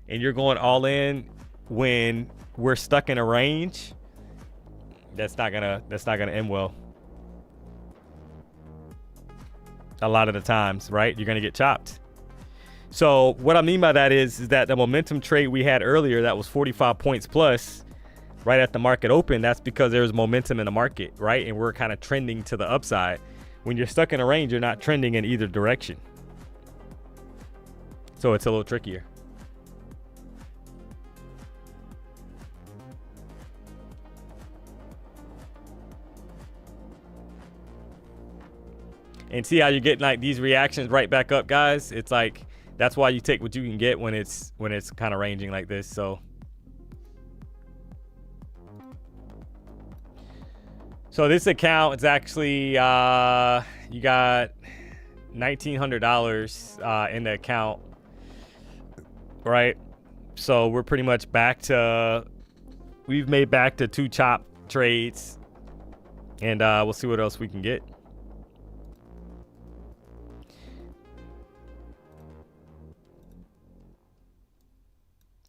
and you're going all in when we're stuck in a range, that's not gonna end well. A lot of the times, right? You're gonna get chopped. So what I mean by that is that the momentum trade we had earlier, that was 45 points plus right at the market open, that's because there's momentum in the market, right? And we're kind of trending to the upside. When you're stuck in a range, you're not trending in either direction. So it's a little trickier. And see how you're getting like these reactions right back up, guys? It's like, that's why you take what you can get when it's kind of ranging like this. So this account, it's actually, you got $1,900 in the account, right? So we're pretty much back to, we've made back to 2 chop trades, and we'll see what else we can get.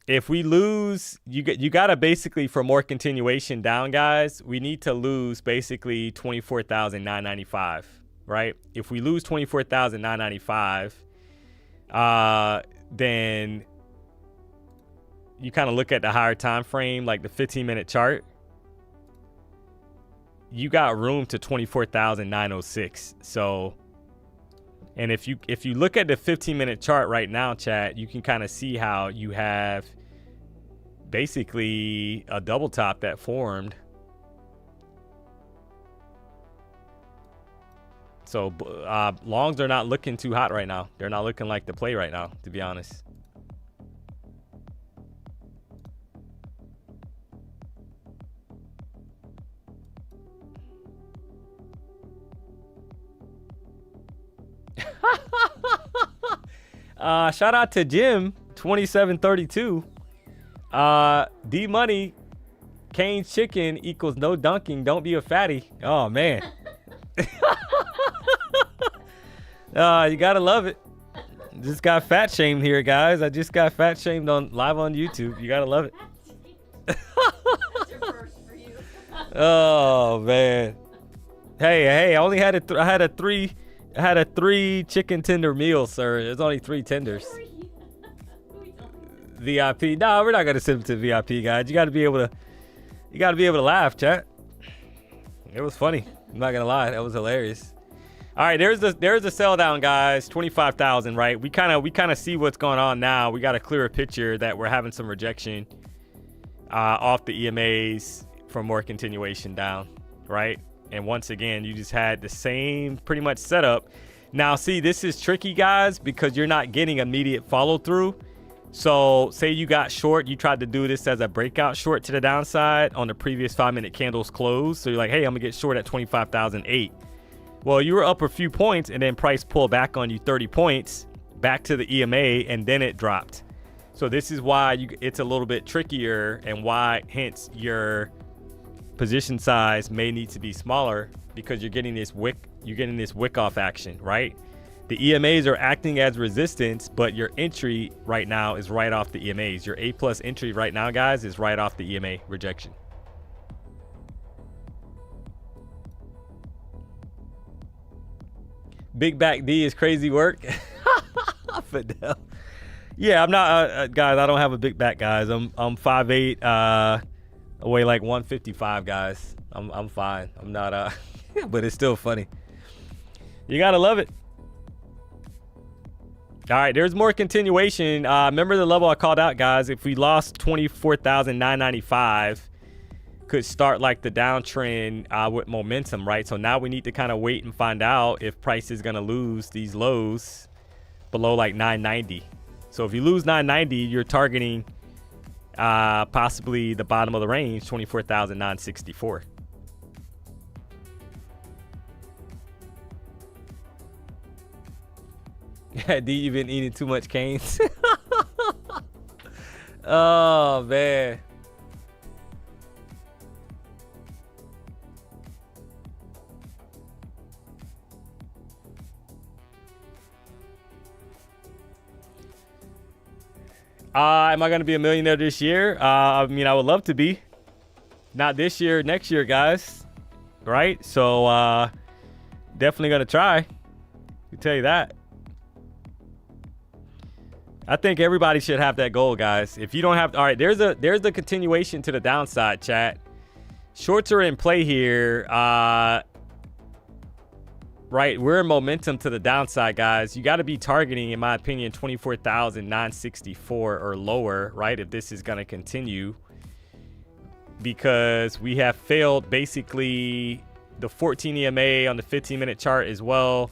If we lose, you got to basically, for more continuation down, guys, we need to lose basically 24,995, right? If we lose 24,995, then you kind of look at the higher time frame, like the 15-minute chart. You got room to 24,906. So, and if you look at the 15-minute chart right now, chat, you can kind of see how you have basically a double top that formed. So longs are not looking too hot right now. They're not looking like the play right now, to be honest. Shout out to Jim 2732. DMONEY, Kane's chicken equals no dunking. Don't be a fatty. Oh man. You gotta love it. Just got fat shamed here, guys. I just got fat shamed on live on YouTube. You gotta love it. Oh man. Hey, I only had I had a 3 chicken tender meal, sir. There's only 3 tenders. VIP. No, we're not gonna send them to VIP, guys. You gotta be able to laugh, chat. It was funny. I'm not gonna lie, that was hilarious. All right, there's a sell down, guys. 25,000, right? We kind of see what's going on now. We got a clearer picture that we're having some rejection off the EMAs for more continuation down, right? And once again, you just had the same pretty much setup. Now, see, this is tricky, guys, because you're not getting immediate follow through. So say you got short, you tried to do this as a breakout short to the downside on the previous 5-minute candles close. So you're like, hey, I'm gonna get short at 25,008. Well, you were up a few points and then price pulled back on you 30 points back to the EMA, and then it dropped. So this is why it's a little bit trickier, and why hence your position size may need to be smaller, because you're getting this wick off action, right? The EMAs are acting as resistance, but your entry right now is right off the EMAs. Your A+ entry right now, guys, is right off the EMA rejection. Big back D is crazy work. Fidel. Yeah, I'm not, guys, I don't have a big back, guys. I'm 5'8", I weigh like 155, guys. I'm fine. I'm not, but it's still funny. You gotta love it. All right, there's more continuation. Remember the level I called out, guys? If we lost 24,995, could start like the downtrend with momentum, right? So now we need to kind of wait and find out if price is gonna lose these lows below like 990. So if you lose 990, you're targeting possibly the bottom of the range, 24,964. D, you been eating too much canes? Oh man. Am I going to be a millionaire this year? I mean, I would love to be. Not this year, next year, guys. Right? So, definitely going to try. I can tell you that. I think everybody should have that goal, guys. If you don't have, all right, there's the continuation to the downside, chat. Shorts are in play here. Right, we're in momentum to the downside, guys. You got to be targeting, in my opinion, 24,964 or lower, right, if this is going to continue, because we have failed basically the 14 EMA on the 15-minute chart as well.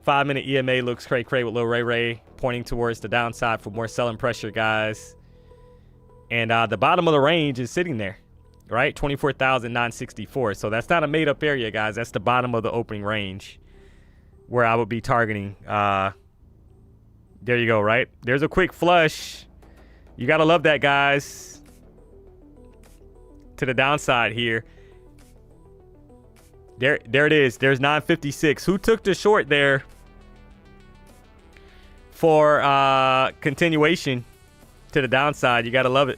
5-minute EMA looks cray-cray with Lil Ray Ray pointing towards the downside for more selling pressure, guys. And the bottom of the range is sitting there, right? 24,964. So that's not a made-up area, guys. That's the bottom of the opening range where I would be targeting. There you go, right? There's a quick flush. You got to love that, guys. To the downside here. There it is. There's 956. Who took the short there for continuation to the downside? You got to love it.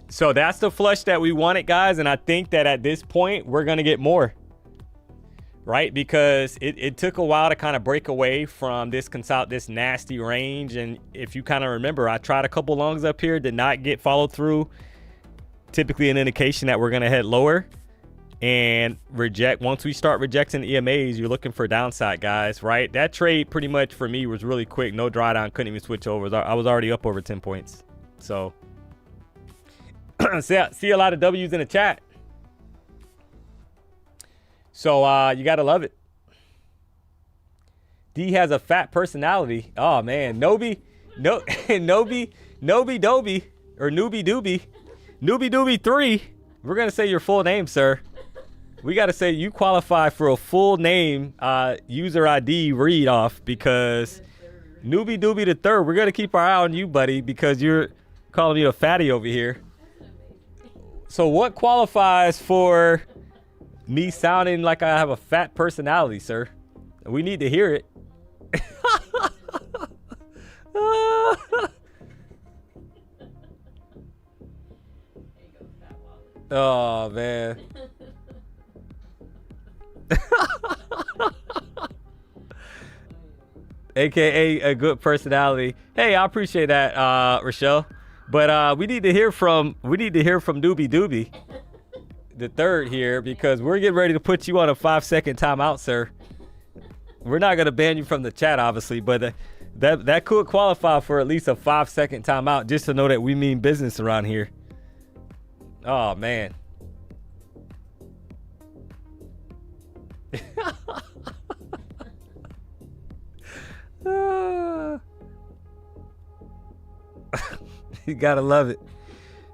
So that's the flush that we wanted, guys. And I think that at this point, we're going to get more. Right? Because it took a while to kind of break away from this nasty range. And if you kind of remember, I tried a couple longs up here, did not get followed through. Typically an indication that we're going to head lower and reject. Once we start rejecting EMAs, you're looking for downside, guys, right? That trade pretty much for me was really quick. No drawdown. Couldn't even switch over. I was already up over 10 points. So see a lot of W's in the chat. So you got to love it. D has a fat personality. Oh, man. Noby Doby or Newbie Doobie. Newbie Doobie 3. We're going to say your full name, sir. We got to say you qualify for a full name user ID read off, because Newbie Doobie the 3rd, we're going to keep our eye on you, buddy, because you're calling me a fatty over here. So what qualifies for me sounding like I have a fat personality, sir? We need to hear it. Oh, man. AKA a good personality. Hey, I appreciate that, Rochelle. But we need to hear from Doobie Doobie the 3rd here, because we're getting ready to put you on a 5-second timeout, sir. We're not gonna ban you from the chat, obviously, but that could qualify for at least a 5-second timeout, just to know that we mean business around here. Oh, man. You gotta love it.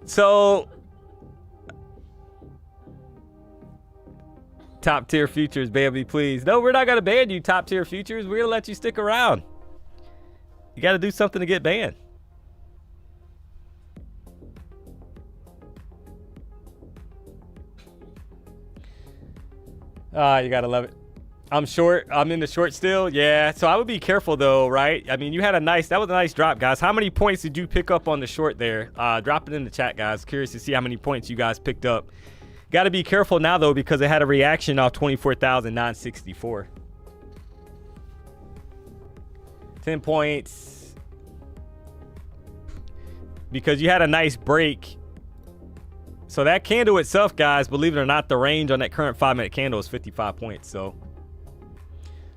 So, top tier futures, baby, please. No, we're not gonna ban you, top tier futures. We're gonna let you stick around. You gotta do something to get banned. You gotta love it. I'm short. I'm in the short still. Yeah. So I would be careful though, right? I mean, that was a nice drop, guys. How many points did you pick up on the short there? Drop it in the chat, guys. Curious to see how many points you guys picked up. Got to be careful now though, because it had a reaction off 24,964. 10 points. Because you had a nice break. So that candle itself, guys, believe it or not, the range on that current 5-minute candle is 55 points. So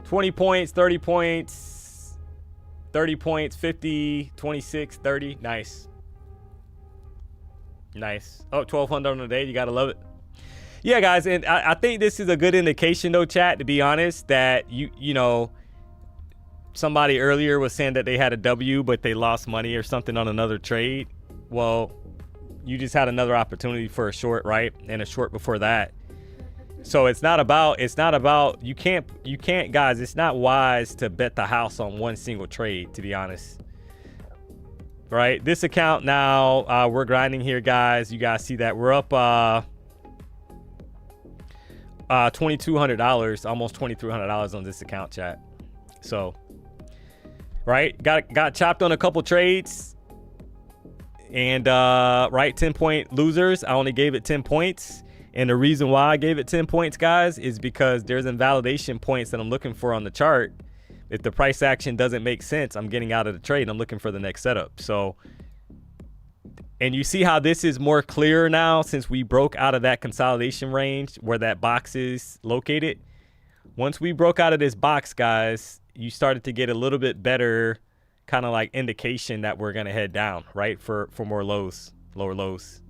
20 points, 30 points, 30 points, 50, 26, 30. Nice. Nice. Oh, 1,200 on the day. You got to love it. Yeah, guys, and I think this is a good indication, though, chat, to be honest, that, you know, somebody earlier was saying that they had a W, but they lost money or something on another trade. Well, you just had another opportunity for a short, right? And a short before that. So it's not about, you can't, guys, it's not wise to bet the house on one single trade, to be honest. Right? This account now, we're grinding here, guys. You guys see that we're up $2,200, almost $2,300 on this account, chat. So, right, got chopped on a couple trades, and right, 10-point losers. I only gave it 10 points, and the reason why I gave it 10 points, guys, is because there's invalidation points that I'm looking for on the chart. If the price action doesn't make sense, I'm getting out of the trade. I'm looking for the next setup. So, and you see how this is more clear now since we broke out of that consolidation range where that box is located. Once we broke out of this box, guys, you started to get a little bit better kind of like indication that we're going to head down, right? For more lows, lower lows.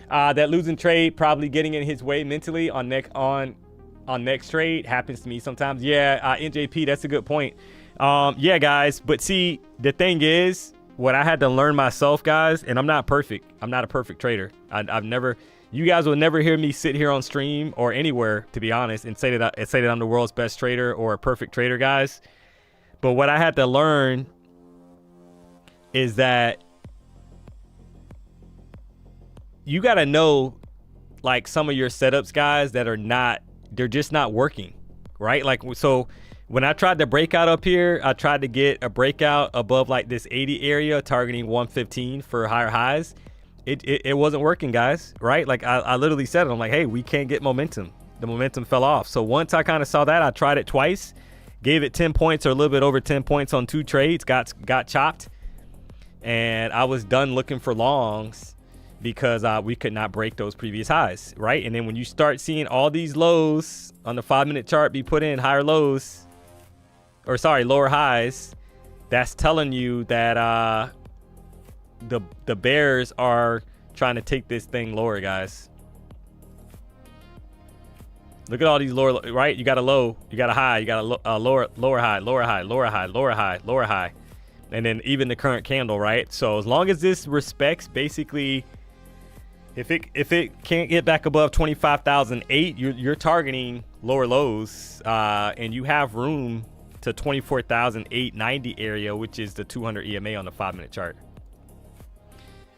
That losing trade probably getting in his way mentally on next trade happens to me sometimes. Yeah, NJP, that's a good point. Yeah, guys, but see, the thing is, what I had to learn myself, guys, and I'm not perfect. I'm not a perfect trader. I've never, you guys will never hear me sit here on stream or anywhere, to be honest, and say that I'm the world's best trader or a perfect trader, guys. But what I had to learn is that you got to know, like, some of your setups, guys, that are not, they're just not working, right? Like, so when I tried to break out up here, I tried to get a breakout above like this 80 area, targeting 115 for higher highs. It wasn't working, guys, right? Like I literally said it. I'm like, hey, we can't get momentum. The momentum fell off. So once I kind of saw that, I tried it twice, gave it 10 points or a little bit over 10 points on 2 trades, got chopped, and I was done looking for longs because we could not break those previous highs, right? And then when you start seeing all these lows on the 5-minute chart be put in higher lows, or sorry, lower highs, that's telling you that the bears are trying to take this thing lower, guys. Look at all these lower, right? You got a low, you got a high, you got a lower high, lower high, lower high, lower high, lower high, and then even the current candle, right? So as long as this respects, basically, if it can't get back above 25,008, you're targeting lower lows, and you have room to 24,890 area, which is the 200 EMA on the 5-minute chart.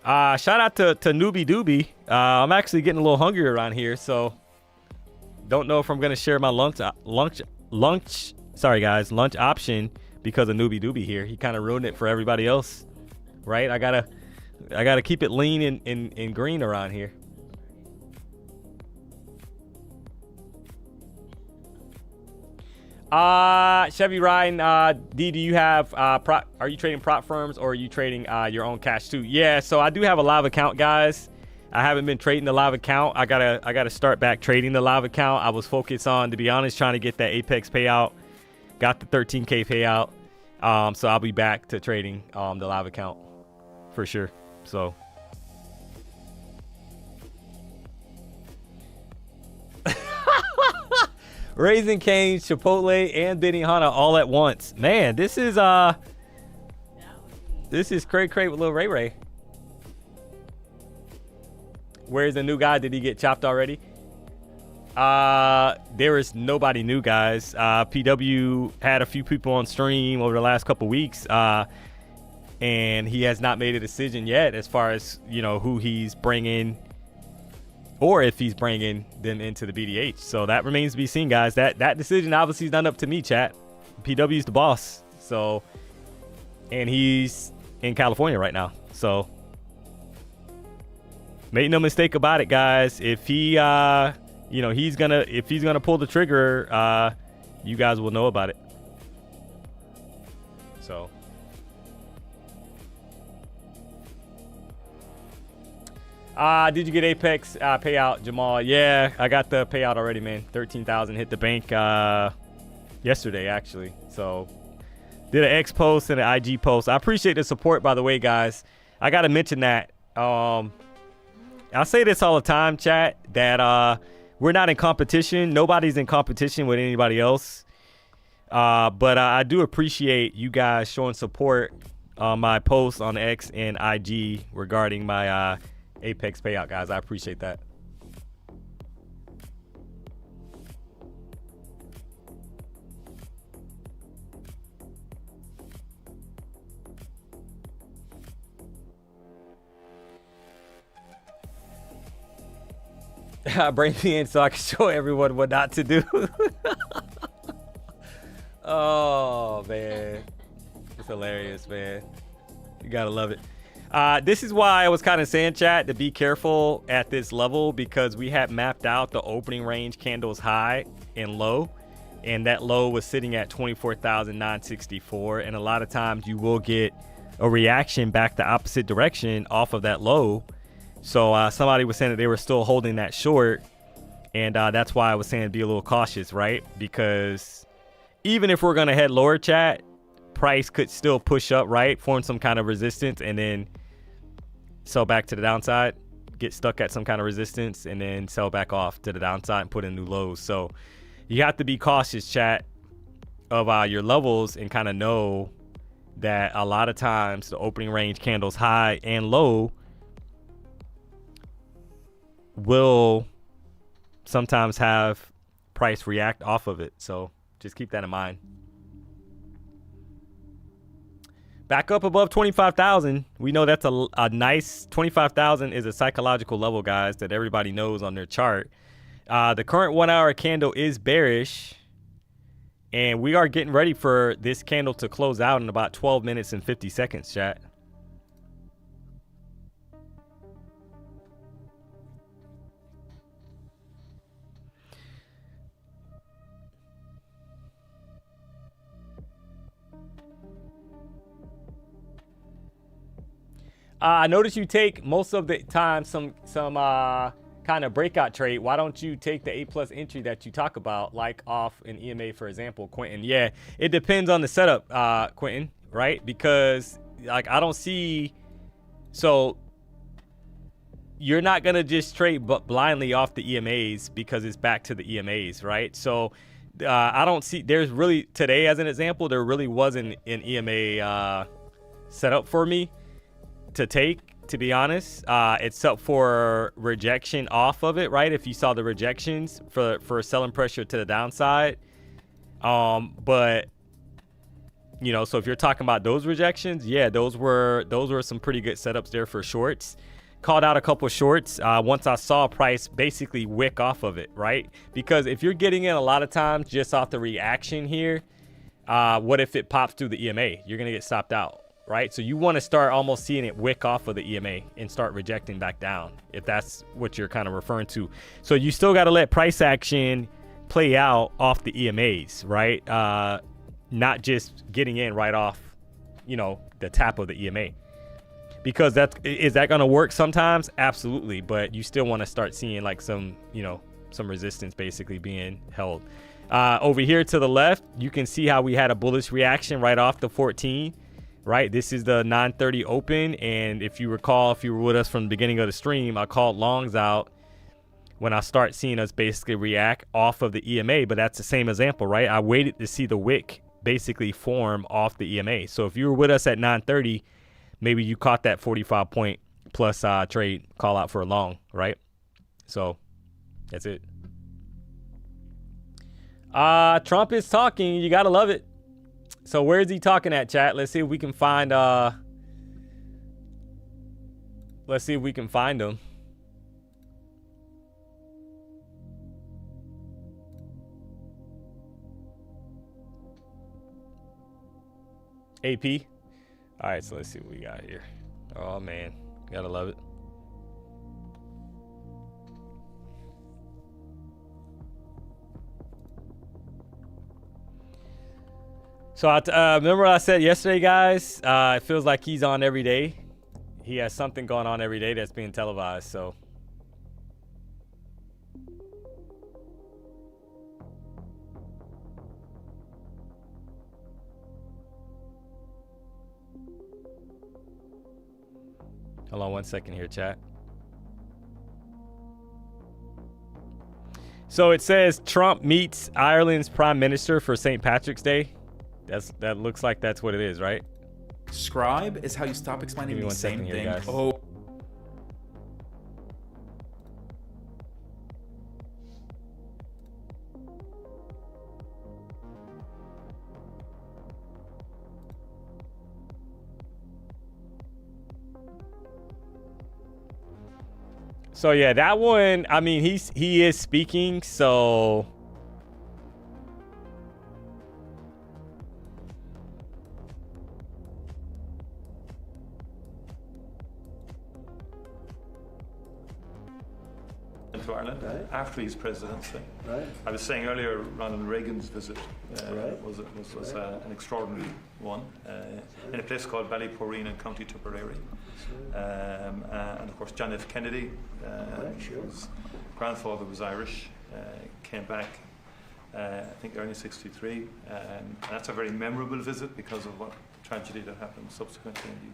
Shout out to Newbie Doobie. I'm actually getting a little hungry around here, so don't know if I'm gonna share my lunch sorry guys, lunch option because of Newbie Doobie here. He kind of ruined it for everybody else, right? I gotta keep it lean and green around here. Chevy Ryan, D, do you have are you trading prop firms or are you trading your own cash too? Yeah, so I do have a live account, guys. I haven't been trading the live account. I gotta start back trading the live account. I was focused on, to be honest, trying to get that Apex payout. Got the 13K payout. So I'll be back to trading the live account for sure. So Raising Cane's, Chipotle, and Benihana all at once. Man, this is cray cray with Lil Ray Ray. Where's the new guy? Did he get chopped already? There is nobody new, guys. PW had a few people on stream over the last couple weeks, and he has not made a decision yet as far as, you know, who he's bringing or if he's bringing them into the BDH. So that remains to be seen, guys. That decision obviously is not up to me, chat. PW's the boss. So, and he's in California right now. So make no mistake about it, guys. If he, you know, if he's gonna pull the trigger, you guys will know about it. So. Did you get Apex payout, Jamal? Yeah, I got the payout already, man. 13,000 hit the bank yesterday, actually. So did an X post and an IG post. I appreciate the support, by the way, guys. I got to mention that. I say this all the time, chat, that we're not in competition. Nobody's in competition with anybody else. But I do appreciate you guys showing support on my posts on X and IG regarding my Apex payout, guys. I appreciate that. Bring me in so I can show everyone what not to do. Oh, man. It's hilarious, man. You gotta love it. This is why I was kind of saying, chat, to be careful at this level, because we had mapped out the opening range candles high and low, and that low was sitting at 24,964. And a lot of times you will get a reaction back the opposite direction off of that low. So somebody was saying that they were still holding that short, and that's why I was saying be a little cautious, right? Because even if we're gonna head lower, chat, price could still push up, right? Form some kind of resistance and then sell back to the downside, get stuck at some kind of resistance, and then sell back off to the downside and put in new lows. So you have to be cautious, chat, of your levels, and kind of know that a lot of times the opening range candles high and low will sometimes have price react off of it. So just keep that in mind. Back up above 25,000. We know that's a nice 25,000 is a psychological level, guys, that everybody knows on their chart. The current 1 hour candle is bearish, and we are getting ready for this candle to close out in about 12 minutes and 50 seconds, chat. I noticed you take most of the time some kind of breakout trade. Why don't you take the A+ entry that you talk about, like off an EMA, for example, Quentin? Yeah, it depends on the setup, Quentin, right? Because like I don't see, so you're not gonna just trade blindly off the EMAs because it's back to the EMAs, right? So I don't see, there's really, today as an example, there really wasn't an EMA setup for me to take, to be honest. It's up for rejection off of it, right? If you saw the rejections for selling pressure to the downside, but you know, so if you're talking about those rejections, yeah, those were some pretty good setups there for shorts. Called out a couple shorts once I saw price basically wick off of it, right? Because if you're getting in a lot of times just off the reaction here, what if it pops through the EMA? You're gonna get stopped out, right? So you want to start almost seeing it wick off of the EMA and start rejecting back down, if that's what you're kind of referring to. So you still got to let price action play out off the EMAs, right? Not just getting in right off, you know, the tap of the EMA. Because is that going to work sometimes? Absolutely. But you still want to start seeing like some, you know, some resistance basically being held. Over here to the left, you can see how we had a bullish reaction right off the 14. Right, this is the 9:30 open, and if you recall, if you were with us from the beginning of the stream, I called longs out when I start seeing us basically react off of the EMA. But that's the same example, right? I waited to see the wick basically form off the EMA. So if you were with us at 9:30, maybe you caught that 45 point plus trade call out for a long, right? So that's it. Trump is talking. You gotta love it. So where is he talking at, chat? Let's see if we can find him. AP. All right, so let's see what we got here. Oh man, gotta love it. So remember what I said yesterday, guys? It feels like he's on every day. He has something going on every day that's being televised. So hold on one second here, chat. So it says Trump meets Ireland's Prime Minister for St. Patrick's Day. That looks like that's what it is, right? Scribe is how you stop explaining the same thing. Oh. So yeah, that one, I mean, he is speaking, so to Ireland after his presidency. Right. I was saying earlier, Ronald Reagan's visit was an extraordinary one in a place called Ballyporeen in County Tipperary. And of course, John F. Kennedy, whose grandfather was Irish, came back, I think, early '63. And that's a very memorable visit because of what tragedy that happened subsequently in the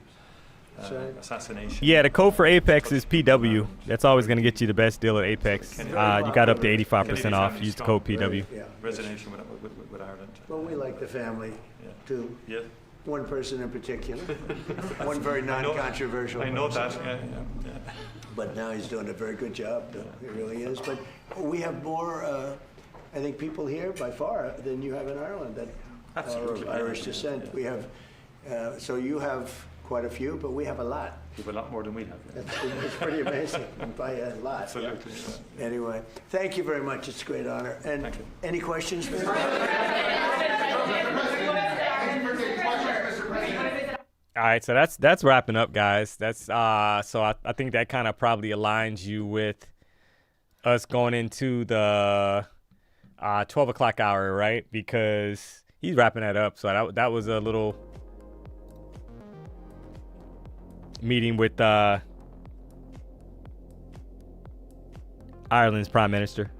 assassination. yeah, the code for Apex is PW. That's always going to get you the best deal at Apex. You got up to 85% off. Use the code PW. Yeah. Resonation with Ireland. Well, we like the family, too. Yeah. One person in particular. One very non-controversial I know person. that. Yeah. But now he's doing a very good job. He really is. But we have more, I think, people here by far than you have in Ireland that are of Irish descent. We have, so you have quite a few, but we have a lot. You have a lot more than we have. It's pretty amazing by a lot. Absolutely. Yeah. Anyway, thank you very much. It's a great honor. And Thank you. any questions for me? All right, so that's wrapping up, guys. That's so I think that kind of probably aligns you with us going into the 12 o'clock hour, right? Because he's wrapping that up. So that was a little meeting with Ireland's Prime Minister.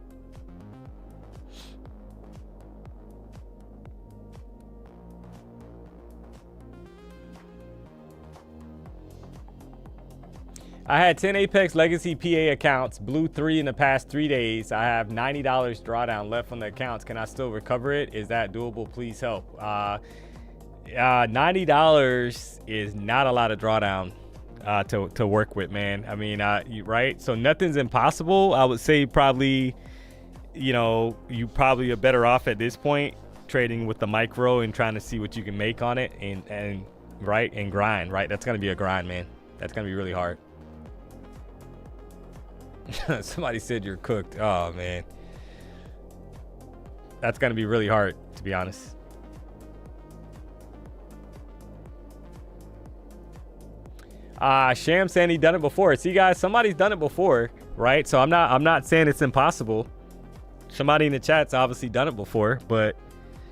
I had 10 Apex Legacy PA accounts, blew 3 in the past 3 days. I have $90 drawdown left on the accounts. Can I still recover it? Is that doable? Please help. $90 is not a lot of drawdown to work with, man. I mean, right? So nothing's impossible. I would say probably, you probably are better off at this point trading with the micro and trying to see what you can make on it and grind, right? That's going to be a grind, man. That's going to be really hard. Somebody said you're cooked. Oh, man. That's going to be really hard, to be honest. Sham saying he done it before. See, guys, somebody's done it before, right? So I'm not saying it's impossible. Somebody in the chat's obviously done it before, but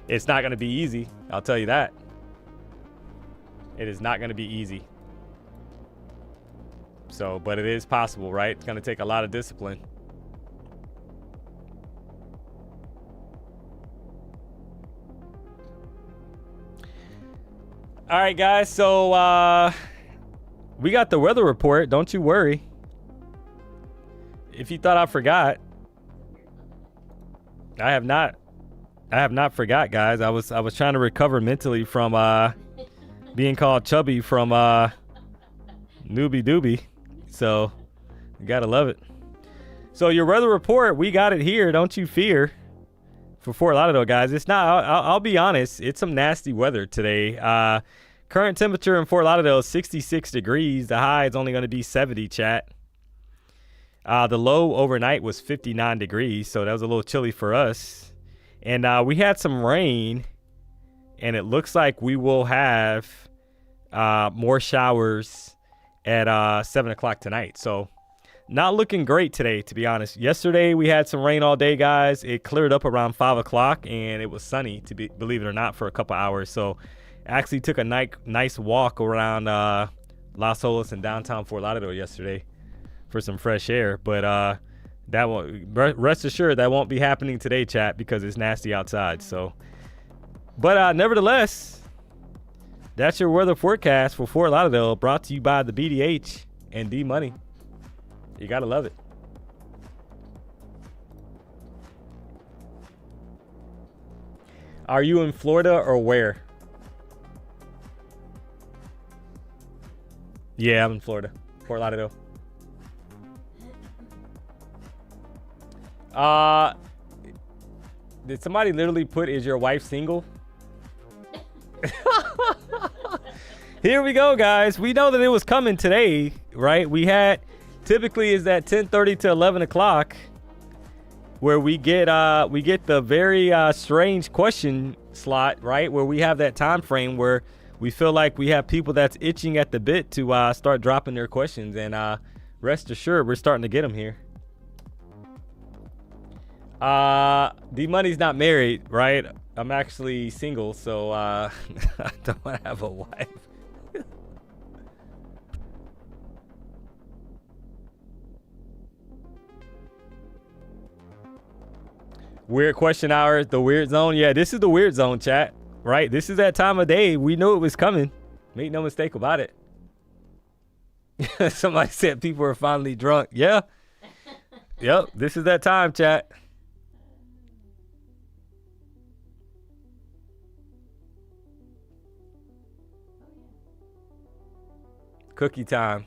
it's not going to be easy. I'll tell you that. It is not going to be easy. So, but it is possible, right? It's going to take a lot of discipline. All right, guys. So, we got the weather report. Don't you worry. If you thought I forgot, I have not forgot, guys. I was trying to recover mentally from being called chubby from Newbie Doobie. So you gotta love it. So your weather report, we got it here. Don't you fear. For Fort Lauderdale, guys, it's not. I'll be honest. It's some nasty weather today. Current temperature in Fort Lauderdale is 66 degrees. The high is only going to be 70, chat. The low overnight was 59 degrees, so that was a little chilly for us. And we had some rain, and it looks like we will have more showers at 7 o'clock tonight. So not looking great today, to be honest. Yesterday, we had some rain all day, guys. It cleared up around 5 o'clock, and it was sunny, believe it or not, for a couple hours. So actually took a nice walk around Las Olas and downtown Fort Lauderdale yesterday for some fresh air. But that won't, rest assured that won't be happening today, chat, because it's nasty outside. So, but nevertheless, that's your weather forecast for Fort Lauderdale, brought to you by the BDH and DMONEY. You gotta love it. Are you in Florida or where? Yeah, I'm in Florida, Fort Lauderdale. Did somebody literally put, is your wife single? Here we go, guys. We know that it was coming today, right? We had typically is that 10:30 to 11 o'clock where we get the very strange question slot, right? Where we have that time frame where we feel like we have people that's itching at the bit to start dropping their questions, and rest assured, we're starting to get them here. DMONEY's not married, right? I'm actually single, so I don't have a wife. Weird question hour, the weird zone. Yeah, this is the weird zone, chat, right? This is that time of day. We knew it was coming. Make no mistake about it. Somebody said people are finally drunk. Yeah. Yep, this is that time, chat. Cookie time.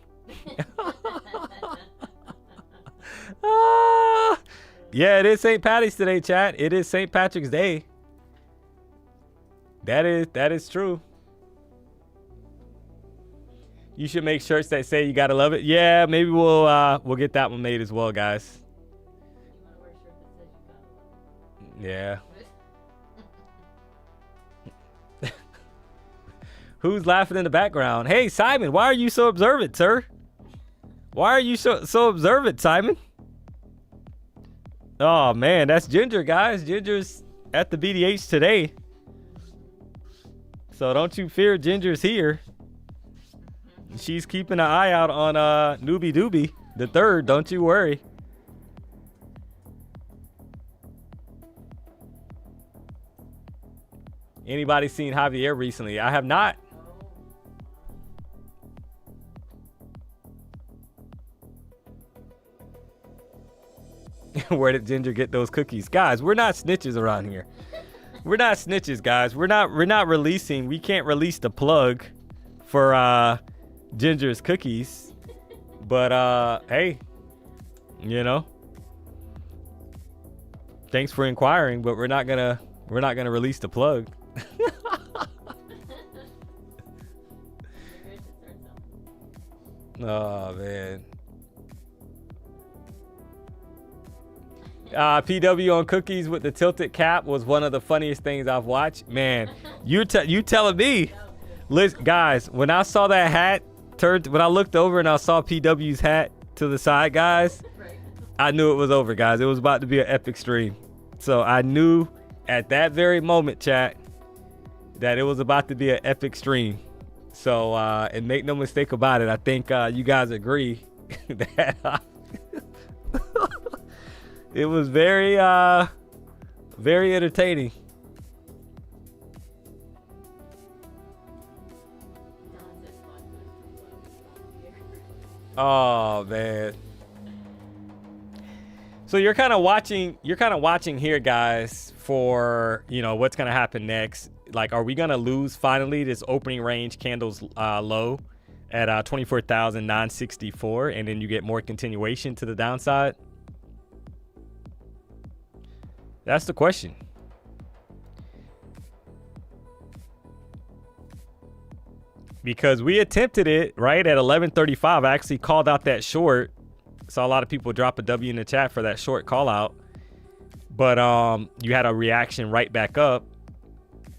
Yeah, it is St. Patty's today, chat. It is St. Patrick's Day. That is true. You should make shirts that say you gotta love it. Yeah, maybe we'll get that one made as well, guys. Yeah. Who's laughing in the background? Hey, Simon, why are you so observant, sir? Why are you so observant, Simon? Oh, man, that's Ginger, guys. Ginger's at the BDH today. So don't you fear, Ginger's here. She's keeping an eye out on Newbie Doobie the third. Don't you worry. Anybody seen Javier recently? I have not. Where did Ginger get those cookies? Guys, we're not snitches around here. We're not snitches, guys. We're not releasing. We can't release the plug for Ginger's cookies. But hey, you know, thanks for inquiring, but we're not gonna release the plug. Oh man. PW on cookies with the tilted cap was one of the funniest things I've watched. Man, you telling me. Listen, guys, when I saw that hat when I looked over and I saw PW's hat to the side, guys, I knew it was over, guys. It was about to be an epic stream. So I knew at that very moment, chat, that it was about to be an epic stream. So, and make no mistake about it, I think you guys agree that it was very entertaining. Oh man. So you're kind of watching here, guys, for, you know, what's going to happen next. Like, are we going to lose finally this opening range candles low at 24,964, and then you get more continuation to the downside? That's the question. Because we attempted it, right, at 11:35. I actually called out that short. Saw a lot of people drop a W in the chat for that short call out. But you had a reaction right back up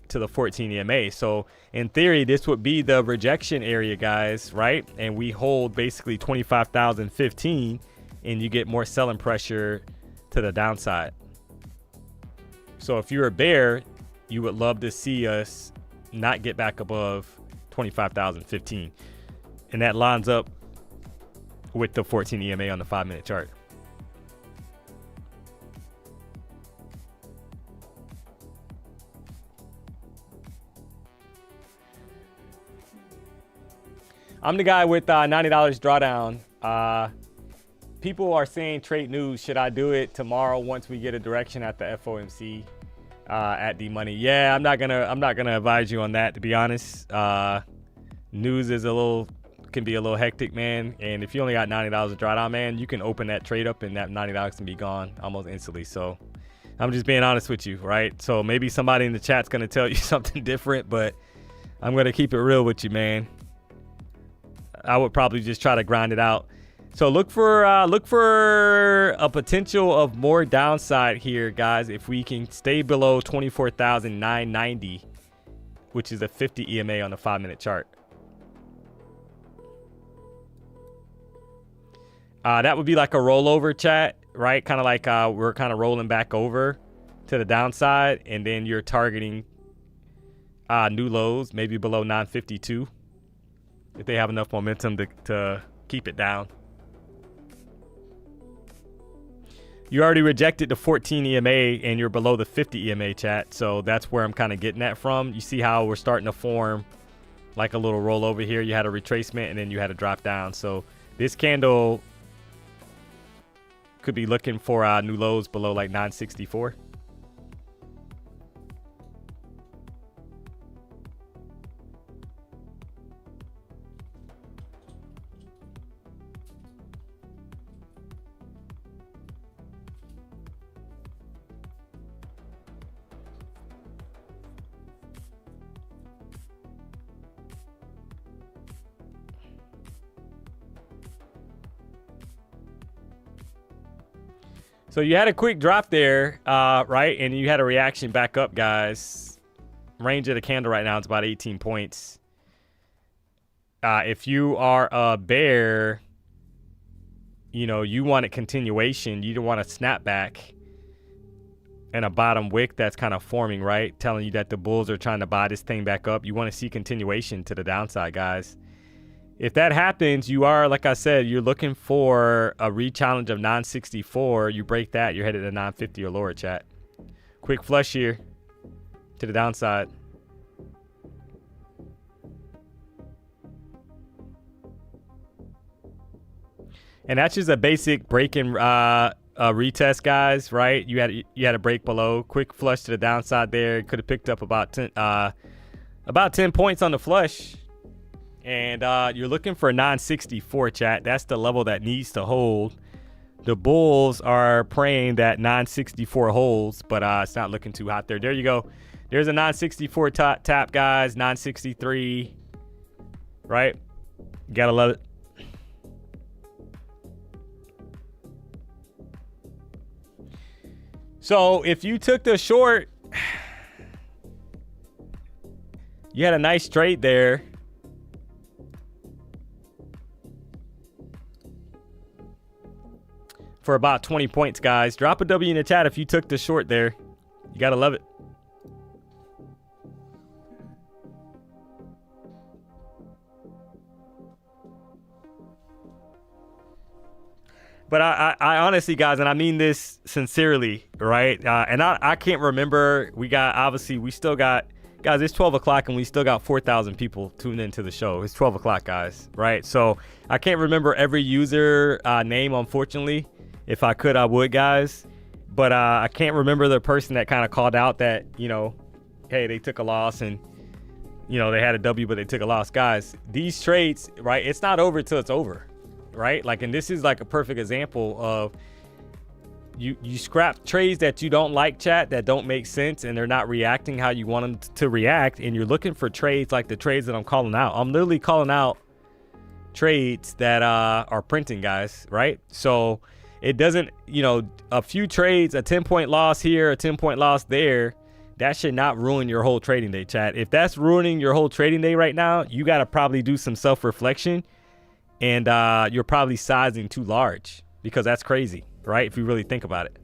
to the 14 EMA. So in theory, this would be the rejection area, guys, right? And we hold basically 25,015, and you get more selling pressure to the downside. So if you're a bear, you would love to see us not get back above 25,015. And that lines up with the 14 EMA on the 5-minute chart. I'm the guy with $90 drawdown. People are saying trade news. Should I do it tomorrow once we get a direction at the FOMC at DMONEY? Yeah, I'm not gonna advise you on that, to be honest. News is can be a little hectic, man. And if you only got $90 of drawdown, man, you can open that trade up and that $90 can be gone almost instantly. So I'm just being honest with you, right? So maybe somebody in the chat's gonna tell you something different, but I'm gonna keep it real with you, man. I would probably just try to grind it out. So look for a potential of more downside here, guys, if we can stay below 24,990, which is a 50 EMA on the 5-minute chart. That would be like a rollover, chat, right? Kind of like we're kind of rolling back over to the downside, and then you're targeting new lows, maybe below 952, if they have enough momentum to keep it down. You already rejected the 14 EMA, and you're below the 50 EMA, chat. So that's where I'm kind of getting that from. You see how we're starting to form like a little rollover here. You had a retracement, and then you had a drop down. So this candle could be looking for new lows below like 964. So you had a quick drop there, right? And you had a reaction back up, guys. Range of the candle right now is about 18 points. If you are a bear, you know, you want a continuation. You don't want a snapback and a bottom wick that's kind of forming, right? Telling you that the bulls are trying to buy this thing back up. You want to see continuation to the downside, guys. If that happens, you are, like I said, you're looking for a re-challenge of 964. You break that, you're headed to 950 or lower, chat. Quick flush here to the downside. And that's just a basic break and retest, guys, right? You had a break below. Quick flush to the downside there. Could have picked up about 10 points on the flush. And you're looking for a 964, chat. That's the level that needs to hold. The bulls are praying that 964 holds, but it's not looking too hot there. There you go. There's a 964 tap, guys. 963, right? You gotta love it. So if you took the short, you had a nice trade there. For about 20 points, guys. Drop a W in the chat if you took the short there. You gotta love it. But I honestly, guys, and I mean this sincerely, right? And I can't remember. We still got, guys, it's 12 o'clock and we still got 4,000 people tuned into the show. It's 12 o'clock, guys, right? So I can't remember every user name, unfortunately. If I could, I would, guys. But I can't remember the person that kind of called out that, you know, hey, they took a loss and, you know, they had a W, but they took a loss. Guys, these trades, right, it's not over till it's over, right? Like, and this is like a perfect example of you scrap trades that you don't like, chat, that don't make sense, and they're not reacting how you want them to react, and you're looking for trades like the trades that I'm calling out. I'm literally calling out trades that are printing, guys, right? So it doesn't, you know, a few trades, a 10-point loss here, a 10-point loss there, that should not ruin your whole trading day, chat. If that's ruining your whole trading day right now, you got to probably do some self-reflection, and you're probably sizing too large, because that's crazy, right? If you really think about it.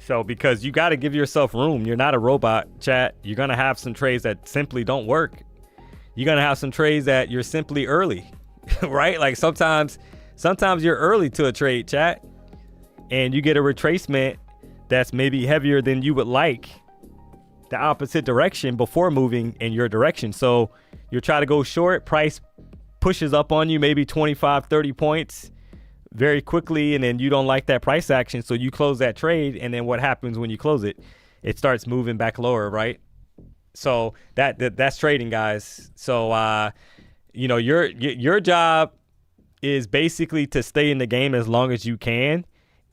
So because you got to give yourself room. You're not a robot, chat. You're going to have some trades that simply don't work. You're going to have some trades that you're simply early, right? Like sometimes you're early to a trade, chat, and you get a retracement that's maybe heavier than you would like, the opposite direction before moving in your direction. So you're trying to go short, price pushes up on you maybe 25, 30 points very quickly, and then you don't like that price action, so you close that trade, and then what happens when you close it? It starts moving back lower, right? So that's trading, guys. So you know, your job is basically to stay in the game as long as you can.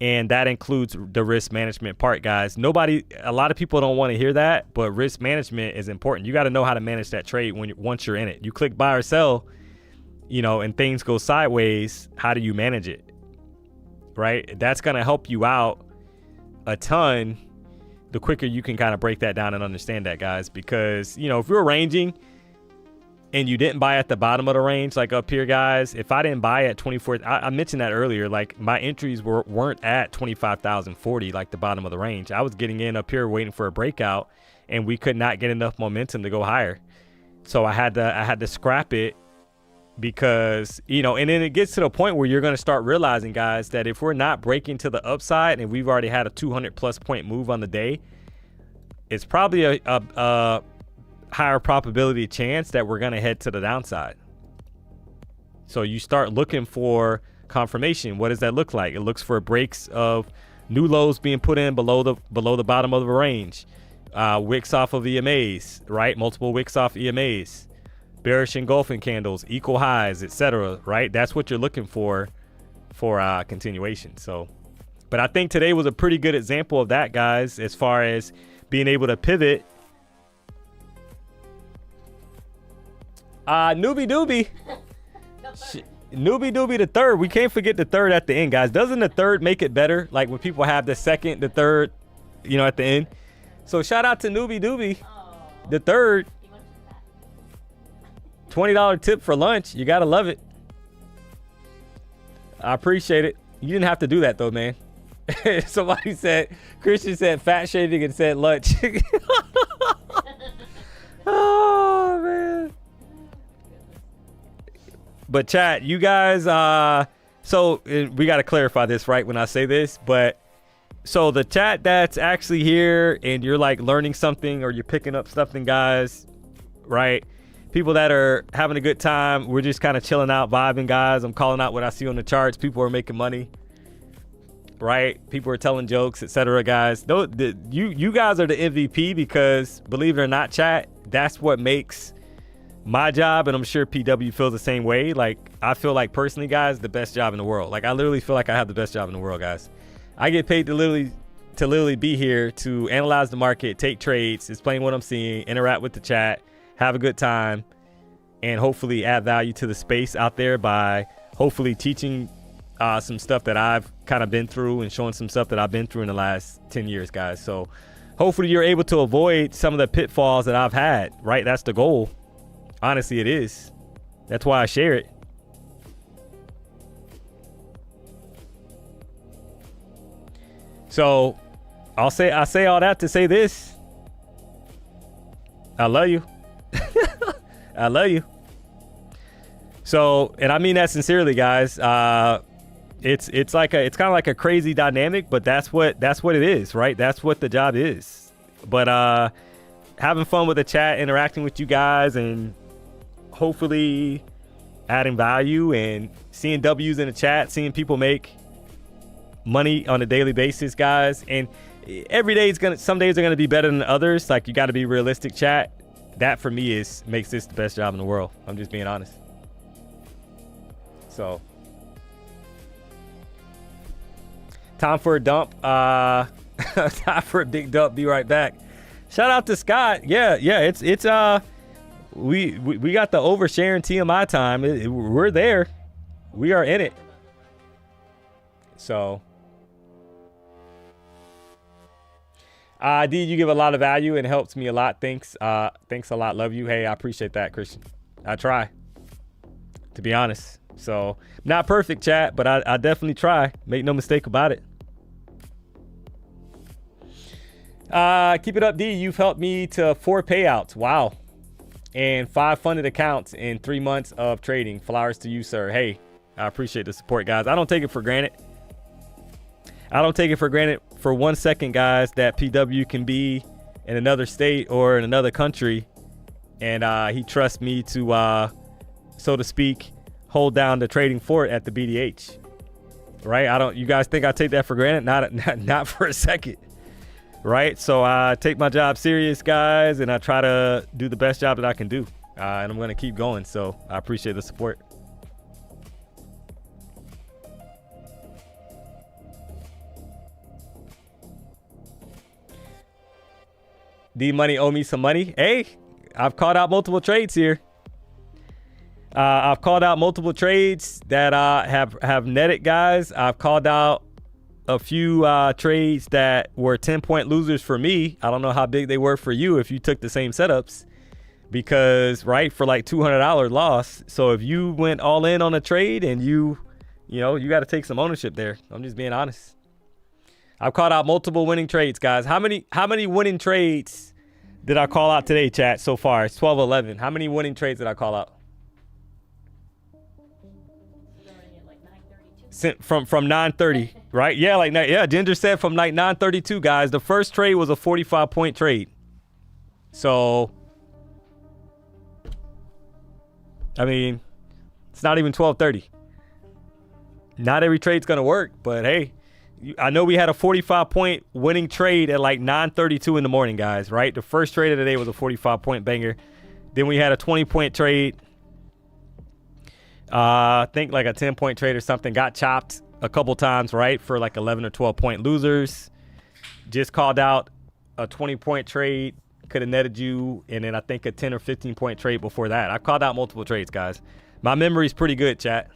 And that includes the risk management part, guys. A lot of people don't want to hear that, but risk management is important. You got to know how to manage that trade once you're in it. You click buy or sell, and things go sideways. How do you manage it? Right? That's going to help you out a ton the quicker you can kind of break that down and understand that, guys. Because, if you're ranging and you didn't buy at the bottom of the range, like up here, guys, if I didn't buy at 24, I mentioned that earlier, like my entries weren't at 25,040, like the bottom of the range. I was getting in up here waiting for a breakout, and we could not get enough momentum to go higher. So I had to scrap it because, and then it gets to the point where you're going to start realizing, guys, that if we're not breaking to the upside and we've already had a 200+ point move on the day, it's probably a higher probability chance that we're going to head to the downside. So you start looking for confirmation. What does that look like? It looks for breaks of new lows being put in below the bottom of the range, wicks off of EMAs, right? Multiple wicks off EMAs, bearish engulfing candles, equal highs, etc. Right? That's what you're looking for continuation. So, but I think today was a pretty good example of that, guys, as far as being able to pivot. Newbie Doobie the third. We can't forget the third at the end, guys. Doesn't the third make it better? Like when people have the second, the third, at the end. So shout out to Newbie Doobie the third. $20 tip for lunch. You gotta love it. I appreciate it. You didn't have to do that though, man. Somebody said, Christian said fat shaming and said lunch. Oh man. But chat, you guys, so we got to clarify this right when I say this, but so the chat that's actually here and you're like learning something or you're picking up something, guys, right? People that are having a good time, we're just kind of chilling out, vibing, guys. I'm calling out what I see on the charts. People are making money, right? People are telling jokes, etc. Guys, you guys are the MVP because believe it or not, chat, that's what makes my job, and I'm sure PW feels the same way. Like I feel like personally, guys, the best job in the world. Like I literally feel like I have the best job in the world, guys. I get paid to literally be here to analyze the market, take trades, explain what I'm seeing, interact with the chat, have a good time, and hopefully add value to the space out there by hopefully teaching some stuff that I've kind of been through and showing some stuff that I've been through in the last 10 years, guys. So hopefully you're able to avoid some of the pitfalls that I've had, right? That's the goal. Honestly, it is. That's why I share it. So I say all that to say this. I love you. I love you. So, and I mean that sincerely, guys. It's kind of like a crazy dynamic, but that's what it is, right? That's what the job is. But having fun with the chat, interacting with you guys, and hopefully adding value and seeing W's in the chat, seeing people make money on a daily basis, guys. And every day some days are gonna be better than others. Like you got to be realistic, chat. That for me makes this the best job in the world. I'm just being honest. So time for a dump. Time for a big dump. Be right back. Shout out to Scott. Yeah. It's we got the oversharing TMI time. We're there. We are in it. So, D, you give a lot of value and it helps me a lot. Thanks. Thanks a lot. Love you. Hey, I appreciate that, Christian. I try, to be honest. So, not perfect, chat, but I definitely try. Make no mistake about it. Keep it up, D. You've helped me to 4 payouts. Wow. And 5 funded accounts in 3 months of trading. Flowers to you, sir. Hey, I appreciate the support, guys. I don't take it for granted. I don't take it for granted for 1 second, guys, that PW can be in another state or in another country. And he trusts me to, so to speak, hold down the trading fort at the BDH. Right? You guys think I take that for granted? Not for a second. Right? So I take my job serious, guys, and I try to do the best job that I can do. And I'm going to keep going. So I appreciate the support. D-Money owe me some money. Hey, I've called out multiple trades here. I've called out multiple trades that have netted, guys. I've called out a few trades that were 10-point losers for me. I don't know how big they were for you if you took the same setups, because right, for like $200 loss. So if you went all in on a trade and you got to take some ownership there. I'm just being honest. I've called out multiple winning trades, guys. How many winning trades did I call out today, chat, so far? It's 12:11. How many winning trades did I call out? From 9:30, right? Yeah, Ginger said from like 9:32, guys. The first trade was a 45-point trade. So, I mean, it's not even 12:30. Not every trade's gonna work, but hey, I know we had a 45-point winning trade at like 9:32 in the morning, guys, right? The first trade of the day was a 45-point banger. Then we had a 20-point trade. I think like a 10-point trade or something, got chopped a couple times, right, for like 11 or 12-point losers. Just called out a 20-point trade, could have netted you, and then I think a 10 or 15-point trade before that. I called out multiple trades, guys. My memory's pretty good, chat.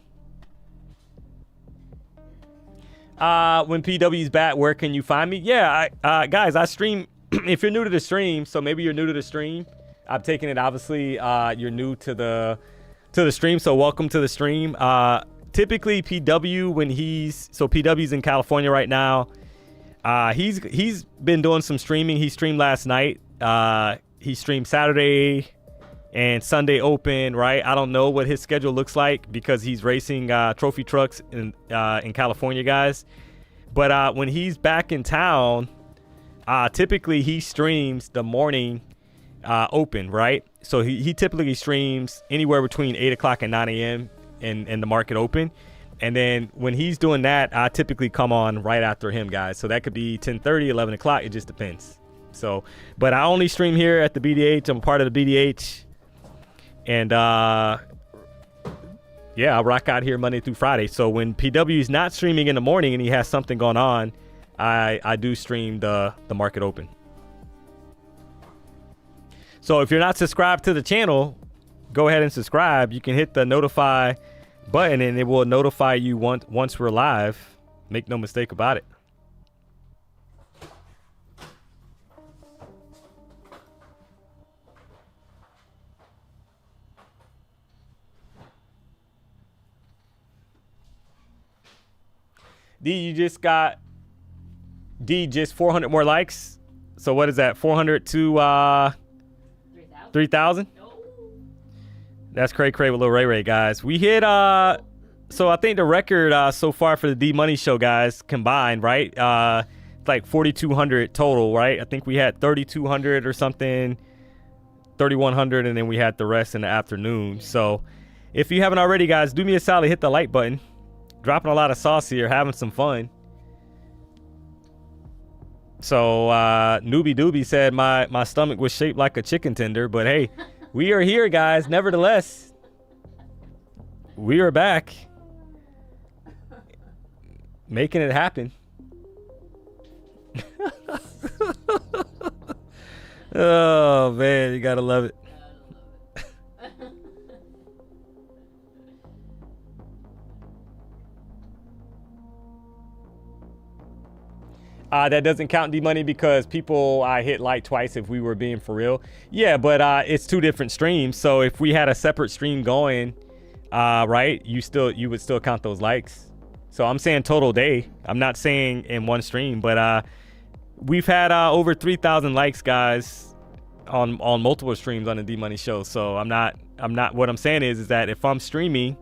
When PW's back, where can you find me? Yeah, guys, I stream. If you're new to the stream, so maybe you're new to the stream, I'm taking it, obviously, you're new to the stream, so welcome to the stream. Typically PW, PW's in California right now. He's been doing some streaming. He streamed last night. He streamed Saturday and Sunday Open, right? I don't know what his schedule looks like because he's racing trophy trucks in California, guys. But when he's back in town, typically he streams the morning open, right? So he typically streams anywhere between 8 o'clock and 9 a.m. in the market open. And then when he's doing that, I typically come on right after him, guys. So that could be 10:30, 11 o'clock. It just depends. So, but I only stream here at the BDH. I'm a part of the BDH. And yeah, I rock out here Monday through Friday. So when PW is not streaming in the morning and he has something going on, I do stream the market open. So if you're not subscribed to the channel, go ahead and subscribe. You can hit the notify button and it will notify you once we're live. Make no mistake about it. D, just 400 more likes. So what is that? 400 to 3,000? No. That's cray with Lil Ray Ray, guys. We hit so I think the record so far for the D-Money show, guys, combined, right? It's like 4,200 total, right? I think we had 3,200 or something, 3,100, and then we had the rest in the afternoon. So if you haven't already, guys, do me a solid, hit the like button. Dropping a lot of sauce here, having some fun. So Newbie Doobie said my stomach was shaped like a chicken tender, but hey, we are here, guys. Nevertheless, we are back, making it happen. Oh man, you gotta love it. That doesn't count D-Money because people hit like twice if we were being for real. Yeah, but it's two different streams. So if we had a separate stream going, right, you would still count those likes. So I'm saying total day. I'm not saying in one stream, but we've had over 3,000 likes, guys, on multiple streams on the D-Money show. So I'm not. What I'm saying is that if I'm streaming,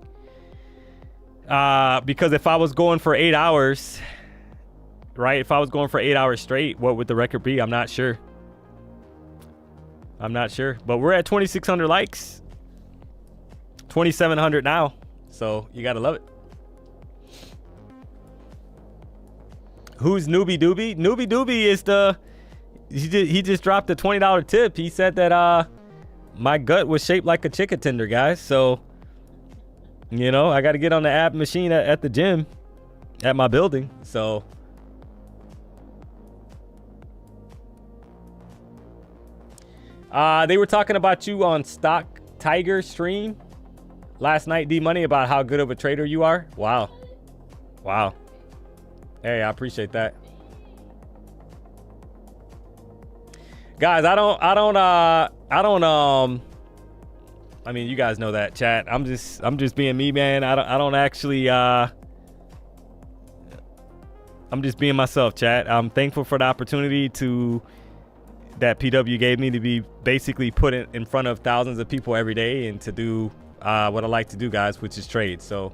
because if I was going for 8 hours. Right, if I was going for 8 hours straight, what would the record be? I'm not sure. But we're at 2,600 likes, 2,700 now, so you gotta love it. Who's Newbie Doobie? Newbie Doobie is he just dropped a $20 tip. He said that my gut was shaped like a chicken tender, guys. So I got to get on the ab machine at the gym at my building. So They were talking about you on Stock Tiger stream last night, DMONEY, about how good of a trader you are. Wow. Wow. Hey, I appreciate that. Guys, I mean, you guys know that, chat. I'm just being me, man. I don't actually I'm just being myself, chat. I'm thankful for the opportunity that PW gave me to be basically put in front of thousands of people every day and to do what I like to do, guys, which is trade. So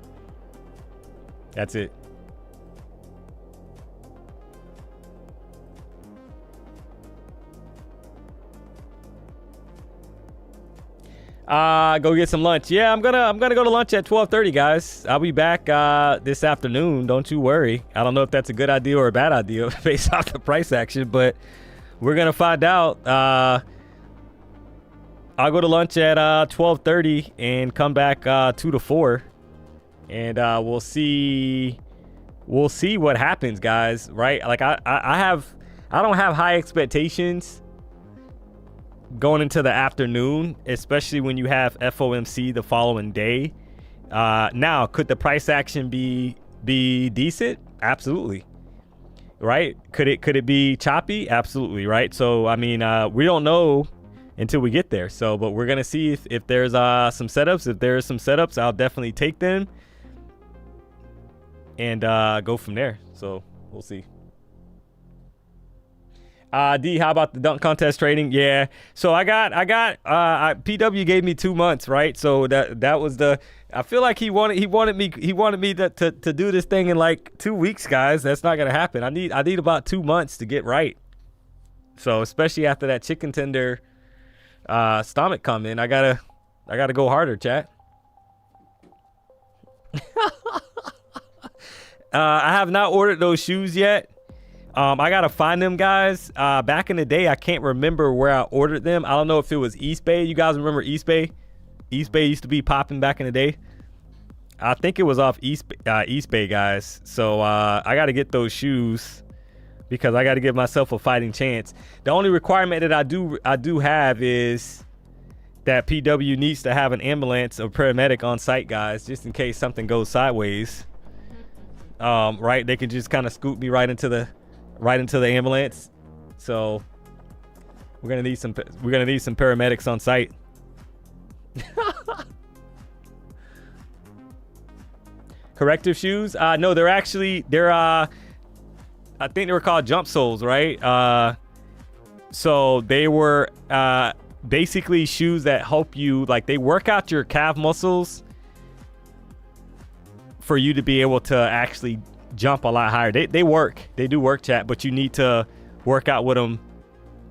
that's it. Go get some lunch. Yeah, I'm gonna go to lunch at 12:30, guys. I'll be back this afternoon. Don't you worry. I don't know if that's a good idea or a bad idea based off the price action, but we're gonna find out. I'll go to lunch at 12:30 and come back 2 to 4, and we'll see what happens, guys. Right? Like I don't have high expectations going into the afternoon, especially when you have FOMC the following day. Now, could the price action be decent? Absolutely. Right? Could it be choppy? Absolutely. Right? So, I mean, we don't know until we get there. So, but we're gonna see if there's some setups. If there's some setups, I'll definitely take them and go from there. So we'll see. D, how about the dunk contest trading? Yeah. So I got PW gave me 2 months, right? So that was I feel like he wanted me to do this thing in like 2 weeks, guys. That's not gonna happen. I need about 2 months to get right. So especially after that chicken tender stomach comment, I gotta go harder, chat. I have not ordered those shoes yet. I gotta find them, guys. Back in the day, I can't remember where I ordered them. I don't know if it was East Bay. You guys remember East Bay? East Bay used to be popping back in the day. I think it was off East Bay, guys. So I gotta get those shoes because I gotta give myself a fighting chance. The only requirement that I do have is that PW needs to have an ambulance or paramedic on site, guys, just in case something goes sideways. Right? They can just kind of scoop me right into the ambulance. So we're gonna need some paramedics on site. Corrective shoes? No, they're I think they were called jump soles, right? So they were basically shoes that help you, like, they work out your calf muscles for you to be able to actually jump a lot higher. They do work, chat, but you need to work out with them,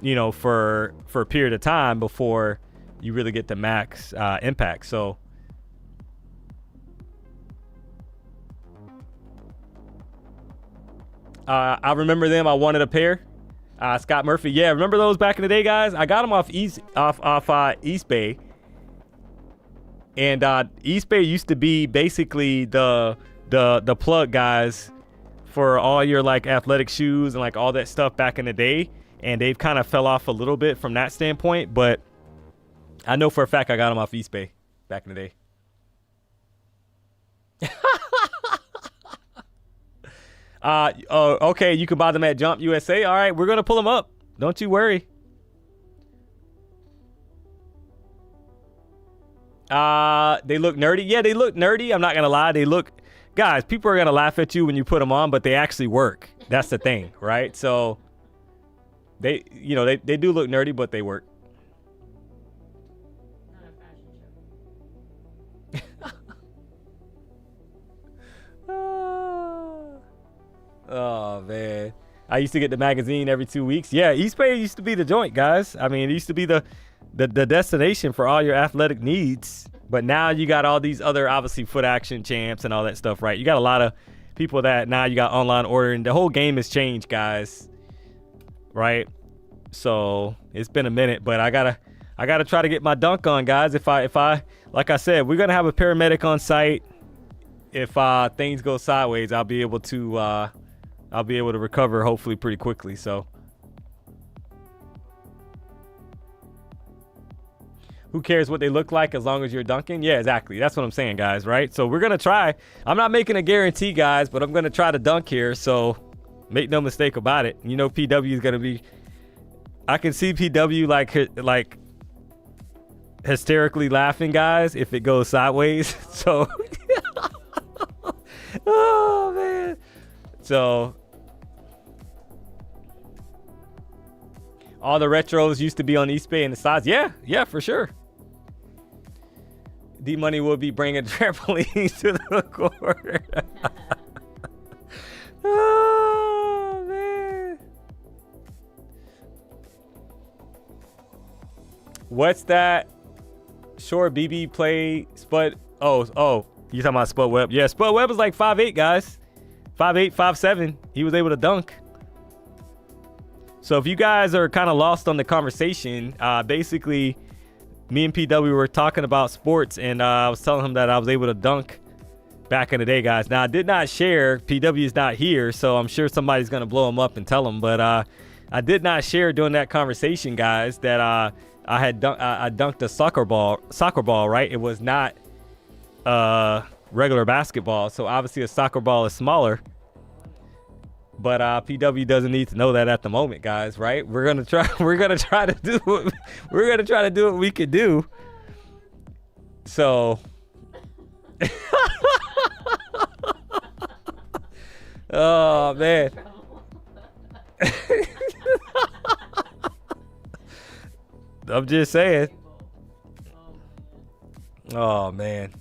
you know, for a period of time before you really get the max impact. So I remember them. I wanted a pair. Scott Murphy, yeah, remember those back in the day, guys? I got them off East Bay, and East Bay used to be basically the plug, guys, for all your like athletic shoes and like all that stuff back in the day. And they've kind of fell off a little bit from that standpoint, but I know for a fact I got them off East Bay back in the day. Okay, you can buy them at Jump USA. All right, we're gonna pull them up. Don't you worry. They look nerdy. Yeah, they look nerdy. I'm not gonna lie. They look, guys, people are gonna laugh at you when you put them on, but they actually work. That's the thing, right? So they, you know, they do look nerdy, but they work. Not a fashion show. Oh man, I used to get the magazine every 2 weeks. Yeah, East Bay used to be the joint, guys. I mean, it used to be the destination for all your athletic needs. But now you got all these other, obviously, foot action champs and all that stuff, right? You got a lot of people that now you got online ordering. The whole game has changed, guys, right? So it's been a minute, but I gotta try to get my dunk on, guys. If I like I said, we're gonna have a paramedic on site. If things go sideways, I'll be able to recover hopefully pretty quickly. So Who cares what they look like as long as you're dunking? Yeah, exactly. That's what I'm saying, guys, right? So we're going to try. I'm not making a guarantee, guys, but I'm going to try to dunk here. So make no mistake about it. You know, PW is going to be, I can see PW like hysterically laughing, guys, if it goes sideways. So, oh, man. So, all the retros used to be on East Bay and the sides. Yeah, for sure. D-Money will be bringing trampolines to the court. Oh, man. What's that? Sure, BB play Spud. Oh, you talking about Spud Webb? Yeah, Spud Webb was like 5'8", guys. 5'8", 5'7". He was able to dunk. So if you guys are kind of lost on the conversation, basically, me and PW were talking about sports, and I was telling him that I was able to dunk back in the day, guys. Now, I did not share. PW is not here, so I'm sure somebody's going to blow him up and tell him. But I did not share during that conversation, guys, that I dunked a soccer ball, right? It was not regular basketball, so obviously a soccer ball is smaller. But PW doesn't need to know that at the moment, guys, right? We're gonna try to do what we can do. So oh, man. I'm just saying. Oh, man.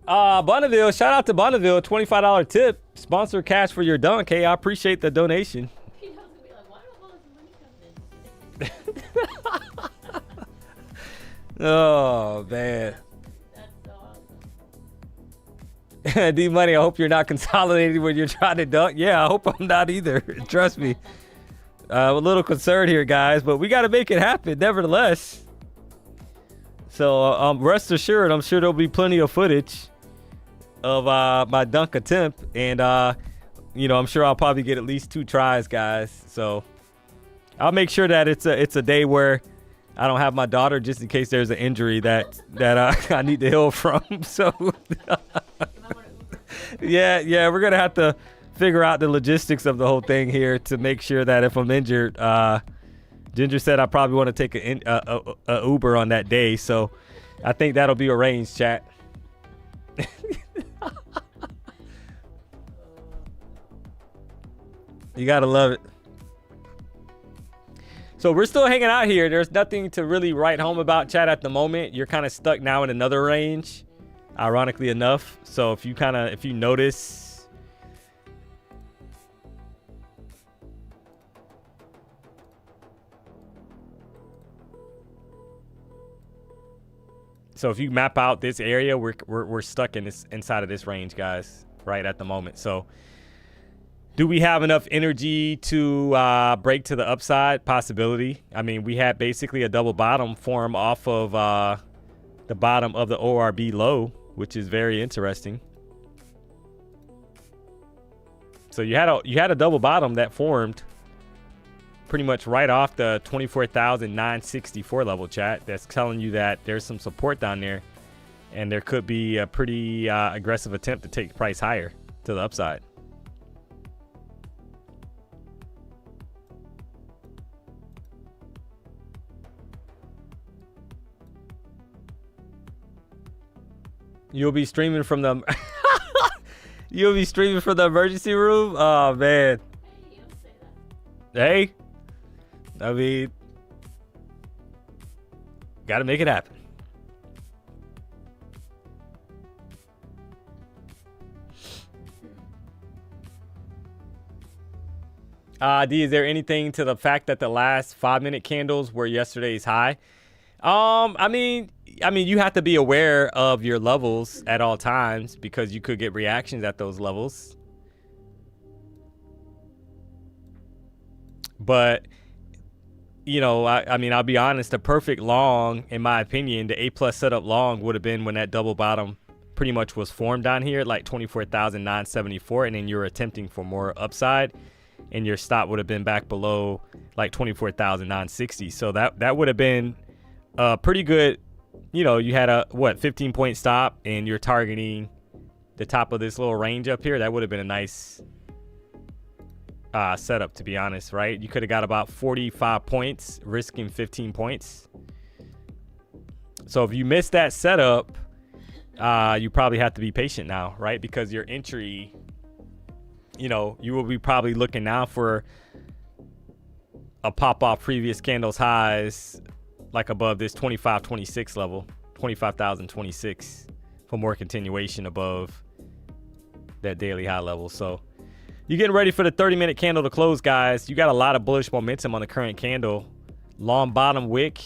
Bonneville, shout out to Bonneville, $25 tip. Sponsor cash for your dunk. Hey, I appreciate the donation. Oh, man. D-Money, I hope you're not consolidating when you're trying to dunk. Yeah, I hope I'm not either. Trust me. I'm a little concerned here, guys, but we got to make it happen nevertheless. So rest assured, I'm sure there'll be plenty of footage of my dunk attempt, and I'm sure I'll probably get at least 2 tries, guys. So I'll make sure that it's a day where I don't have my daughter, just in case there's an injury that I need to heal from. So yeah, we're gonna have to figure out the logistics of the whole thing here to make sure that if I'm injured, Ginger said I probably want to take a Uber on that day, so I think that'll be arranged, chat. You gotta love it. So we're still hanging out here. There's nothing to really write home about, chat, at the moment. You're kind of stuck now in another range, ironically enough. So if you notice, so if you map out this area, we're stuck in this inside of this range, guys, right at the moment. So do we have enough energy to break to the upside? Possibility. I mean, we had basically a double bottom form off of the bottom of the ORB low, which is very interesting. So you had a double bottom that formed pretty much right off the 24,964 level, chat. That's telling you that there's some support down there, and there could be a pretty aggressive attempt to take the price higher to the upside. You'll be streaming from the emergency room? Oh, man. Hey, I mean, gotta make it happen. D, is there anything to the fact that the last 5-minute candles were yesterday's high? I mean, you have to be aware of your levels at all times, because you could get reactions at those levels. But, I mean, I'll be honest, the perfect long, in my opinion, the A+ setup long would have been when that double bottom pretty much was formed down here at like 24,974, and then you're attempting for more upside. and your stop would have been back below like 24,960. So that would have been pretty good. You know, you had a 15-point stop, and you're targeting the top of this little range up here. That would have been a nice setup, to be honest, right? You could have got about 45 points, risking 15 points. So if you missed that setup, you probably have to be patient now, right? Because your entry, you know, you will be probably looking now for a pop off previous candles highs, like above this 2526 level, 25,026, for more continuation above that daily high level. So you're getting ready for the 30-minute candle to close, guys. You got a lot of bullish momentum on the current candle. Long bottom wick.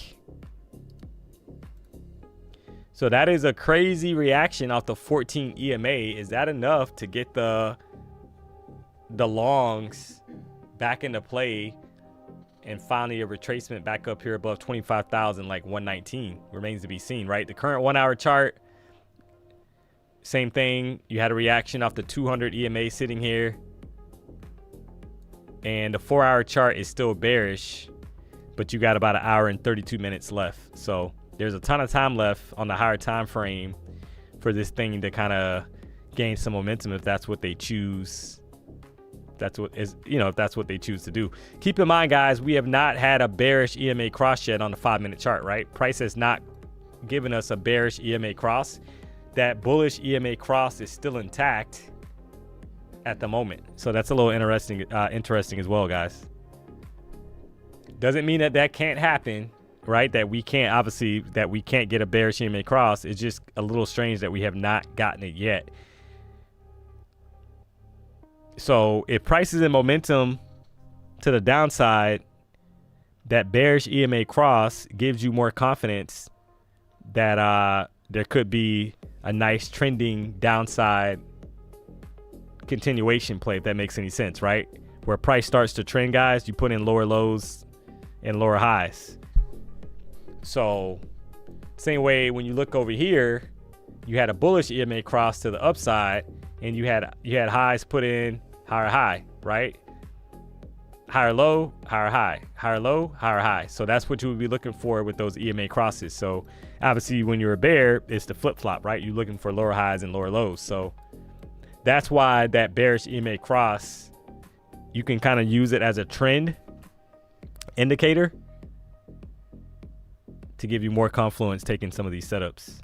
So that is a crazy reaction off the 14 EMA. Is that enough to get the longs back into play, and finally a retracement back up here above 25,000, like 119? Remains to be seen, right? The current 1 hour chart, same thing. You had a reaction off the 200 EMA sitting here, and the 4 hour chart is still bearish, but you got about an hour and 32 minutes left. So there's a ton of time left on the higher time frame for this thing to kind of gain some momentum, if that's what they choose. That's what is, you know, if that's what they choose to do. Keep in mind, guys, we have not had a bearish EMA cross yet on the 5-minute chart, right? Price has not given us a bearish EMA cross. That bullish EMA cross is still intact at the moment. So that's a little interesting as well, guys. Doesn't mean that can't happen, right? That we can't, obviously, that we can't get a bearish EMA cross. It's just a little strange that we have not gotten it yet. So if price is in momentum to the downside, that bearish EMA cross gives you more confidence that there could be a nice trending downside continuation play, if that makes any sense, right? Where price starts to trend, guys, you put in lower lows and lower highs. So same way when you look over here, you had a bullish EMA cross to the upside, and you had highs put in, higher high, right? Higher low, higher high, higher low, higher high. So that's what you would be looking for with those EMA crosses. So obviously when you're a bear, it's the flip-flop, right? You're looking for lower highs and lower lows. So that's why that bearish EMA cross, you can kind of use it as a trend indicator to give you more confluence taking some of these setups.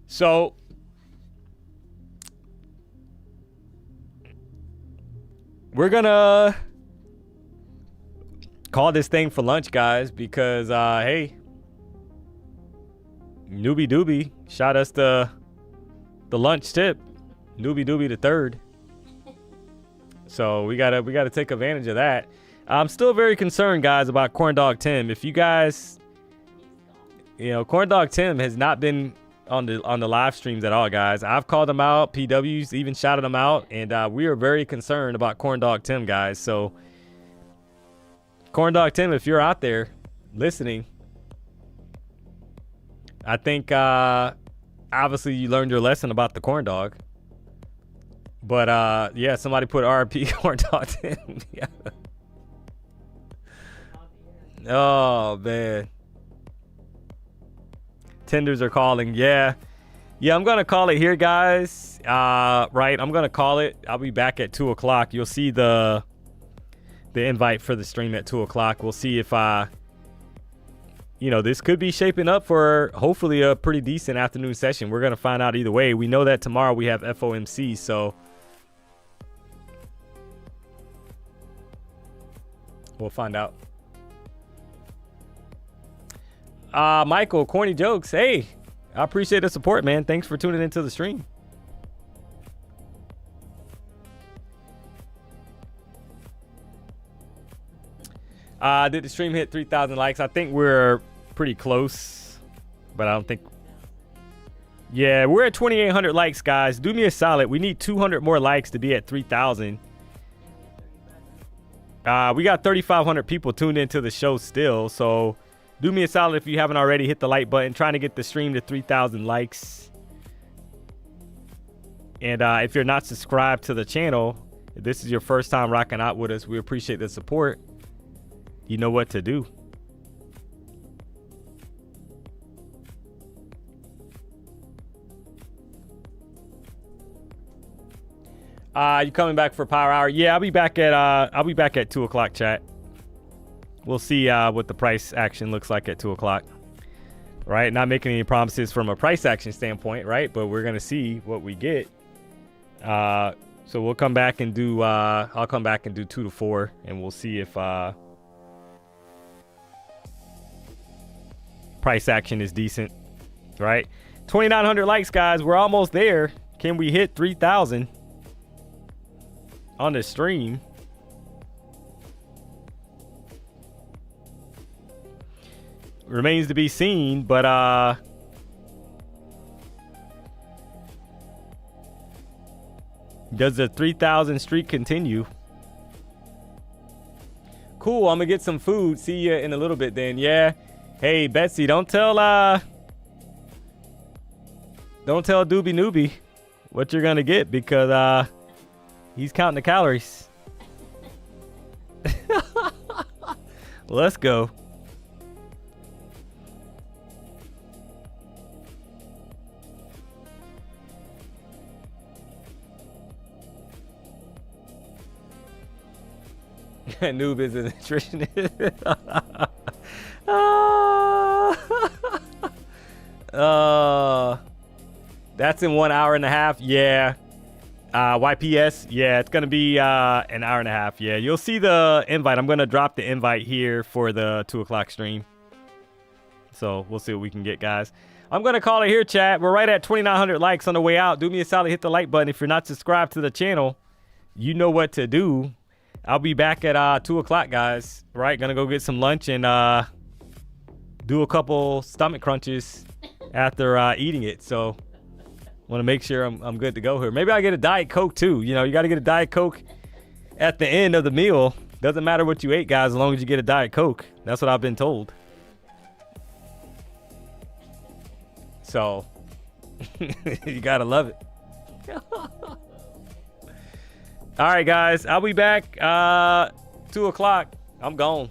So we're gonna call this thing for lunch, guys, because hey, Newbie Doobie shot us the lunch tip. Newbie Doobie the third. So we gotta take advantage of that. I'm still very concerned, guys, about Corn Dog Tim. If you guys, you know, Corn Dog Tim has not been on the live streams at all, guys. I've called him out. PW's even shouted him out, and we are very concerned about Corn Dog Tim, guys. So Corn Dog Tim, if you're out there listening, I think obviously you learned your lesson about the corn dog. But yeah, somebody put RP Corn Dog Tim. Yeah. Oh man. Tenders are calling. Yeah, I'm gonna call it here, guys. Right, I'm gonna call it. I'll be back at 2 o'clock. You'll see the invite for the stream at 2 o'clock. We'll see if you know, this could be shaping up for hopefully a pretty decent afternoon session. We're gonna find out either way. We know that tomorrow we have FOMC, so we'll find out. Michael, corny jokes. Hey, I appreciate the support, man. Thanks for tuning into the stream. Did the stream hit 3,000 likes? I think we're pretty close, but I don't think. Yeah, we're at 2,800 likes, guys. Do me a solid. We need 200 more likes to be at 3,000. We got 3,500 people tuned into the show still, so do me a solid if you haven't already. Hit the like button. Trying to get the stream to 3,000 likes. And if you're not subscribed to the channel, if this is your first time rocking out with us, we appreciate the support. You know what to do. You coming back for Power Hour? Yeah, I'll be back at 2 o'clock, chat. We'll see what the price action looks like at 2 o'clock. Right? Not making any promises from a price action standpoint, right? But we're gonna see what we get. So we'll come back and do I'll come back and do 2 to 4, and we'll see if price action is decent. Right? 2,900 likes, guys. We're almost there. Can we hit 3,000 on the stream? Remains to be seen, but does the 3,000 streak continue? Cool, I'm gonna get some food. See you in a little bit then. Yeah. Hey, Betsy, don't tell Doobie Noobie what you're gonna get, because he's counting the calories. Let's go. Noob is a nutritionist. That's in 1 hour and a half. Yeah. YPS. Yeah, it's going to be an hour and a half. Yeah, you'll see the invite. I'm going to drop the invite here for the 2 o'clock stream. So we'll see what we can get, guys. I'm going to call it here, chat. We're right at 2,900 likes on the way out. Do me a solid. Hit the like button. If you're not subscribed to the channel, you know what to do. I'll be back at 2 o'clock, guys. Right, gonna go get some lunch and do a couple stomach crunches after eating it. So, want to make sure I'm good to go here. Maybe I get a Diet Coke too. You know, you got to get a Diet Coke at the end of the meal. Doesn't matter what you ate, guys, as long as you get a Diet Coke. That's what I've been told. So, you gotta love it. All right, guys, I'll be back 2 o'clock. I'm gone.